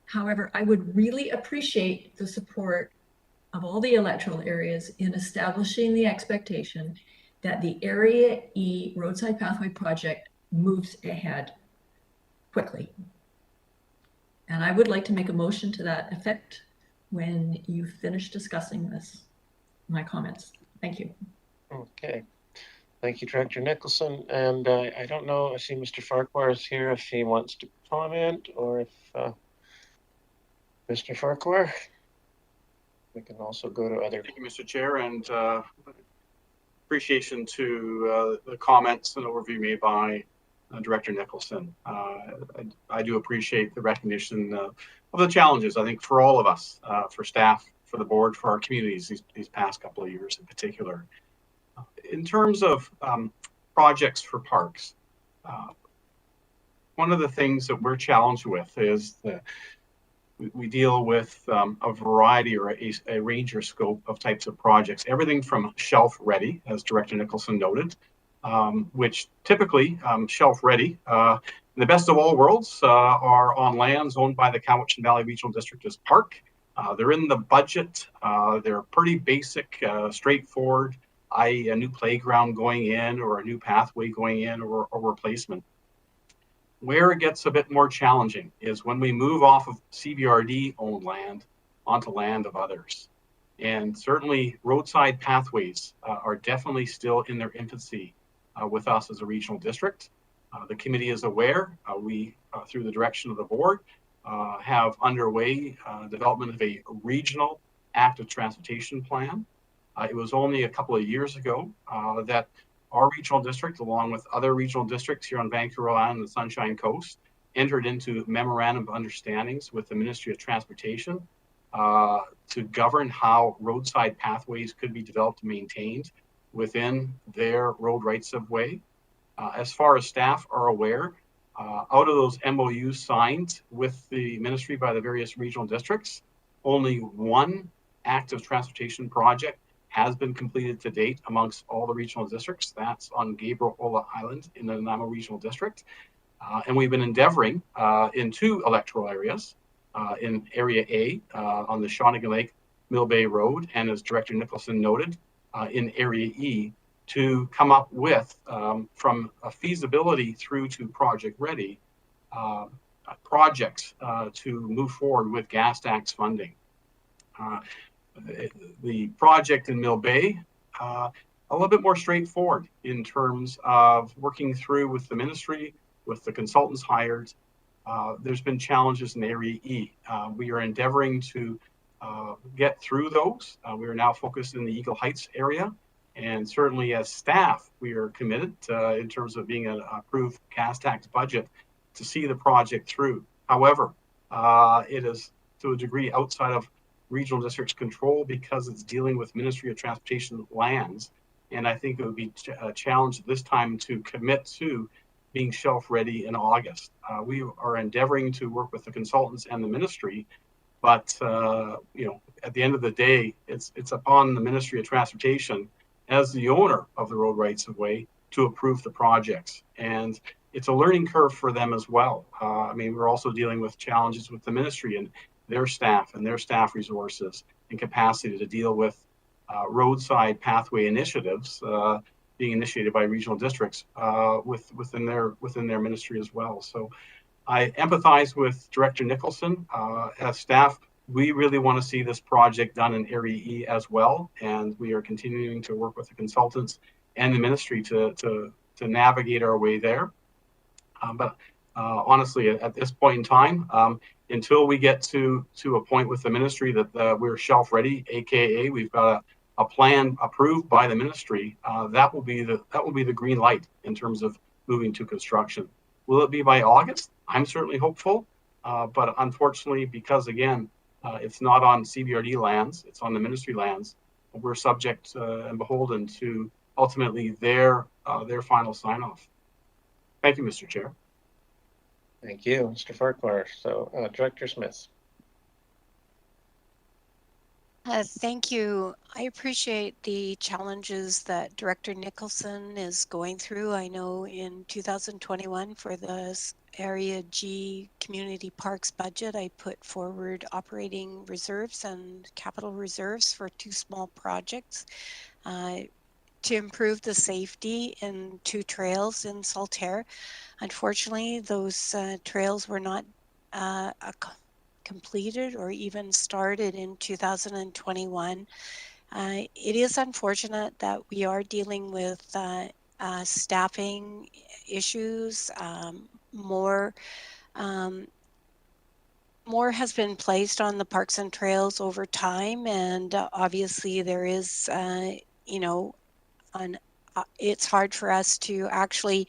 However, I would really appreciate the support of all the electoral areas in establishing the expectation that the Area E roadside pathway project moves ahead quickly. And I would like to make a motion to that effect when you finish discussing my comments. Thank you. Okay. Thank you, Director Nicholson. And I don't know, I see Mr. Farquhar is here if he wants to comment, or if Mr. Farquhar, we can also go to other. Thank you, Mr. Chair, and appreciation to the comments and overview made by Director Nicholson. I do appreciate the recognition of the challenges, I think, for all of us, for staff, for the board, for our communities these past couple of years in particular. In terms of projects for parks, one of the things that we're challenged with is that we deal with a variety or a range or scope of types of projects, everything from shelf ready, as Director Nicholson noted, which typically shelf ready, in the best of all worlds, are on lands owned by the Cowichan Valley Regional District as park. They're in the budget. They're pretty basic, straightforward, i.e. a new playground going in or a new pathway going in or replacement. Where it gets a bit more challenging is when we move off of CBRD owned land onto land of others. And certainly roadside pathways are definitely still in their infancy with us as a regional district. The committee is aware. We, through the direction of the board, have underway development of a regional active transportation plan. It was only a couple of years ago that our regional district, along with other regional districts here on Vancouver Island and the Sunshine Coast, entered into memorandum of understandings with the Ministry of Transportation to govern how roadside pathways could be developed and maintained within their road rights of way. As far as staff are aware, out of those MOUs signed with the ministry by the various regional districts, only one active transportation project has been completed to date amongst all the regional districts. That's on Gabriel Island in the Nanaimo Regional District. And we've been endeavoring in two electoral areas, in Area A on the Shawnigan Lake Mill Bay Road, and as Director Nicholson noted, in Area E, to come up with, from a feasibility through to project ready, projects to move forward with gas tax funding. The project in Mill Bay a little bit more straightforward in terms of working through with the ministry, with the consultants hired. There's been challenges in Area E. We are endeavoring to get through those. We are now focused in the Eagle Heights area. And certainly as staff, we are committed in terms of being an approved gas tax budget to see the project through. However, it is to a degree outside of regional district's control because it's dealing with Ministry of Transportation lands. And I think it would be a challenge this time to commit to being shelf ready in August. We are endeavoring to work with the consultants and the ministry, but at the end of the day, it's upon the Ministry of Transportation as the owner of the road rights of way to approve the projects. And it's a learning curve for them as well. We're also dealing with challenges with the ministry and their staff resources and capacity to deal with roadside pathway initiatives being initiated by regional districts within their ministry as well. So I empathize with Director Nicholson. As staff, we really want to see this project done in Area E as well, and we are continuing to work with the consultants and the ministry to navigate our way there. But honestly, at this point in time, until we get to a point with the ministry that we're shelf ready, aka we've got a plan approved by the ministry, that will be the green light in terms of moving to construction. Will it be by August? I'm certainly hopeful, but unfortunately, because again, it's not on CBRD lands, it's on the ministry lands. We're subject and beholden to ultimately their final sign off. Thank you, Mr. Chair. Thank you, Mr. Farquhar. So, Director Smith. Thank you. I appreciate the challenges that Director Nicholson is going through. I know in 2021 for the Area G Community Parks budget, I put forward operating reserves and capital reserves for 2 small projects to improve the safety in 2 trails in Saltaire. Unfortunately, those trails were not completed or even started in 2021. It is unfortunate that we are dealing with staffing issues. More has been placed on the parks and trails over time, and obviously there is, it's hard for us to actually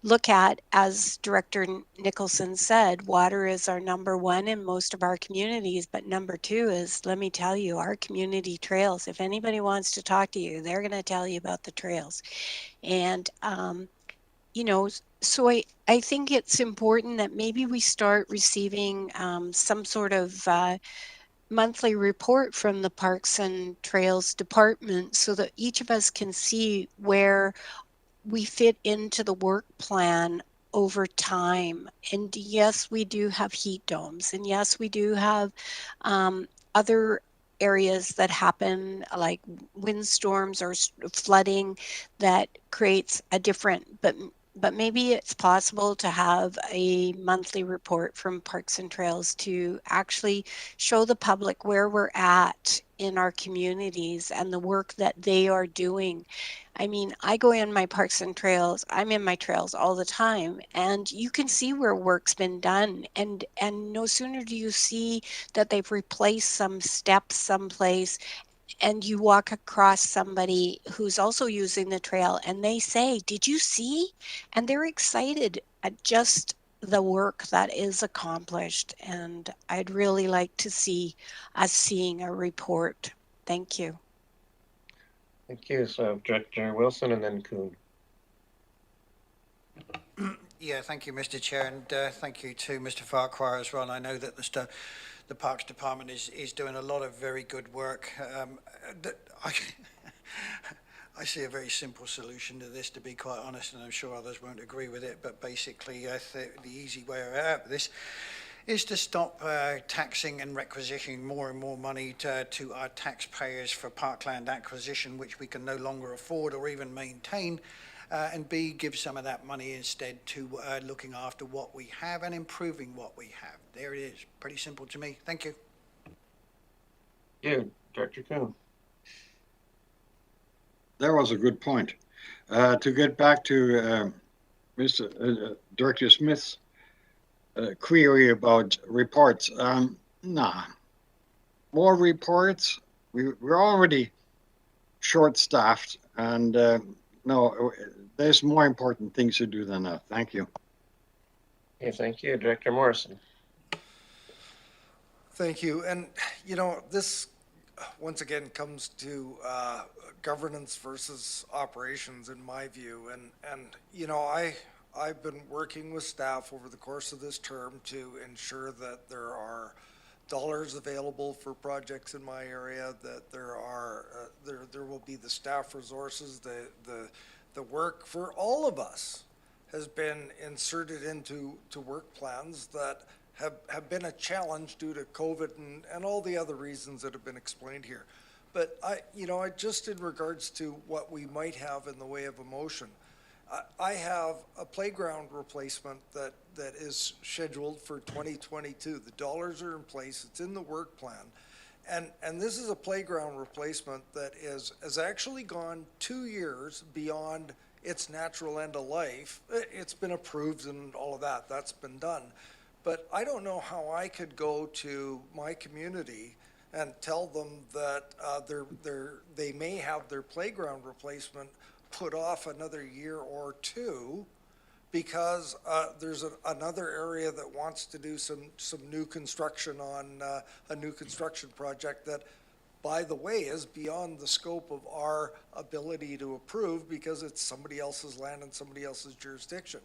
look at, as Director Nicholson said, water is our number 1 in most of our communities, but number 2 is, let me tell you, our community trails. If anybody wants to talk to you, they're going to tell you about the trails. And, so I think it's important that maybe we start receiving some sort of monthly report from the Parks and Trails Department so that each of us can see where we fit into the work plan over time. And yes, we do have heat domes, and yes, we do have other areas that happen like windstorms or flooding that creates a different, but maybe it's possible to have a monthly report from Parks and Trails to actually show the public where we're at in our communities and the work that they are doing. I mean, I go in my parks and trails, I'm in my trails all the time, and you can see where work's been done. And no sooner do you see that they've replaced some steps someplace, and you walk across somebody who's also using the trail and they say, "Did you see?" And they're excited at just the work that is accomplished. And I'd really like to see us seeing a report. Thank you. Thank you. So, Director Wilson and then Kuhn. Yeah, thank you, Mr. Chair, and thank you to Mr. Farquhar as well. I know that the Parks Department is doing a lot of very good work. I see a very simple solution to this, to be quite honest, and I'm sure others won't agree with it, but basically I think the easy way out of this is to stop taxing and requisitioning more and more money to our taxpayers for parkland acquisition, which we can no longer afford or even maintain, and B, give some of that money instead to looking after what we have and improving what we have. There it is. Pretty simple to me. Thank you. You, Director Kuhn. that was a good point. To get back to Mr. Director Smith's query about reports, nah, more reports. We're already short-staffed, and no, there's more important things to do than that. Thank you. Okay, thank you, Director Morrison. Thank you. And, you know, this once again comes to governance versus operations in my view. And you know, I've been working with staff over the course of this term to ensure that there are dollars available for projects in my area, that there are there will be the staff resources, the work for all of us has been inserted into work plans that have been a challenge due to COVID and all the other reasons that have been explained here. But I just in regards to what we might have in the way of emotion, I have a playground replacement that is scheduled for 2022. The dollars are in place. It's in the work plan. And this is a playground replacement that has actually gone 2 years beyond its natural end of life. It's been approved and all of that. That's been done. But I don't know how I could go to my community and tell them that they may have their playground replacement put off another year or two because there's another area that wants to do some new construction on a new construction project that, by the way, is beyond the scope of our ability to approve because it's somebody else's land and somebody else's jurisdiction.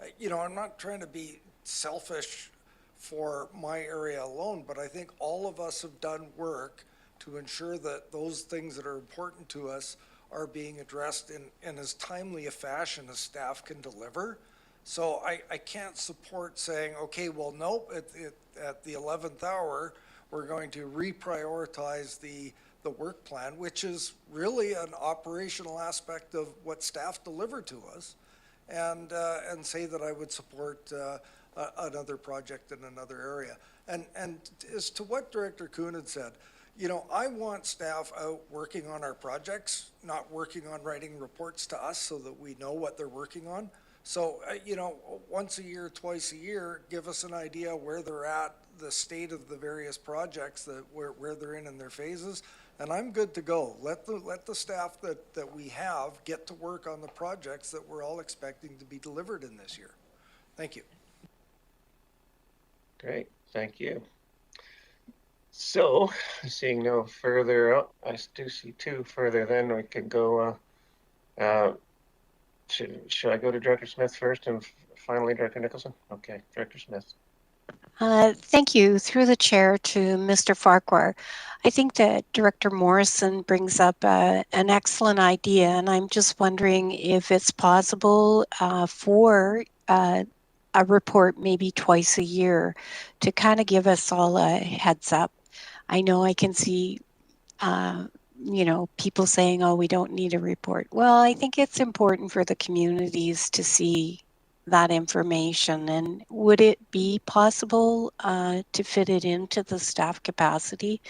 I'm not trying to be selfish for my area alone, but I think all of us have done work to ensure that those things that are important to us are being addressed in as timely a fashion as staff can deliver. So I can't support saying, okay, well, nope, at the 11th hour, we're going to reprioritize the work plan, which is really an operational aspect of what staff deliver to us, and say that I would support another project in another area. And as to what Director Kuhn had said, I want staff out working on our projects, not working on writing reports to us so that we know what they're working on. So, once a year, twice a year, give us an idea where they're at, the state of the various projects, where they're in their phases, and I'm good to go. Let the staff that we have get to work on the projects that we're all expecting to be delivered in this year. Thank you. Great, thank you. So, seeing no further, I do see two further, then we could go, should I go to Director Smith first and finally Director Nicholson? Okay, Director Smith. Thank you. Through the chair to Mr. Farquhar. I think that Director Morrison brings up an excellent idea, and I'm just wondering if it's possible for a report maybe twice a year to kind of give us all a heads up. I know I can see people saying, oh, we don't need a report. Well, I think it's important for the communities to see that information. And would it be possible to fit it into the staff capacity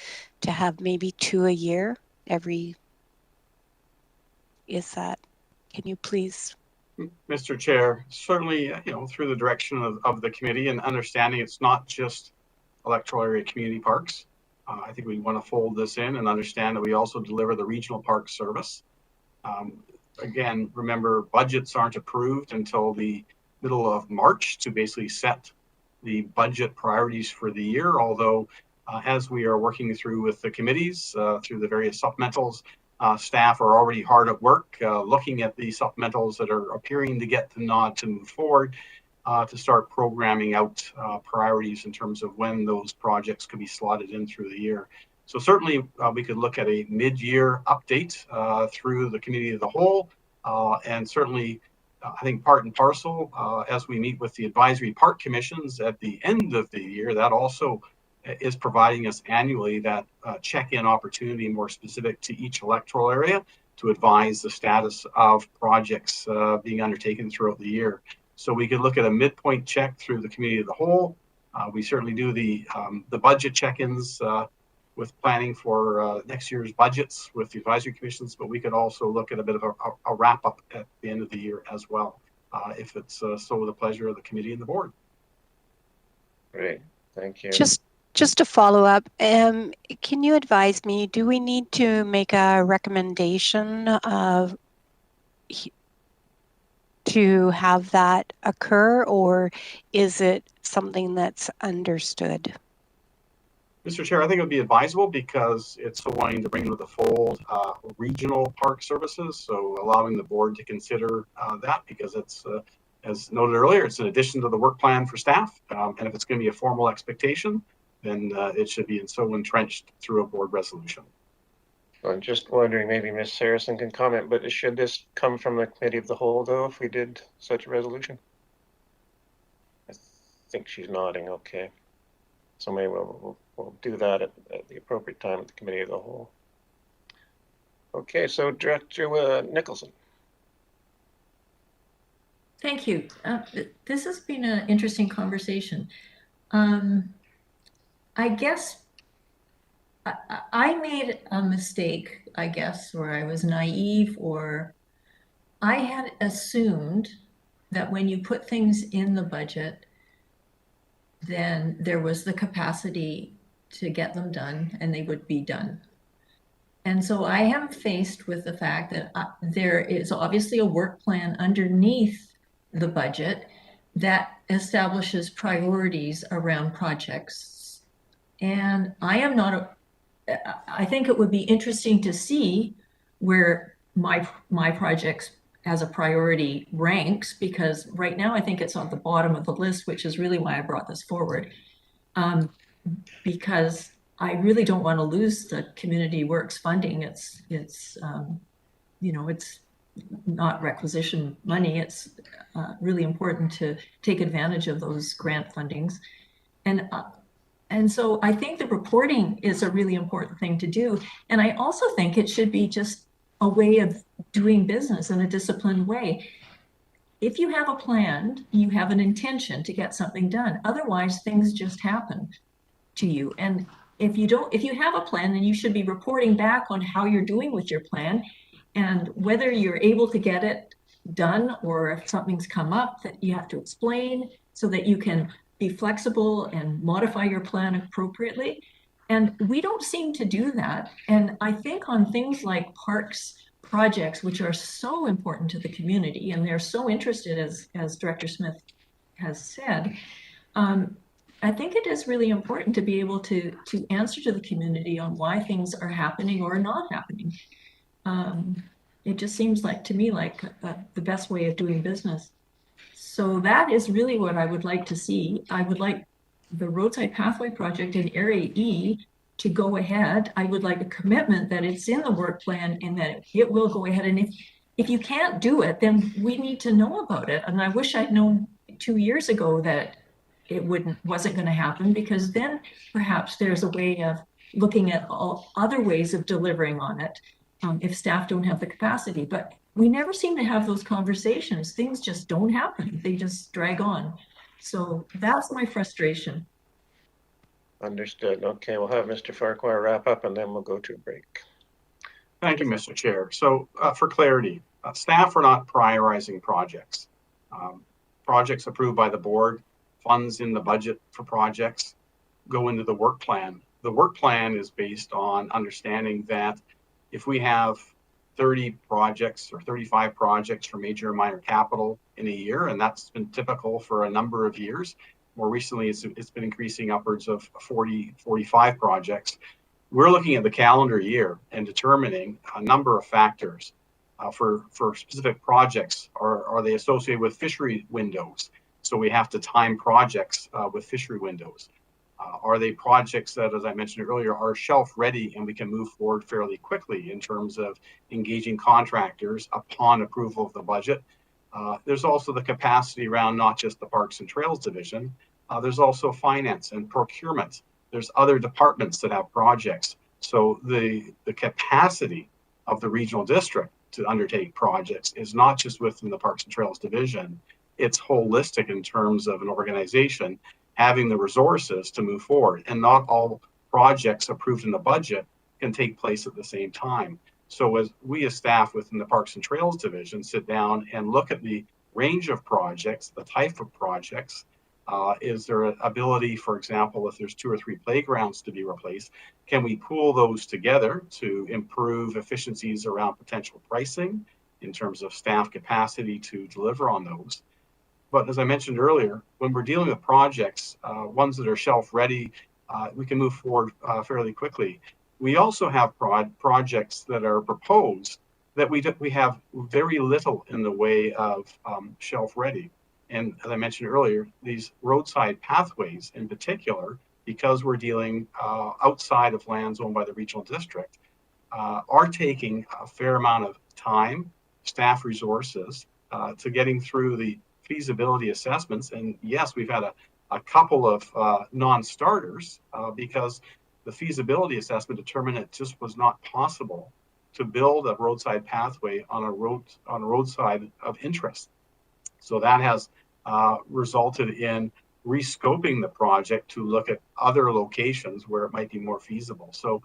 to have maybe 2 a year can you please? Mr. Chair, certainly, through the direction of the committee and understanding it's not just electoral area community parks. I think we want to fold this in and understand that we also deliver the regional park service. Again, remember, budgets aren't approved until the middle of March to basically set the budget priorities for the year, although as we are working through with the committees, through the various supplementals, staff are already hard at work looking at the supplementals that are appearing to get the nod to move forward to start programming out priorities in terms of when those projects could be slotted in through the year. So certainly we could look at a mid-year update through the committee of the whole, and certainly I think part and parcel as we meet with the advisory park commissions at the end of the year, that also is providing us annually that check-in opportunity more specific to each electoral area to advise the status of projects being undertaken throughout the year. So we could look at a midpoint check through the committee of the whole. We certainly do the budget check-ins planning for next year's budgets with the advisory commissions, but we could also look at a bit of a wrap up at the end of the year as well, if it's so the pleasure of the committee and the board. Great, thank you. Just to follow up, can you advise me, do we need to make a recommendation to have that occur, or is it something that's understood? Mr. Chair, I think it would be advisable because it's so wanting to bring into the fold regional park services. So allowing the board to consider that, because it's, as noted earlier, it's an addition to the work plan for staff. And if it's going to be a formal expectation, then it should be so entrenched through a board resolution. I'm just wondering, maybe Ms. Harrison can comment, but should this come from the committee of the whole, though, if we did such a resolution? I think she's nodding, okay. So maybe we'll do that at the appropriate time at the committee of the whole. Okay, so Director Nicholson. Thank you. This has been an interesting conversation. I guess I made a mistake, I guess, or I was naive, or I had assumed that when you put things in the budget, then there was the capacity to get them done and they would be done. And so I am faced with the fact that there is obviously a work plan underneath the budget that establishes priorities around projects. And I am not, I think it would be interesting to see where my projects as a priority ranks, because right now I think it's on the bottom of the list, which is really why I brought this forward. Because I really don't want to lose the community works funding. It's you know, it's not requisition money. It's really important to take advantage of those grant fundings. And so I think the reporting is a really important thing to do. And I also think it should be just a way of doing business in a disciplined way. If you have a plan, you have an intention to get something done. Otherwise, things just happen to you. And if you have a plan, then you should be reporting back on how you're doing with your plan and whether you're able to get it done, or if something's come up that you have to explain so that you can be flexible and modify your plan appropriately. And we don't seem to do that. And I think on things like parks projects, which are so important to the community, and they're so interested, as Director Smith has said, I think it is really important to be able to answer to the community on why things are happening or not happening. It just seems like, to me, like the best way of doing business. So that is really what I would like to see. I would like the roadside pathway project in Area E to go ahead. I would like a commitment that it's in the work plan and that it will go ahead. And if you can't do it, then we need to know about it. And I wish I'd known 2 years ago that it wasn't going to happen, because then perhaps there's a way of looking at all other ways of delivering on it if staff don't have the capacity. But we never seem to have those conversations. Things just don't happen. They just drag on. So that's my frustration. Understood. Okay, we'll have Mr. Farquhar wrap up and then we'll go to a break. Thank you, Mr. Chair. So for clarity, staff are not prioritizing projects. Projects approved by the board, funds in the budget for projects go into the work plan. The work plan is based on understanding that if we have 30 projects or 35 projects for major and minor capital in a year, and that's been typical for a number of years. More recently, it's been increasing upwards of 40, 45 projects. We're looking at the calendar year and determining a number of factors for specific projects. Are they associated with fishery windows? So we have to time projects with fishery windows. Are they projects that, as I mentioned earlier, are shelf ready and we can move forward fairly quickly in terms of engaging contractors upon approval of the budget? There's also the capacity around not just the Parks and Trails Division. There's also finance and procurement. There's other departments that have projects. So the capacity of the regional district to undertake projects is not just within the Parks and Trails Division. It's holistic in terms of an organization having the resources to move forward. And not all projects approved in the budget can take place at the same time. So as we as staff within the Parks and Trails Division sit down and look at the range of projects, the type of projects, is there an ability, for example, if there's 2 or 3 playgrounds to be replaced, can we pool those together to improve efficiencies around potential pricing in terms of staff capacity to deliver on those? But as I mentioned earlier, when we're dealing with projects, ones that are shelf ready, we can move forward fairly quickly. We also have projects that are proposed that we have very little in the way of shelf ready. And as I mentioned earlier, these roadside pathways in particular, because we're dealing outside of lands owned by the regional district, are taking a fair amount of time, staff resources to getting through the feasibility assessments. And yes, we've had a couple of non-starters because the feasibility assessment determined it just was not possible to build a roadside pathway on a roadside of interest. So that has resulted in rescoping the project to look at other locations where it might be more feasible. So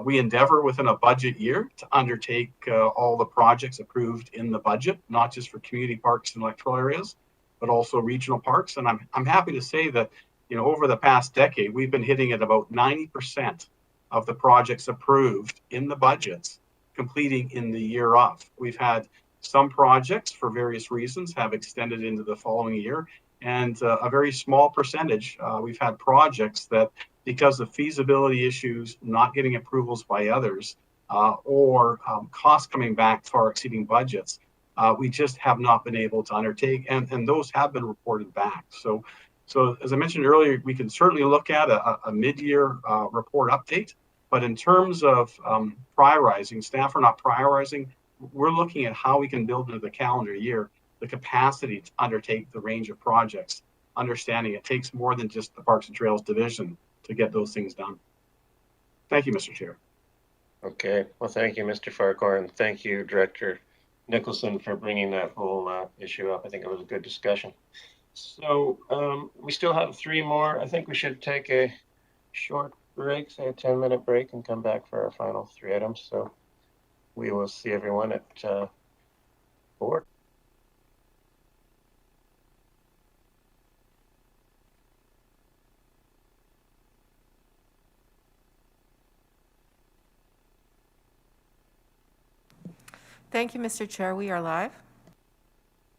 we endeavor within a budget year to undertake all the projects approved in the budget, not just for community parks and electoral areas, but also regional parks. And I'm happy to say that, you know, over the past decade, we've been hitting at about 90% of the projects approved in the budgets completing in the year of. We've had some projects, for various reasons, have extended into the following year, and a very small percentage, we've had projects that, because of feasibility issues, not getting approvals by others, or costs coming back far exceeding budgets, we just have not been able to undertake, and those have been reported back. So as I mentioned earlier, we can certainly look at a mid-year report update, but in terms of prioritizing, staff are not prioritizing. We're looking at how we can build into the calendar year the capacity to undertake the range of projects, understanding it takes more than just the Parks and Trails Division to get those things done. Thank you, Mr. Chair. Okay, well, thank you, Mr. Farquhar, and thank you, Director Nicholson, for bringing that whole issue up. I think it was a good discussion. So we still have 3 more. I think we should take a short break, say a 10-minute break, and come back for our final 3 items. So we will see everyone at 4. Thank you, Mr. Chair. We are live.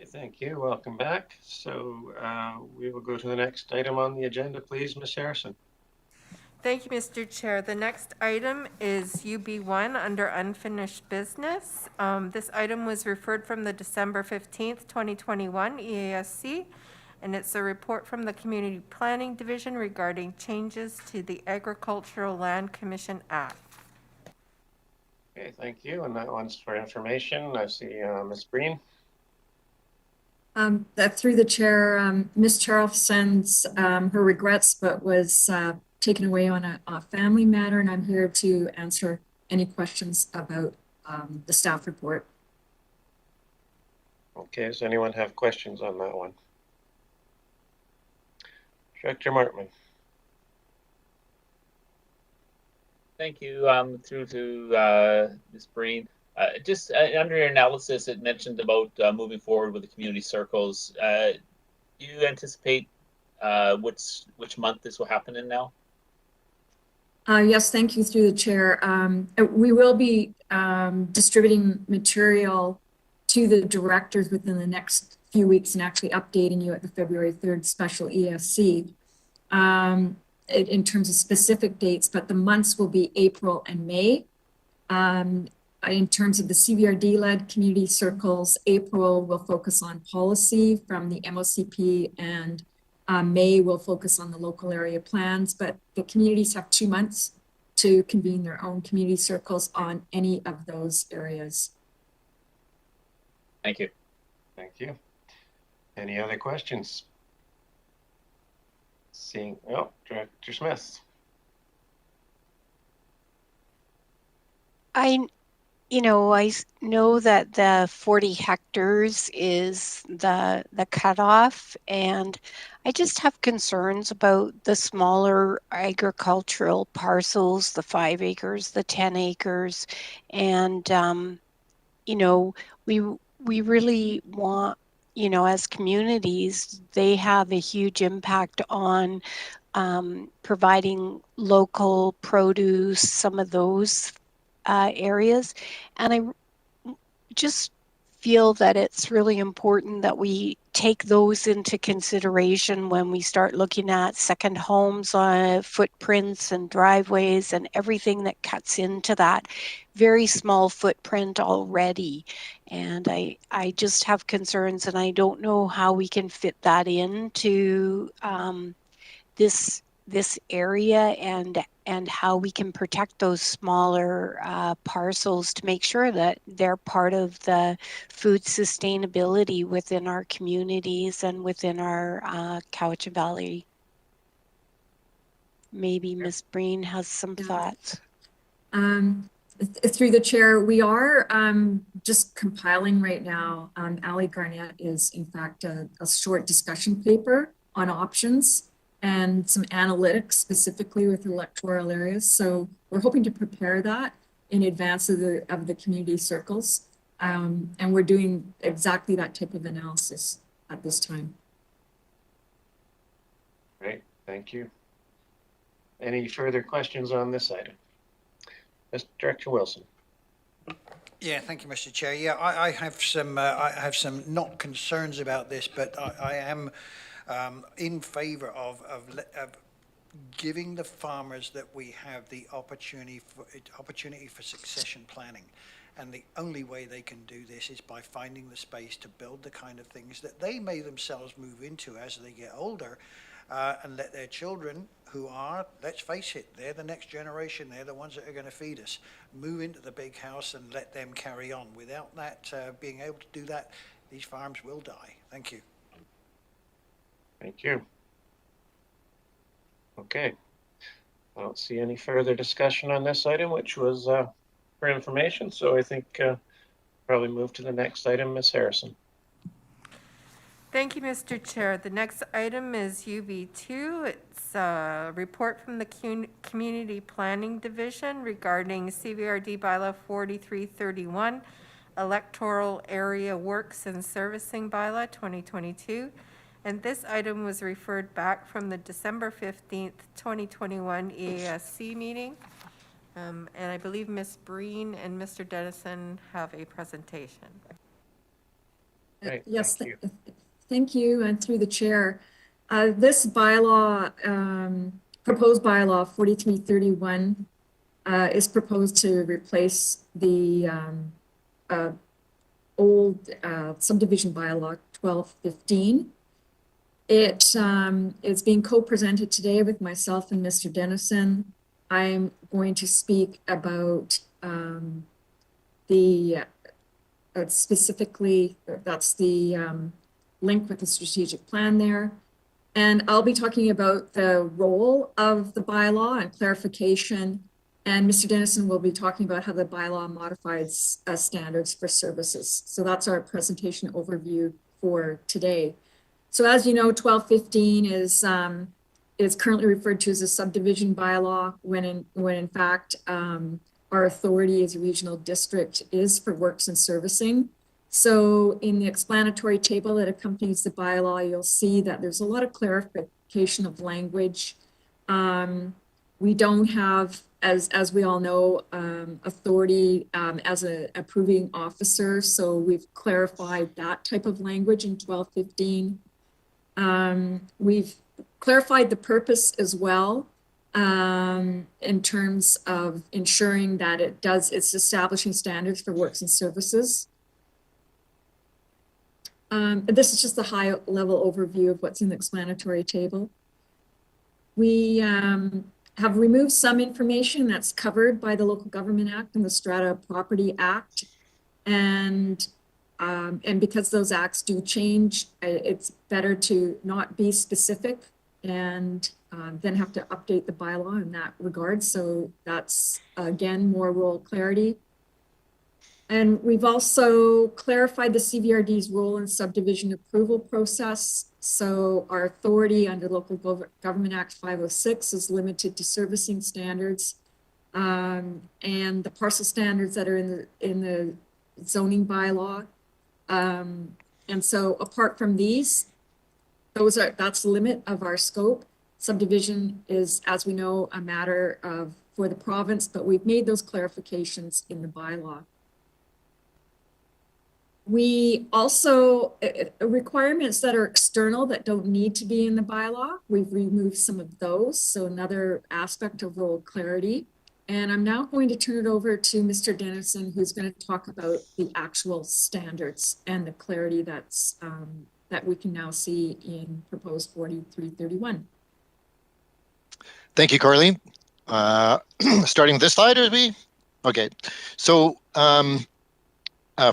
Thank you. Welcome back. So we will go to the next item on the agenda, please, Ms. Harrison. Thank you, Mr. Chair. The next item is UB1 under unfinished business. This item was referred from the December 15th, 2021 EASC, and it's a report from the Community Planning Division regarding changes to the Agricultural Land Commission Act. Okay, thank you. And that one's for information. I see Ms. Breen. That through the chair, Ms. Charles sends her regrets, but was taken away on a family matter, and I'm here to answer any questions about the staff report. Okay, does anyone have questions on that one? Director Martman. Thank you. Through to Ms. Breen. Just under your analysis, it mentioned about moving forward with the community circles. Do you anticipate which month this will happen in now? Yes, thank you through the chair. We will be distributing material to the directors within the next few weeks and actually updating you at the February 3rd special ESC in terms of specific dates, but the months will be April and May. In terms of the CVRD-led community circles, April will focus on policy from the MOCP, and May will focus on the local area plans, but the communities have 2 months to convene their own community circles on any of those areas. Thank you. Thank you. Any other questions? Seeing, oh, Director Smith. I know that the 40 hectares is the cutoff, and I just have concerns about the smaller agricultural parcels, the 5 acres, the 10 acres, and we really want, as communities, they have a huge impact on providing local produce, some of those areas. And I just feel that it's really important that we take those into consideration when we start looking at second homes, footprints and driveways and everything that cuts into that very small footprint already. And I just have concerns, and I don't know how we can fit that into this area, and how we can protect those smaller parcels to make sure that they're part of the food sustainability within our communities and within our Cowichan Valley. Maybe Ms. Breen has some thoughts. Through the chair, we are just compiling right now. Ali Garnett is in fact a short discussion paper on options and some analytics specifically with electoral areas. So we're hoping to prepare that in advance of the community circles. And we're doing exactly that type of analysis at this time. Great, thank you. Any further questions on this item? Mr. Director Wilson. Yeah, thank you, Mr. Chair. Yeah, I have some not concerns about this, but I am in favor of giving the farmers that we have the opportunity for succession planning. And the only way they can do this is by finding the space to build the kind of things that they may themselves move into as they get older, and let their children, who are, let's face it, they're the next generation, they're the ones that are going to feed us, move into the big house and let them carry on. Without that, being able to do that, these farms will die. Thank you. Thank you. Okay. I don't see any further discussion on this item, which was for information. So I think probably move to the next item, Ms. Harrison. Thank you, Mr. Chair. The next item is UB2. It's a report from the Community Planning Division regarding CVRD Bylaw 4331, Electoral Area Works and Servicing Bylaw 2022. And this item was referred back from the December 15th, 2021 EASC meeting. And I believe Ms. Breen and Mr. Dennison have a presentation. Great, yes, thank you. Thank you, and through the chair. This bylaw, proposed bylaw 4331, is proposed to replace the old subdivision bylaw 1215. It is being co-presented today with myself and Mr. Dennison. I'm going to speak about specifically, that's the link with the strategic plan there. And I'll be talking about the role of the bylaw and clarification. And Mr. Dennison will be talking about how the bylaw modifies standards for services. So that's our presentation overview for today. So as you know, 1215 is currently referred to as a subdivision bylaw when in fact our authority as a regional district is for works and servicing. So in the explanatory table that accompanies the bylaw, you'll see that there's a lot of clarification of language. We don't have, as we all know, authority as an approving officer. So we've clarified that type of language in 1215. We've clarified the purpose as well in terms of ensuring that it's establishing standards for works and services. This is just a high level overview of what's in the explanatory table. We have removed some information that's covered by the Local Government Act and the Strata Property Act. And because those acts do change, it's better to not be specific and then have to update the bylaw in that regard. So that's, again, more role clarity. And we've also clarified the CVRD's role in subdivision approval process. So our authority under Local Government Act 506 is limited to servicing standards and the parcel standards that are in the zoning bylaw. And so apart from these, that's the limit of our scope. Subdivision is, as we know, a matter for the province, but we've made those clarifications in the bylaw. We also, requirements that are external that don't need to be in the bylaw, we've removed some of those. So another aspect of role clarity. And I'm now going to turn it over to Mr. Dennison, who's going to talk about the actual standards and the clarity that's that we can now see in proposed 4331. Thank you, Carly. Starting with this slide, are we? Okay. So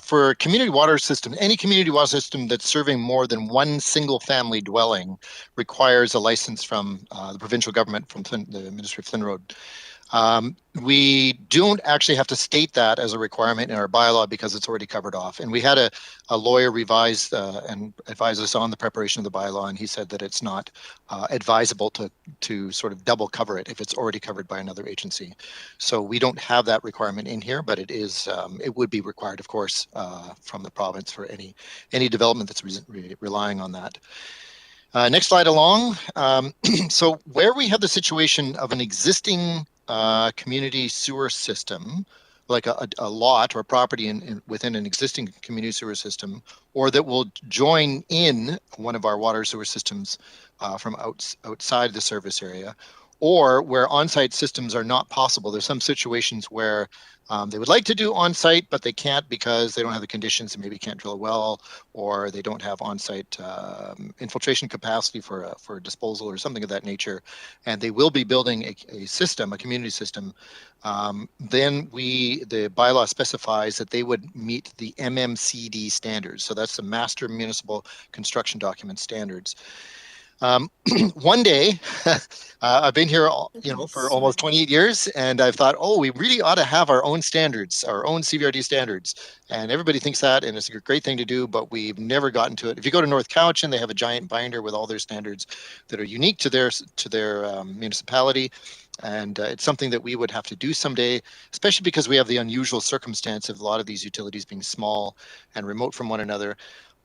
for community water system, any community water system that's serving more than one single family dwelling requires a license from the provincial government, from the Ministry of Flynn Road. We don't actually have to state that as a requirement in our bylaw because it's already covered off. And we had a lawyer revise and advise us on the preparation of the bylaw, and he said that it's not advisable to sort of double cover it if it's already covered by another agency. So we don't have that requirement in here, but it is it would be required, of course, from the province for any development that's relying on that. Next slide along. So where we have the situation of an existing community sewer system, like a lot or property within an existing community sewer system, or that will join in one of our water sewer systems from outside the service area, or where on-site systems are not possible. There's some situations where they would like to do on-site, but they can't because they don't have the conditions and maybe can't drill a well, or they don't have on-site infiltration capacity for disposal or something of that nature, and they will be building a system, a community system. Then the bylaw specifies that they would meet the MMCD standards. So that's the Master Municipal Construction Document Standards. One day, I've been here, for almost 28 years, and I've thought, oh, we really ought to have our own standards, our own CVRD standards. And everybody thinks that, and it's a great thing to do, but we've never gotten to it. If you go to North Cowichan, they have a giant binder with all their standards that are unique to their municipality. And it's something that we would have to do someday, especially because we have the unusual circumstance of a lot of these utilities being small and remote from one another.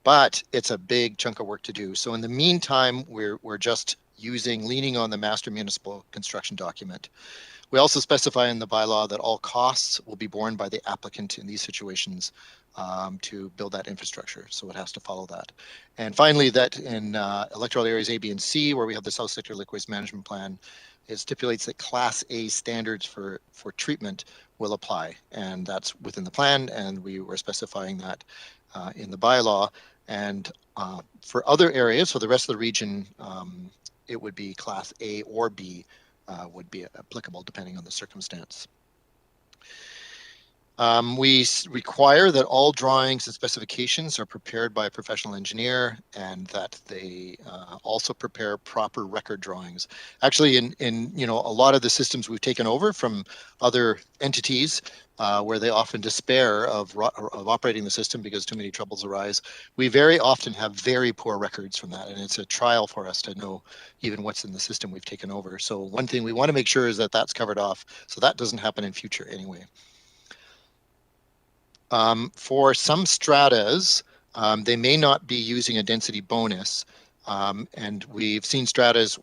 But it's a big chunk of work to do. So in the meantime, we're just leaning on the Master Municipal Construction Document. We also specify in the bylaw that all costs will be borne by the applicant in these situations to build that infrastructure. So it has to follow that. And finally, that in electoral areas A, B, and C, where we have the South Sector Liquid Waste Management Plan, it stipulates that Class A standards for treatment will apply. And that's within the plan, and we were specifying that in the bylaw. And for other areas, for the rest of the region, it would be Class A or B would be applicable depending on the circumstance. We require that all drawings and specifications are prepared by a professional engineer, and that they also prepare proper record drawings. Actually, in a lot of the systems we've taken over from other entities, where they often despair of operating the system because too many troubles arise, we very often have very poor records from that, and it's a trial for us to know even what's in the system we've taken over. So one thing we want to make sure is that that's covered off, so that doesn't happen in future anyway. For some stratas, they may not be using a density bonus, and we've seen stratas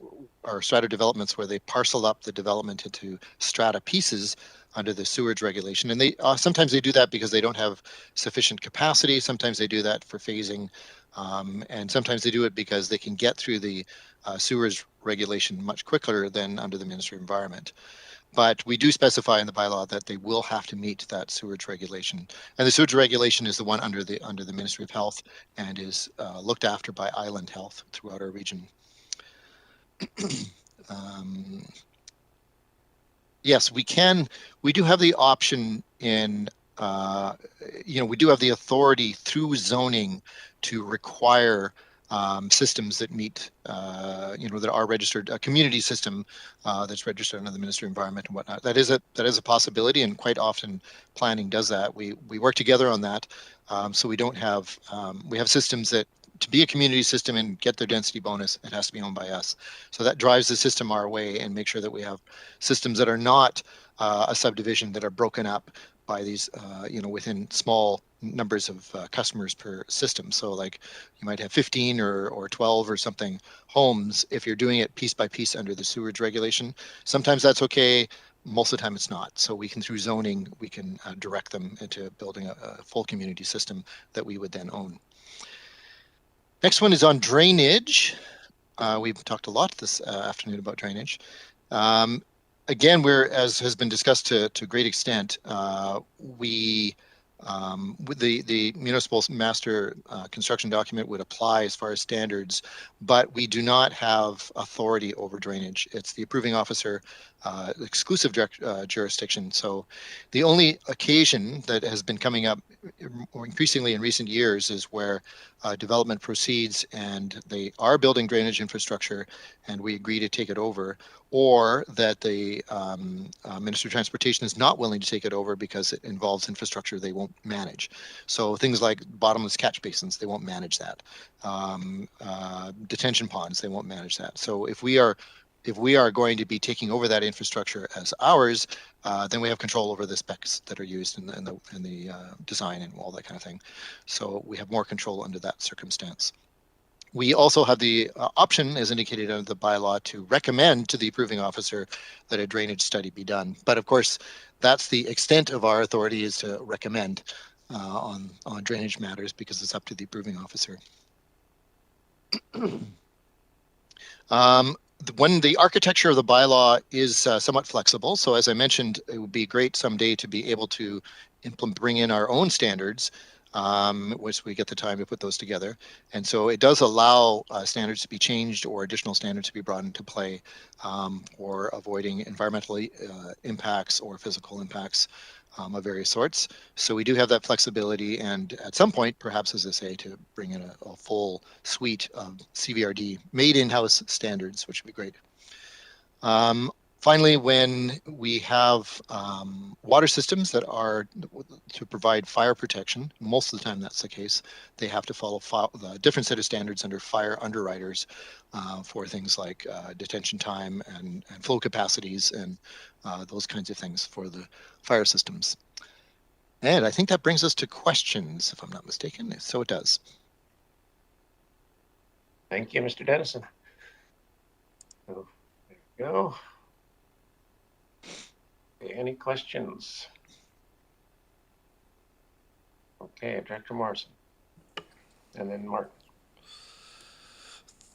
or strata developments where they parcel up the development into strata pieces under the sewerage regulation. And they sometimes they do that because they don't have sufficient capacity. Sometimes they do that for phasing, and sometimes they do it because they can get through the sewerage regulation much quicker than under the Ministry of Environment. But we do specify in the bylaw that they will have to meet that sewage regulation. And the sewage regulation is the one under the Ministry of Health, and is looked after by Island Health throughout our region. Yes, we do have the option in, we do have the authority through zoning to require systems that meet, that are registered, a community system that's registered under the Ministry of Environment and whatnot. That is a possibility, and quite often planning does that. We work together on that, so we don't have we have systems that, to be a community system and get their density bonus, it has to be owned by us. So that drives the system our way, and make sure that we have systems that are not a subdivision, that are broken up by these, within small numbers of customers per system. So like you might have 15 or 12 or something homes if you're doing it piece by piece under the sewerage regulation. Sometimes that's okay. Most of the time it's not. So we can, through zoning, we can direct them into building a full community system that we would then own. Next one is on drainage. We've talked a lot this afternoon about drainage. Again, as has been discussed to great extent, with the municipal master construction document would apply as far as standards, but we do not have authority over drainage. It's the approving officer exclusive jurisdiction. So the only occasion that has been coming up more increasingly in recent years is where development proceeds and they are building drainage infrastructure and we agree to take it over, or that the Minister of Transportation is not willing to take it over because it involves infrastructure they won't manage. So things like bottomless catch basins, they won't manage that. Detention ponds, they won't manage that. So if we are going to be taking over that infrastructure as ours, then we have control over the specs that are used in the design and all that kind of thing. So we have more control under that circumstance. We also have the option, as indicated under the bylaw, to recommend to the approving officer that a drainage study be done. But of course, that's the extent of our authority, is to recommend on drainage matters, because it's up to the approving officer. When the architecture of the bylaw is somewhat flexible, so as I mentioned, it would be great someday to be able to bring in our own standards, once we get the time to put those together. And so it does allow standards to be changed or additional standards to be brought into play for avoiding environmental impacts or physical impacts of various sorts. So we do have that flexibility, and at some point, perhaps, as I say, to bring in a full suite of CVRD made in-house standards, which would be great. Finally, when we have water systems that are to provide fire protection, most of the time that's the case, they have to follow a different set of standards under fire underwriters for things like detention time and flow capacities and those kinds of things for the fire systems. And I think that brings us to questions, if I'm not mistaken. So it does. Thank you, Mr. Dennison. So there we go. Okay, any questions? Okay, Director Morrison. And then Mark.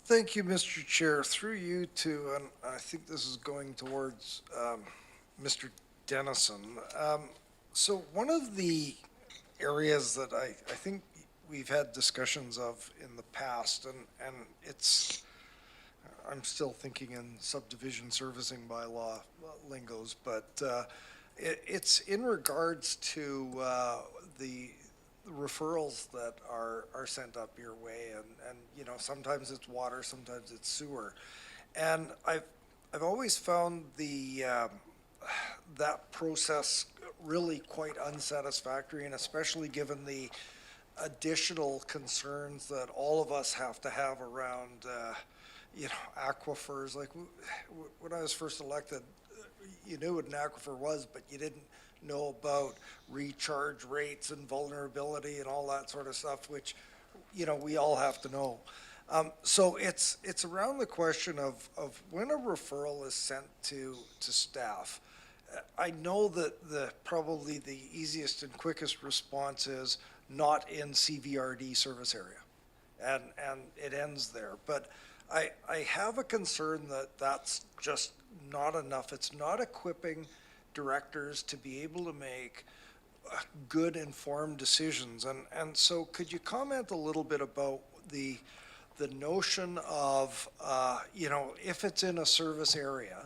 Thank you, Mr. Chair. Through you to, and I think this is going towards Mr. Dennison. So one of the areas that I think we've had discussions of in the past, and it's, I'm still thinking in subdivision servicing bylaw lingos, but it's in regards to the referrals that are sent up your way, and you know, sometimes it's water, sometimes it's sewer, and I've always found that process really quite unsatisfactory, and especially given the additional concerns that all of us have to have around you know, aquifers. Like when I was first elected, you knew what an aquifer was, but you didn't know about recharge rates and vulnerability and all that sort of stuff, which, you know, we all have to know. So it's around the question of when a referral is sent to staff. I know that probably the easiest and quickest response is not in CVRD service area, and it ends there. But I have a concern that that's just not enough. It's not equipping directors to be able to make good informed decisions. And so could you comment a little bit about the notion of, you know, if it's in a service area,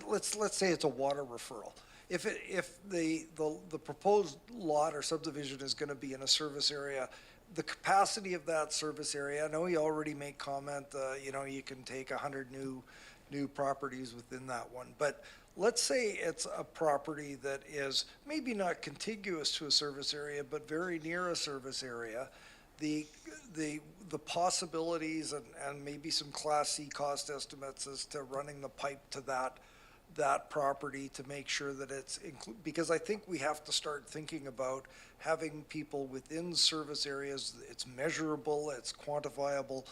let's say it's a water referral. If the proposed lot or subdivision is going to be in a service area, the capacity of that service area. I know you already made comment, you know, you can take 100 new properties within that one, but let's say it's a property that is maybe not contiguous to a service area, but very near a service area. The possibilities and maybe some Class C cost estimates as to running the pipe to that property to make sure that it's because I think we have to start thinking about having people within service areas. It's measurable, it's quantifiable.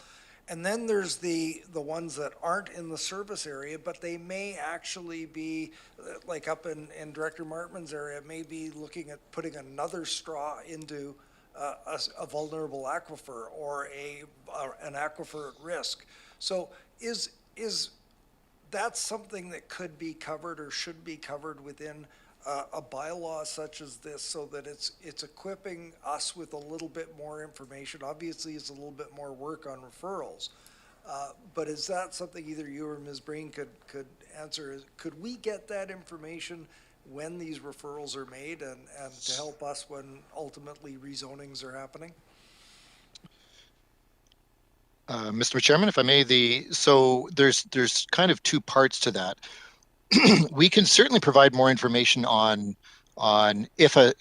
And then there's the ones that aren't in the service area, but they may actually be, like up in Director Martman's area, maybe looking at putting another straw into a vulnerable aquifer or an aquifer at risk. So is that something that could be covered or should be covered within a bylaw such as this, so that it's equipping us with a little bit more information? Obviously, it's a little bit more work on referrals, but is that something either you or Ms. Breen could answer? Could we get that information when these referrals are made and to help us when ultimately rezonings are happening? Mr. Chairman, if I may, so there's kind of two parts to that. We can certainly provide more information on if a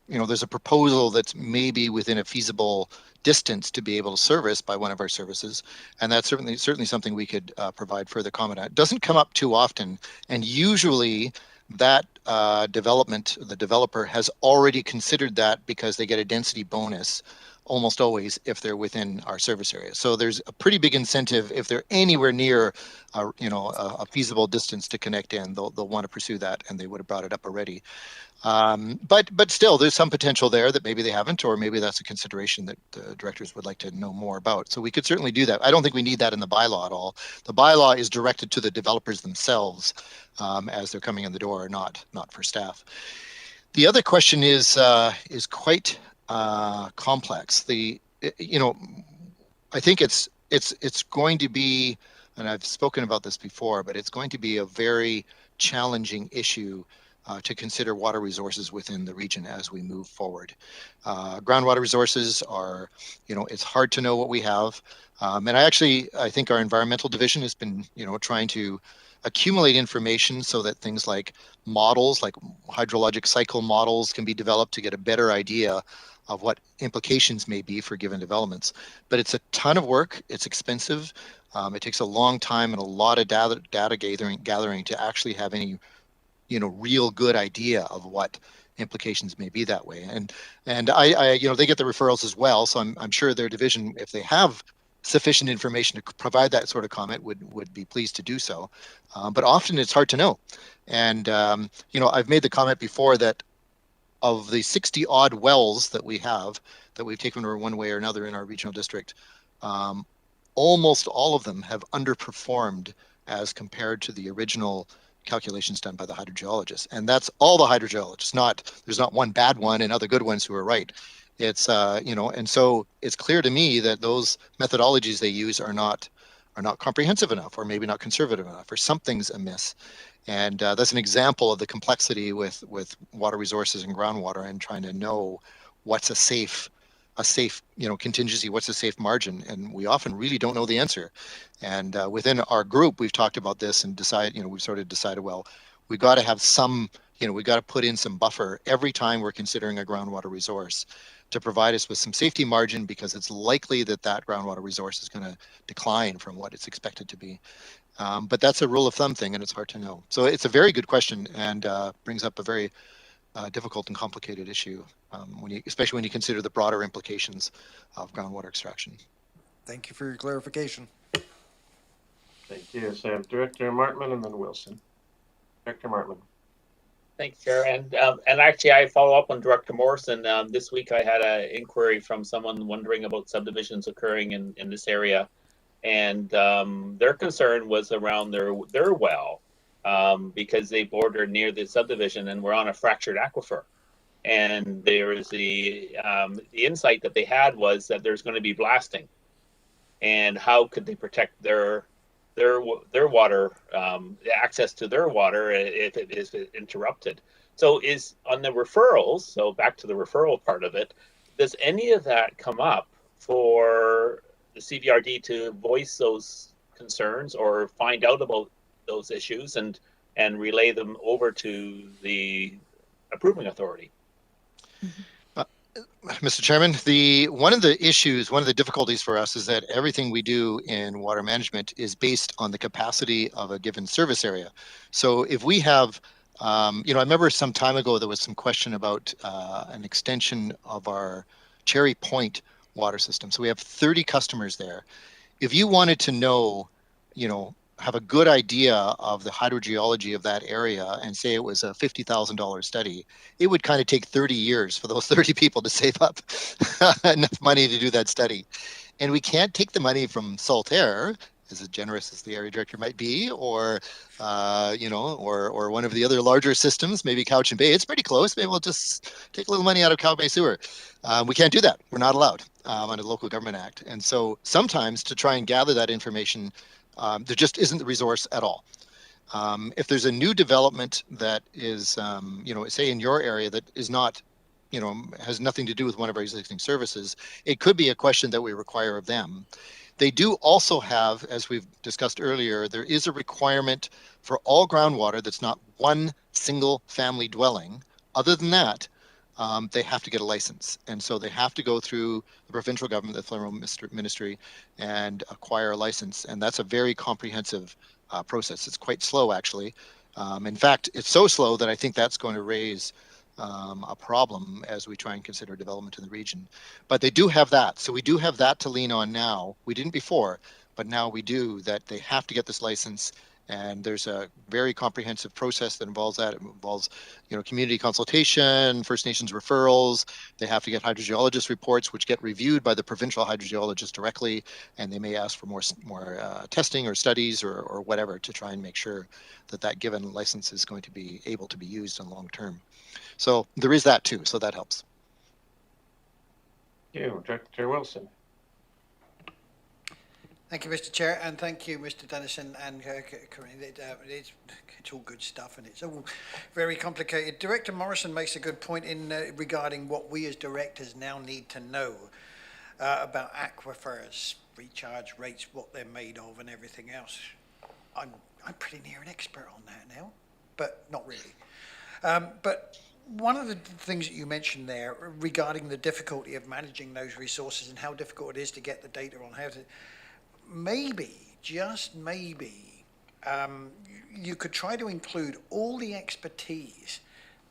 there's a proposal that's maybe within a feasible distance to be able to service by one of our services, and that's certainly something we could provide further comment on. It doesn't come up too often, and usually that the developer has already considered that because they get a density bonus almost always if they're within our service area. So there's a pretty big incentive if they're anywhere near a feasible distance to connect in, they'll want to pursue that, and they would have brought it up already. But still, there's some potential there that maybe they haven't, or maybe that's a consideration that directors would like to know more about. So we could certainly do that. I don't think we need that in the bylaw at all. The bylaw is directed to the developers themselves as they're coming in the door, not for staff. The other question is quite complex. I think it's going to be, and I've spoken about this before, but it's going to be a very challenging issue to consider water resources within the region as we move forward. Groundwater resources are, it's hard to know what we have. And I think our environmental division has been, trying to accumulate information so that things like models, like hydrologic cycle models, can be developed to get a better idea of what implications may be for given developments. But it's a ton of work, it's expensive, it takes a long time and a lot of data gathering to actually have any real good idea of what implications may be that way. And I they get the referrals as well, so I'm sure their division, if they have sufficient information to provide that sort of comment, would be pleased to do so. But often it's hard to know. And I've made the comment before that of the 60 odd wells that we have that we've taken over one way or another in our regional district, almost all of them have underperformed as compared to the original calculations done by the hydrogeologists. And that's all the hydrogeologists, there's not one bad one and other good ones who are right. It's, and so it's clear to me that those methodologies they use are not comprehensive enough, or maybe not conservative enough, or something's amiss. And that's an example of the complexity with water resources and groundwater, and trying to know what's a safe contingency, what's a safe margin. And we often really don't know the answer. And within our group, we've talked about this and we've sort of decided, well, we got to have some, we got to put in some buffer every time we're considering a groundwater resource to provide us with some safety margin, because it's likely that groundwater resource is going to decline from what it's expected to be. But that's a rule of thumb thing, and it's hard to know. So it's a very good question, and brings up a very difficult and complicated issue, especially when you consider the broader implications of groundwater extraction. Thank you for your clarification. Thank you. So I have Director Martman and then Wilson. Director Martman. Thanks, Chair. And actually, I follow up on Director Morrison. This week, I had an inquiry from someone wondering about subdivisions occurring in this area, and their concern was around their well, because they border near the subdivision and we're on a fractured aquifer. And there is the insight that they had was that there's going to be blasting, and how could they protect their water, access to their water, if it is interrupted. So is on the referrals, so back to the referral part of it, does any of that come up for the CVRD to voice those concerns or find out about those issues and relay them over to the approving authority? Mr. Chairman, one of the difficulties for us is that everything we do in water management is based on the capacity of a given service area. So if we have, I remember some time ago there was some question about an extension of our Cherry Point water system. So we have 30 customers there. If you wanted to know, have a good idea of the hydrogeology of that area and say it was a $50,000 study, it would kind of take 30 years for those 30 people to save up enough money to do that study. And we can't take the money from Saltaire, as generous as the area director might be, or or one of the other larger systems, maybe Cowichan Bay. It's pretty close. Maybe we'll just take a little money out of Cow Bay Sewer. We can't do that. We're not allowed under the Local Government Act. And so sometimes to try and gather that information, there just isn't the resource at all. If there's a new development that is, say in your area that is not, has nothing to do with one of our existing services, it could be a question that we require of them. They do also have, as we've discussed earlier, there is a requirement for all groundwater that's not one single family dwelling. Other than that, they have to get a license. And so they have to go through the provincial government, the Federal Ministry, and acquire a license. And that's a very comprehensive process. It's quite slow, actually. In fact, it's so slow that I think that's going to raise a problem as we try and consider development in the region. But they do have that. So we do have that to lean on now. We didn't before, but now we do, that they have to get this license. And there's a very comprehensive process that involves that. It involves, community consultation, First Nations referrals. They have to get hydrogeologist reports, which get reviewed by the provincial hydrogeologist directly, and they may ask for more testing or studies or whatever to try and make sure that given license is going to be able to be used in long term. So there is that too. So that helps. Thank you, Director Wilson. Thank you, Mr. Chair, and thank you, Mr. Dennison and Corinne. It's all good stuff, and it's all very complicated. Director Morrison makes a good point in regarding what we as directors now need to know about aquifers, recharge rates, what they're made of, and everything else. I'm pretty near an expert on that now, but not really. But one of the things that you mentioned there regarding the difficulty of managing those resources and how difficult it is to get the data on how to, maybe, just maybe, you could try to include all the expertise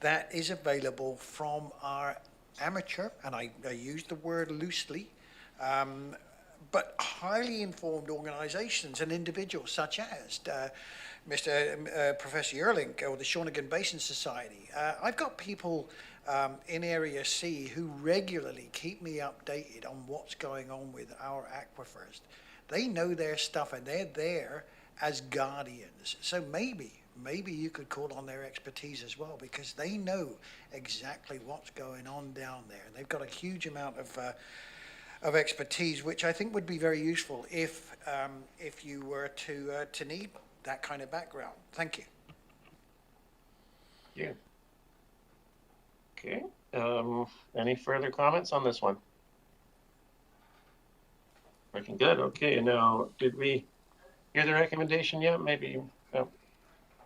that is available from our amateur, and I use the word loosely, but highly informed organizations and individuals such as Professor Yerling or the Shawnigan Basin Society. I've got people in Area C who regularly keep me updated on what's going on with our aquifers. They know their stuff and they're there as guardians. So maybe you could call on their expertise as well, because they know exactly what's going on down there. And they've got a huge amount of expertise, which I think would be very useful if you were to need that kind of background. Thank you. Yeah. Okay. Any further comments on this one? Working good. Okay. Now, did we hear the recommendation yet? Maybe. Oh,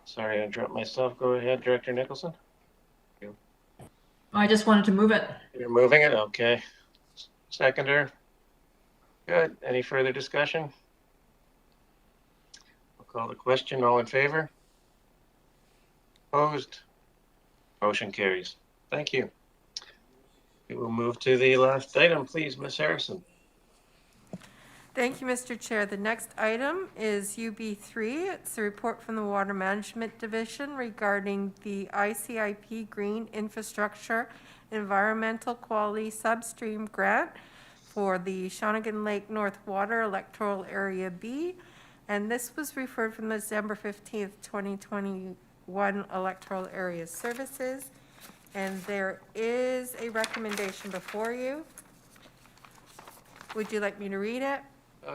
sorry, I dropped myself. Go ahead, Director Nicholson. I just wanted to move it. You're moving it? Okay. Seconder. Good. Any further discussion? I'll call the question. All in favor? Opposed? Motion carries. Thank you. We will move to the last item, please, Ms. Harrison. Thank you, Mr. Chair. The next item is UB3. It's a report from the Water Management Division regarding the ICIP Green Infrastructure Environmental Quality Substream Grant for the Shawnigan Lake North Water Electoral Area B. And this was referred from the December 15th, 2021 Electoral Area Services. And there is a recommendation before you. Would you like me to read it?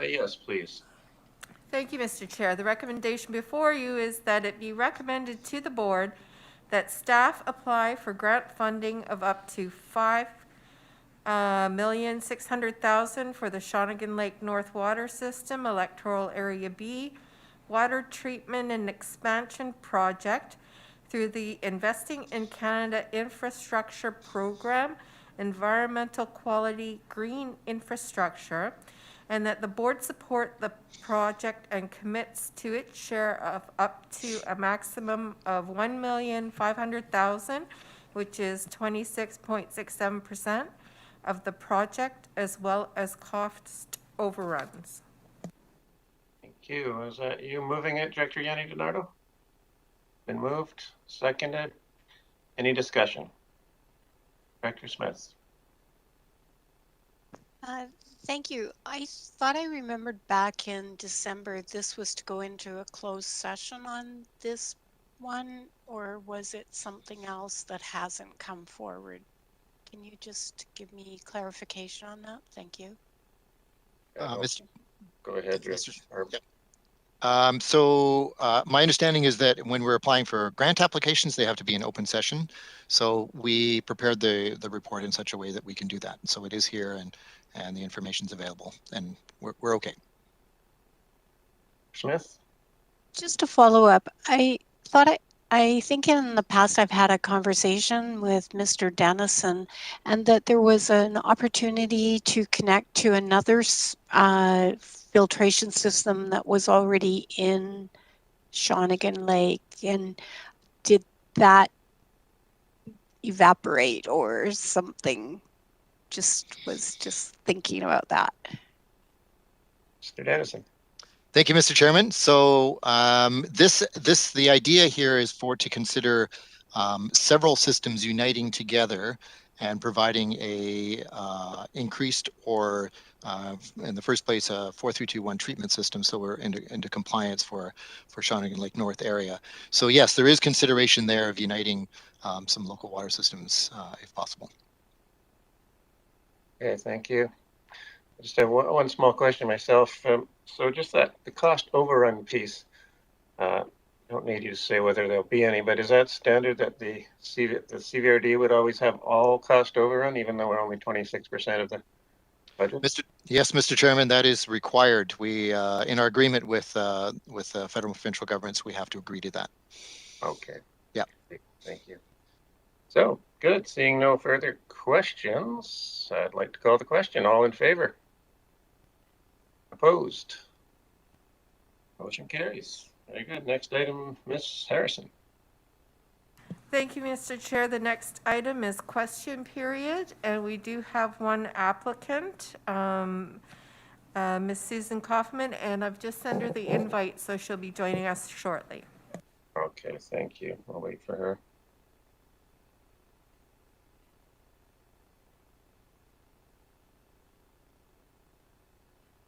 Yes, please. Thank you, Mr. Chair. The recommendation before you is that it be recommended to the board that staff apply for grant funding of up to $1,600,000 for the Shawnigan Lake North Water System, Electoral Area B, Water Treatment and Expansion Project through the Investing in Canada Infrastructure Program, Environmental Quality Green Infrastructure, and that the board support the project and commits to its share of up to a maximum of $1,500,000, which is 26.67% of the project, as well as cost overruns. Thank you. Is that you moving it, Director Yanni DiNardo? Been moved, seconded. Any discussion? Director Smith. Thank you. I thought I remembered back in December this was to go into a closed session on this one, or was it something else that hasn't come forward? Can you just give me clarification on that? Thank you. Go ahead, Director. My understanding is that when we're applying for grant applications, they have to be in open session. So we prepared the report in such a way that we can do that. So it is here and the information's available, and we're okay. Smith? Just to follow up, I think in the past I've had a conversation with Mr. Dennison, and that there was an opportunity to connect to another filtration system that was already in Shawnigan Lake. And did that evaporate or something? Was just thinking about that. Mr. Dennison. Thank you, Mr. Chairman. So the idea here is to consider several systems uniting together and providing a increased or in the first place a 4321 treatment system, so we're into compliance for Shawnigan Lake North area. So yes, there is consideration there of uniting some local water systems if possible. Okay, thank you. I just have one small question myself. So just the cost overrun piece, I don't need you to say whether there'll be any, but is that standard that the CVRD would always have all cost overrun, even though we're only 26% of the budget? Yes, Mr. Chairman, that is required. We, in our agreement with federal and provincial governments, we have to agree to that. Okay. Yeah. Thank you. So, good. Seeing no further questions, I'd like to call the question. All in favor? Opposed? Motion carries. Very good. Next item, Ms. Harrison. Thank you, Mr. Chair. The next item is question period, and we do have one applicant, Ms. Susan Kaufman, and I've just sent her the invite, so she'll be joining us shortly. Okay, thank you. I'll wait for her.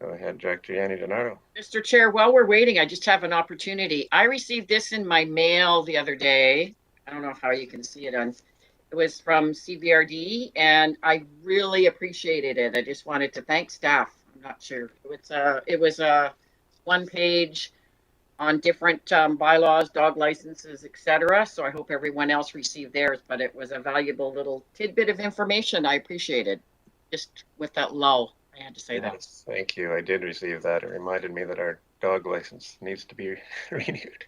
Go ahead, Director Yanni DiNardo. Mr. Chair, while we're waiting, I just have an opportunity. I received this in my mail the other day. I don't know how you can see it on. It was from CVRD, and I really appreciated it. I just wanted to thank staff. I'm not sure. It was a one page on different bylaws, dog licenses, etc. So I hope everyone else received theirs, but it was a valuable little tidbit of information. I appreciated. Just with that lull, I had to say that. Thank you. I did receive that. It reminded me that our dog license needs to be renewed.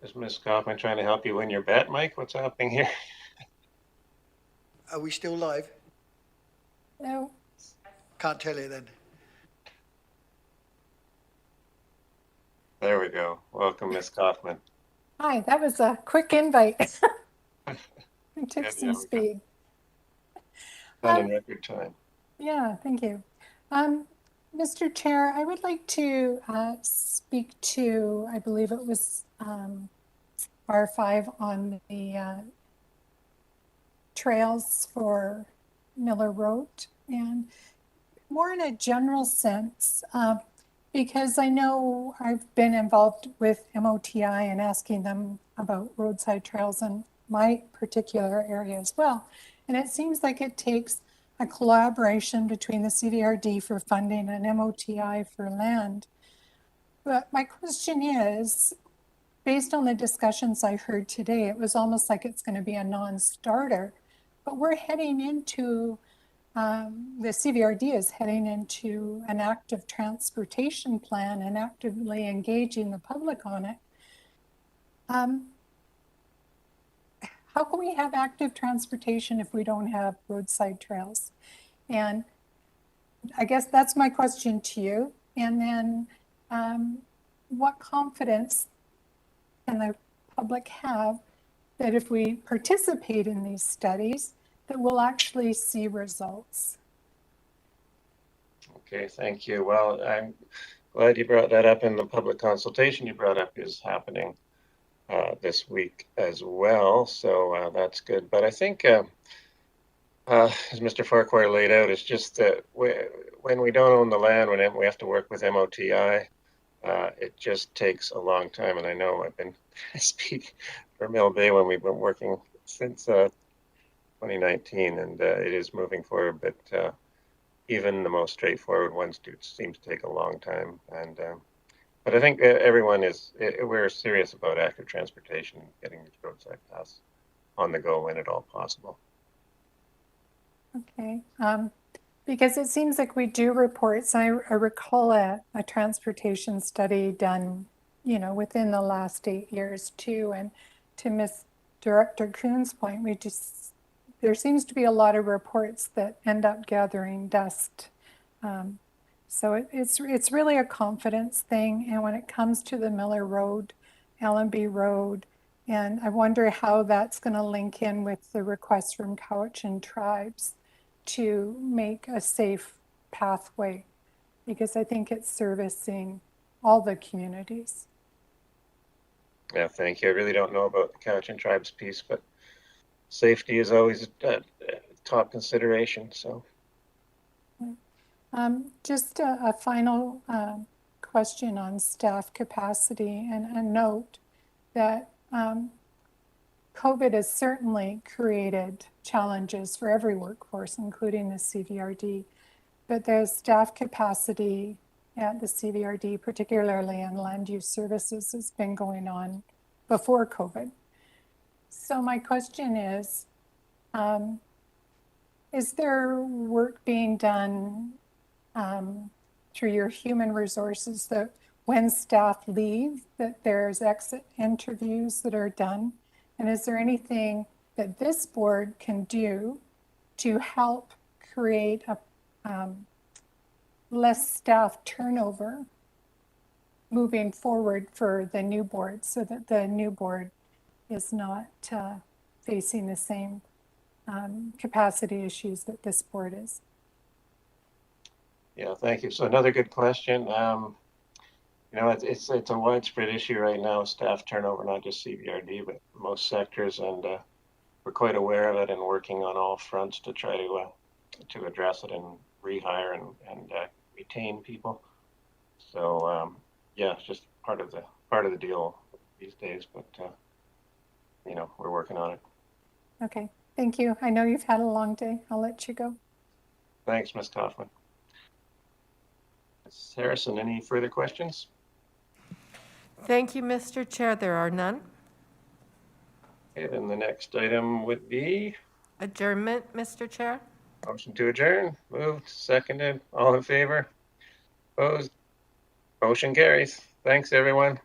Is Ms. Kaufman trying to help you win your bet, Mike? What's happening here? Are we still live? No. Can't tell you then. There we go. Welcome, Ms. Kaufman. Hi, that was a quick invite. It took some speed. Done in record time. Yeah, thank you. Mr. Chair, I would like to speak to, I believe it was R5 on the trails for Miller Road, and more in a general sense, because I know I've been involved with MOTI and asking them about roadside trails in my particular area as well. And it seems like it takes a collaboration between the CVRD for funding and MOTI for land. But my question is, based on the discussions I heard today, it was almost like it's going to be a non-starter. But we're heading into, the CVRD is heading into an active transportation plan and actively engaging the public on it. How can we have active transportation if we don't have roadside trails? And I guess that's my question to you. And then what confidence can the public have that if we participate in these studies, that we'll actually see results? Okay, thank you. Well, I'm glad you brought that up, and the public consultation you brought up is happening this week as well. So that's good. But I think, as Mr. Farquhar laid out, it's just that when we don't own the land, when we have to work with MOTI, it just takes a long time. And I know I've been speaking for Mill Bay when we've been working since 2019, and it is moving forward, but even the most straightforward ones seem to take a long time. And but I think everyone we're serious about active transportation, getting these roadside paths on the go when at all possible. Okay, because it seems like we do reports. I recall a transportation study done, within the last 8 years too. And to Ms. Director Kuhn's point, there seems to be a lot of reports that end up gathering dust. So it's really a confidence thing. And when it comes to the Miller Road, Allenby Road, and I wonder how that's going to link in with the request from Cowichan tribes to make a safe pathway, because I think it's servicing all the communities. Yeah, thank you. I really don't know about the Cowichan tribes piece, but safety is always a top consideration. So, just a final question on staff capacity, and a note that COVID has certainly created challenges for every workforce, including the CVRD. But there's staff capacity at the CVRD, particularly in land use services, has been going on before COVID. So my question is there work being done through your human resources that when staff leave, that there's exit interviews that are done? And is there anything that this board can do to help create a less staff turnover moving forward for the new board, so that the new board is not facing the same capacity issues that this board is? yeah, thank you. So another good question. It's a widespread issue right now, staff turnover, not just CVRD, but most sectors, and we're quite aware of it and working on all fronts to try to address it and rehire and retain people. So yeah, it's just part of the deal these days, but we're working on it. Okay, thank you. I know you've had a long day. I'll let you go. Thanks, Ms. Kaufman. Ms. Harrison, any further questions? Thank you, Mr. Chair. There are none. Okay, then the next item would be Adjournment, Mr. Chair. motion to adjourn. Moved, seconded, all in favor? Opposed? Motion carries. Thanks, everyone.